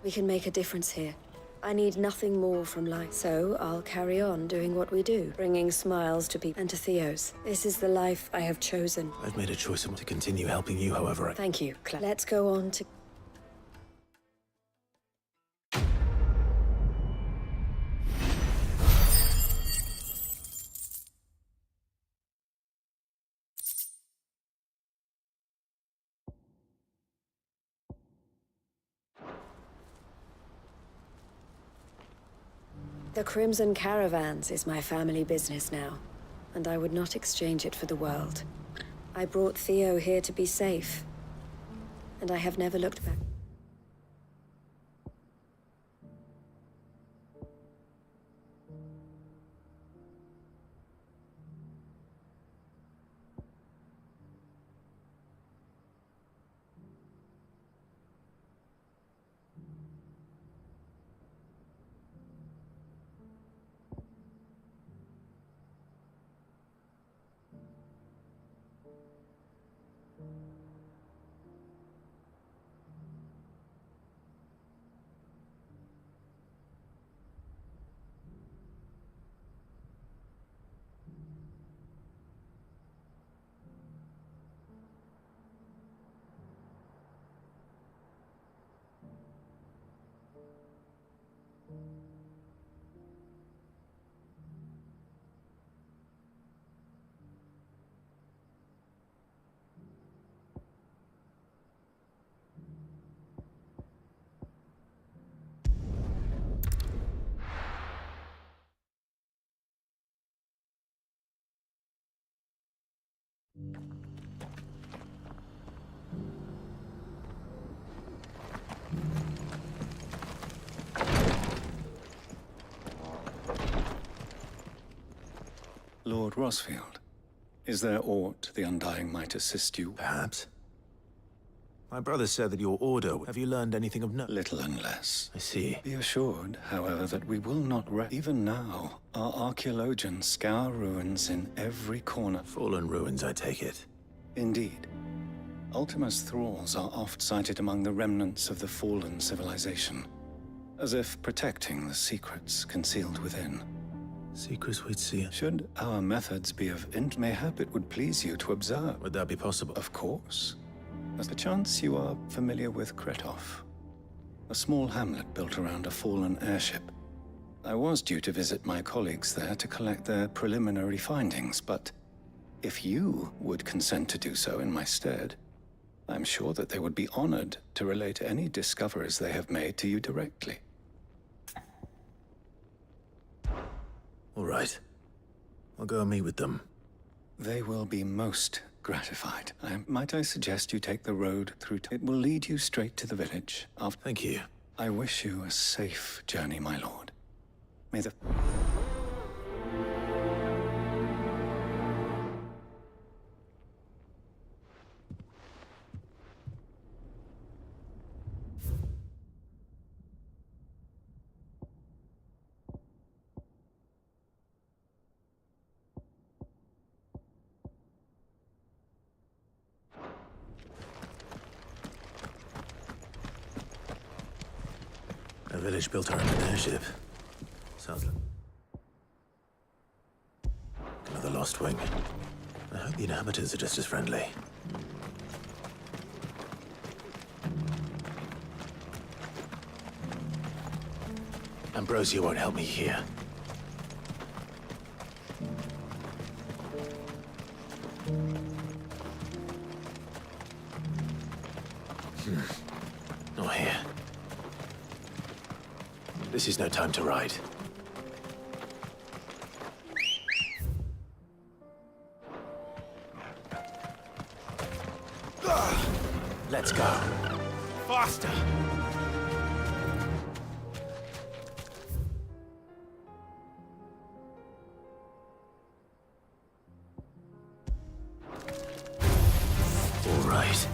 We can make a difference here. I need nothing more from life, so I'll carry on doing what we do, bringing smiles to people and to Theo's. This is the life I have chosen. I've made a choice to continue helping you, however. Thank you, Claire. Let's go on to... The Crimson Caravans is my family business now, and I would not exchange it for the world. I brought Theo here to be safe, and I have never looked back. Lord Rosfield, is there aught the Undying might assist you? Perhaps. My brother said that your order... Have you learned anything of note? Little and less. I see. Be assured, however, that we will not rest. Even now, our archaeologians scour ruins in every corner. Fallen ruins, I take it. Indeed. Ultima's thralls are oft sighted among the remnants of the fallen civilization, as if protecting the secrets concealed within. Secrets we'd see. Should our methods be of interest, mayhap it would please you to observe. Would that be possible? Of course. As perchance you are familiar with Kretov, a small hamlet built around a fallen airship. I was due to visit my colleagues there to collect their preliminary findings, but if you would consent to do so in my stead, I'm sure that they would be honored to relate any discoveries they have made to you directly. All right. I'll go and meet with them. They will be most gratified. Might I suggest you take the road through... It will lead you straight to the village. Thank you. I wish you a safe journey, my lord. May the... A village built around an airship. Sounds like another lost wing. I hope the inhabitants are just as friendly. Ambrosia won't help me here. Not here. This is no time to ride. Let's go. Faster! All right.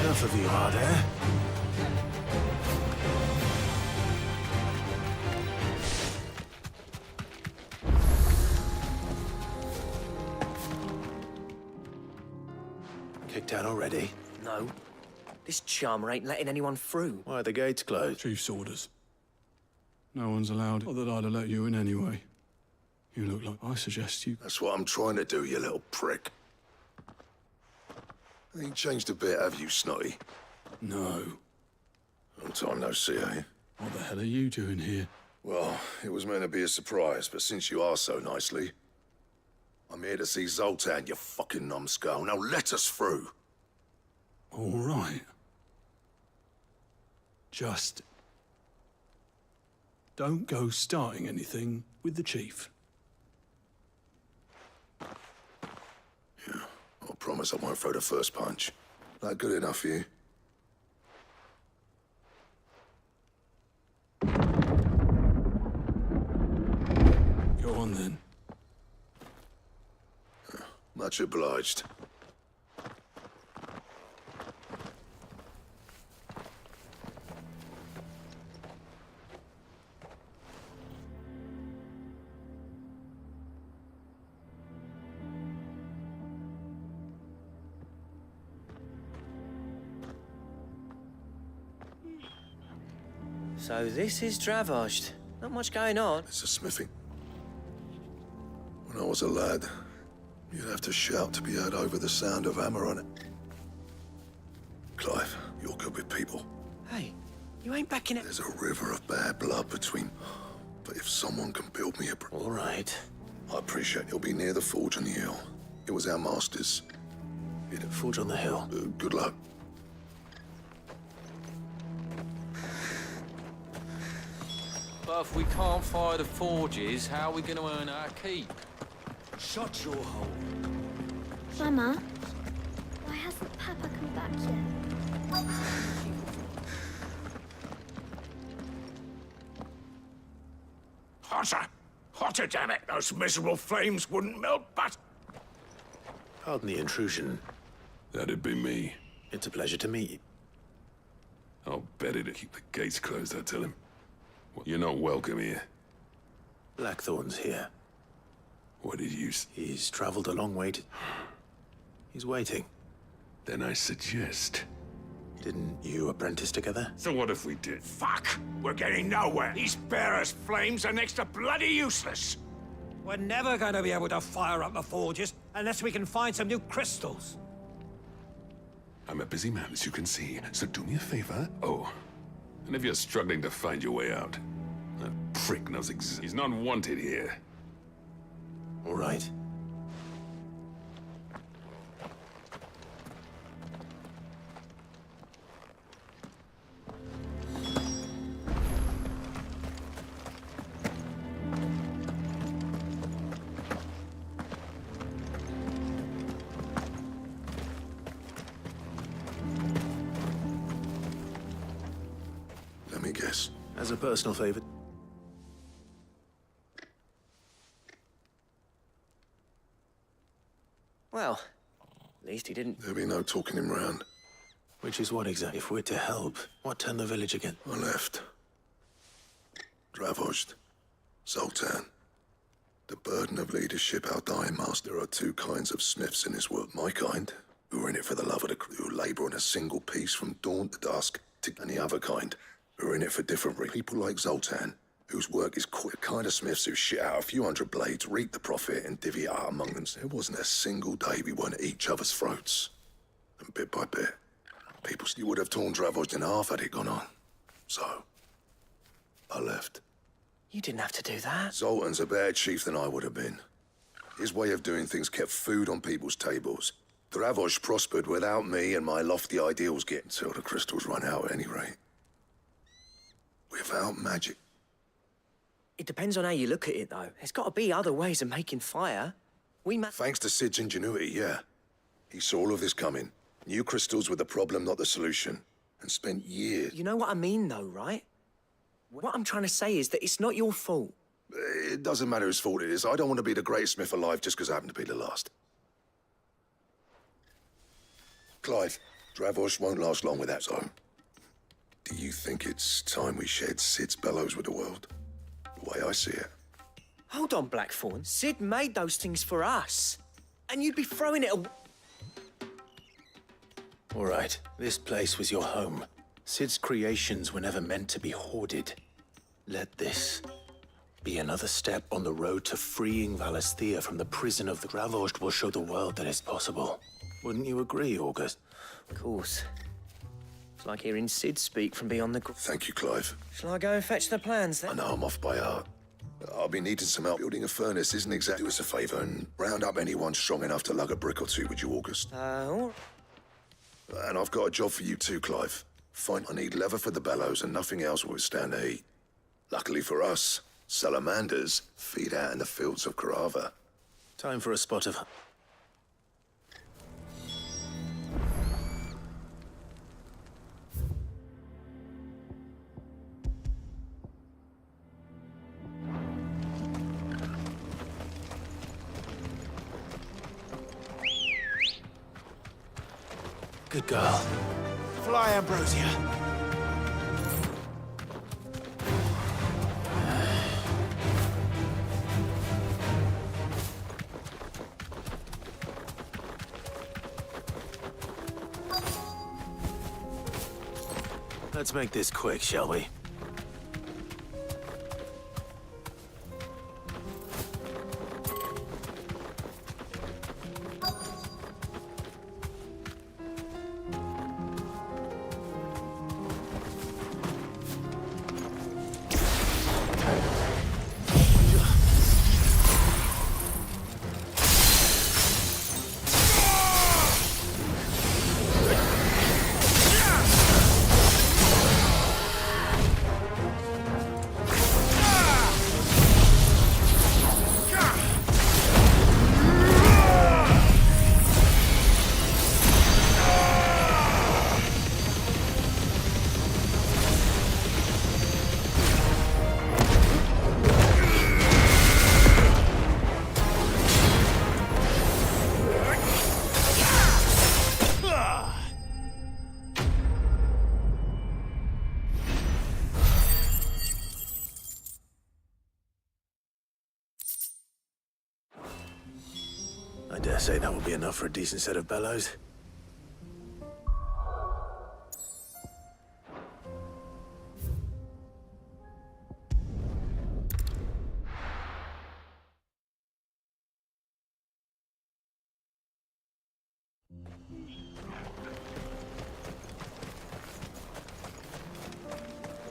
Enough of you, are there? Kicked out already? No. This charmer ain't letting anyone through. Why are the gates closed? Chief's orders. No one's allowed. Not that I'd have let you in anyway. You look like I suggest you... That's what I'm trying to do, you little prick. Ain't changed a bit, have you, Snotty? No. Long time no see, eh? What the hell are you doing here? Well, it was meant to be a surprise, but since you are so nicely, I'm here to see Zoltan, you fucking numbskull. Now let us through. All right. Just... don't go starting anything with the chief. Yeah, I promise I won't throw the first punch. That good enough for you? Go on then. Much obliged. So this is Dravoshed. Not much going on. It's a smithing. When I was a lad, you'd have to shout to be heard over the sound of hammer on it. Clive, you're good with people. Hey, you ain't backing it. There's a river of bad blood between... But if someone can build me a... All right. I appreciate you'll be near the forge on the hill. It was our master's. Forge on the hill. Good luck. But if we can't fire the forges, how are we going to earn our keep? Shut your hole. Mama, why hasn't Papa come back yet? Hotter! Hotter, damn it! Those miserable flames wouldn't melt but... Pardon the intrusion. That'd be me. It's a pleasure to meet you. I'll bet it'll keep the gates closed, I tell him. You're not welcome here. Blackthorn's here. What did you... He's traveled a long way to... He's waiting. Then I suggest... Didn't you apprentice together? So what if we did? Fuck! We're getting nowhere. These bearers' flames are next to bloody useless. We're never going to be able to fire up the forges unless we can find some new crystals. I'm a busy man, as you can see, so do me a favor. Oh, and if you're struggling to find your way out, that prick knows he's not wanted here. All right. Let me guess. As a personal favor. Well, at least he didn't... There'll be no talking him round. Which is what exactly? If we're to help, what turned the village again? I left. Dravoshed. Zoltan. The burden of leadership, our dying master. There are two kinds of smiths in this world. My kind, who are in it for the love of the crew, who labour on a single piece from dawn to dusk, and the other kind, who are in it for different reasons. People like Zoltan, whose work is quick, kind of smiths who shit out a few hundred blades, reap the profit, and divvy it out among them. There wasn't a single day we weren't at each other's throats. And bit by bit, people you would have torn Dravoshed in half had it gone on. So, I left. You didn't have to do that. Zoltan's a better chief than I would have been. His way of doing things kept food on people's tables. Dravosh prospered without me and my lofty ideals getting till the crystals run out at any rate. Without magic. It depends on how you look at it, though. There's got to be other ways of making fire. Thanks to Sid's ingenuity, yeah. He saw all of this coming. Knew crystals were the problem, not the solution. And spent years... You know what I mean, though, right? What I'm trying to say is that it's not your fault. It doesn't matter whose fault it is. I don't want to be the greatest smith alive just because I happen to be the last. Clive, Dravosh won't last long with that zone. Do you think it's time we shared Sid's bellows with the world? The way I see it. Hold on, Blackthorn. Sid made those things for us. And you'd be throwing it away. All right, this place was your home. Sid's creations were never meant to be hoarded. Let this be another step on the road to freeing Valisthea from the prison of the Dravosh will show the world that it's possible. Wouldn't you agree, August? Of course. It's like hearing Sid speak from beyond the... Thank you, Clive. Shall I go and fetch the plans, then? I know I'm off by heart. I'll be needing some help. Building a furnace isn't exactly... Do us a favour and round up anyone strong enough to lug a brick or two, would you, August? And I've got a job for you too, Clive. I need leather for the bellows and nothing else will withstand the heat. Luckily for us, salamanders feed out in the fields of Karava. Time for a spot of... Good girl. Fly, Ambrosia. Let's make this quick, shall we? I dare say that will be enough for a decent set of bellows.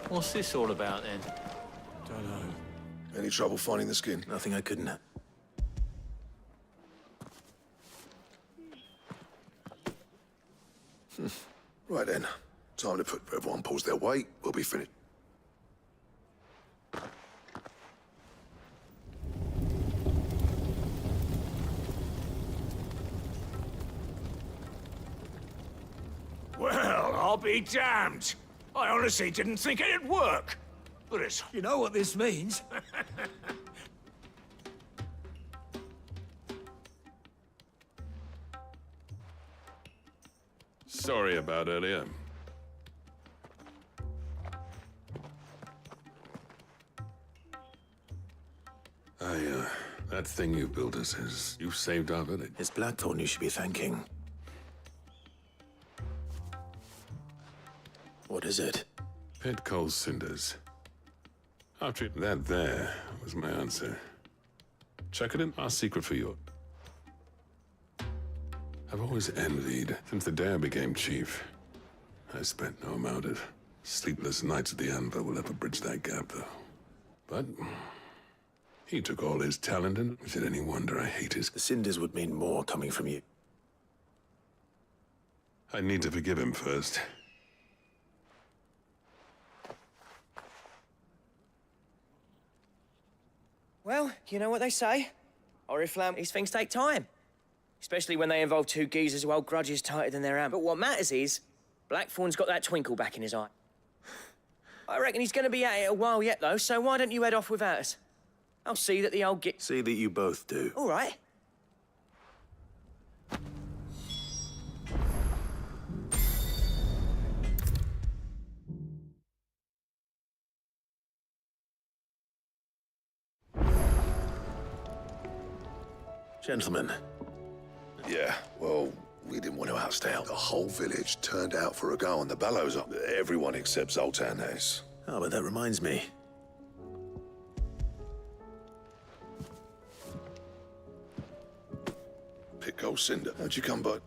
What's this all about, then? Don't know. Any trouble finding the skin? Nothing I couldn't... Right then. Time to put everyone pulls their weight. We'll be finished. Well, I'll be damned. I honestly didn't think it'd work. But it's... You know what this means? Sorry about earlier. That thing you built us is... You saved our village. It's Blackthorn you should be thanking. What is it? Pit coal cinders. After it, that there was my answer. Chuck it in, our secret for you. I've always envied, since the day I became chief. I spent no amount of sleepless nights at the anvil will ever bridge that gap, though. But he took all his talent, and is it any wonder I hate his... The cinders would mean more coming from you. I need to forgive him first. Well, you know what they say. Oriflamme, these things take time. Especially when they involve two geezers who hold grudges tighter than their hand. But what matters is, Blackthorn's got that twinkle back in his eye. I reckon he's gonna be at it a while yet, though, so why don't you head off without us? I'll see that the old git... See that you both do. All right. Gentlemen. Yeah, well, we didn't want to outstay. The whole village turned out for a go on the bellows up. Everyone except Zoltan has. Oh, but that reminds me. Pick old Cinder. How'd you come, bud?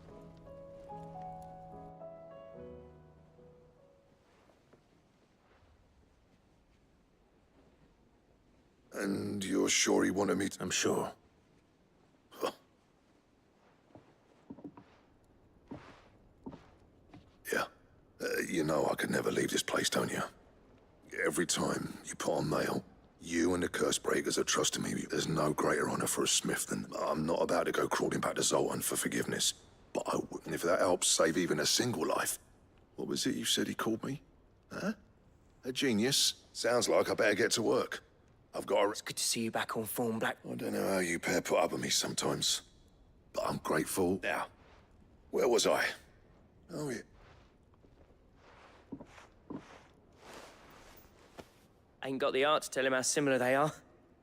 And you're sure he wanted me to... I'm sure. Huh. Yeah. You know I could never leave this place, don't you? Every time you put on mail, you and the curse breakers are trusting me. There's no greater honor for a smith than... I'm not about to go crawling back to Zoltan for forgiveness. But I wouldn't if that helps save even a single life. What was it you said he called me? Huh? A genius? Sounds like I better get to work. I've got a... It's good to see you back on form, Black. I don't know how you pair put up with me sometimes. But I'm grateful. Now, where was I? Oh, yeah. Ain't got the art to tell him how similar they are.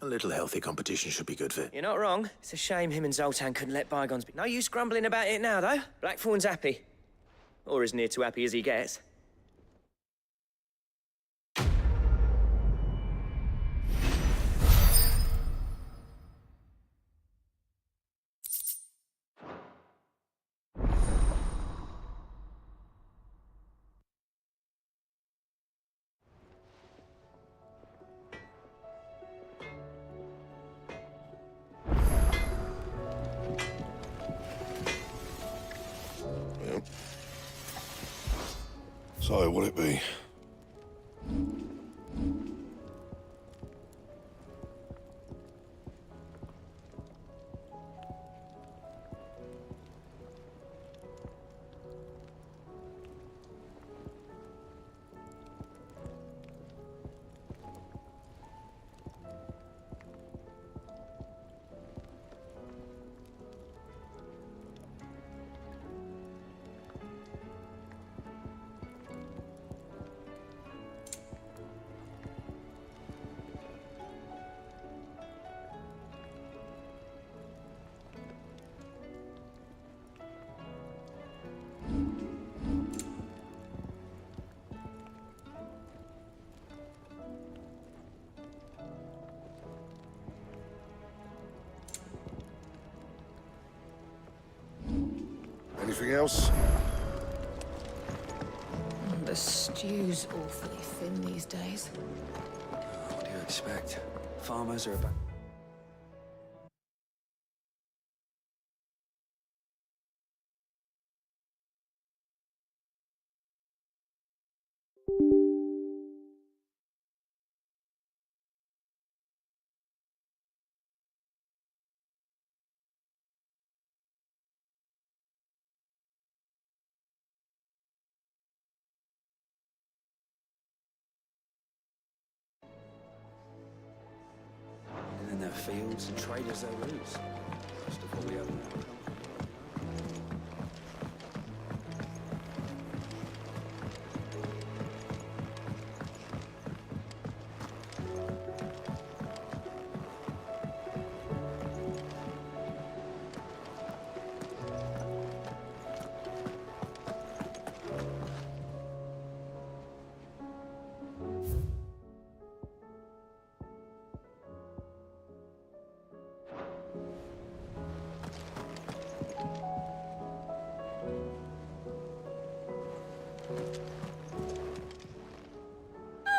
A little healthy competition should be good for... You're not wrong. It's a shame him and Zoltan couldn't let bygones be. No use grumbling about it now, though. Blackthorn's happy. Or as near to happy as he gets. So, what'll it be? Anything else? The stew's awfully thin these days. What do you expect? Farmers are about... And in their fields and traders their roots. Most of what we have now.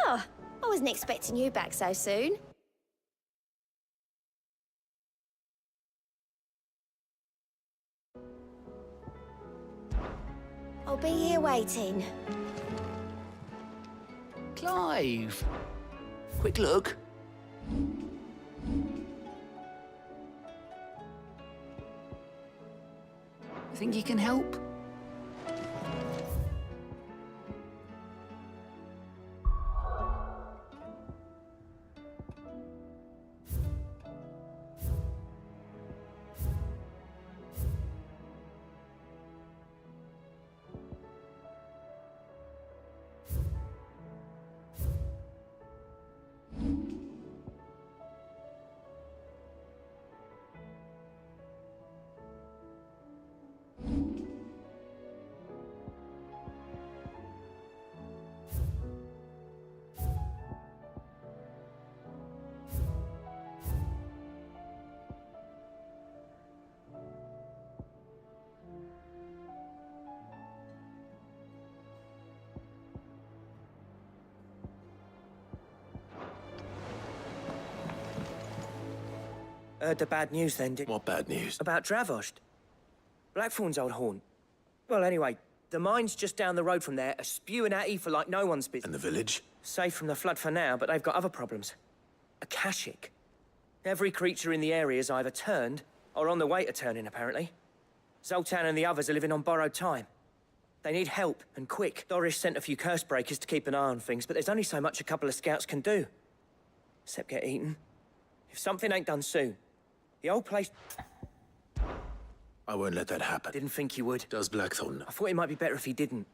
Oh, I wasn't expecting you back so soon. waiting. Clive! Quick look. Think you can help? Heard the bad news then, did... What bad news? About Dravost. Blackthorn's old haunt. Well, anyway, the mines just down the road from there are spewing out ether like no one's business. And the village? Safe from the flood for now, but they've got other problems. Akashic. Every creature in the area is either turned or on the way to turning, apparently. Zoltan and the others are living on borrowed time. They need help, and quick. Doris sent a few curse breakers to keep an eye on things, but there's only so much a couple of scouts can do. Except get eaten. If something ain't done soon, the old place... I won't let that happen. Didn't think you would. Does Blackthorn? I thought it might be better if he didn't.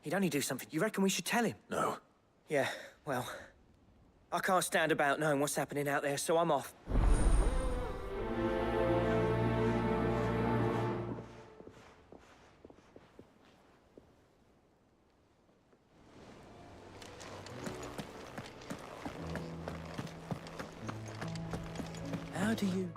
He'd only do something. You reckon we should tell him? No. Yeah, well... I can't stand about knowing what's happening out there, so I'm off. How do you...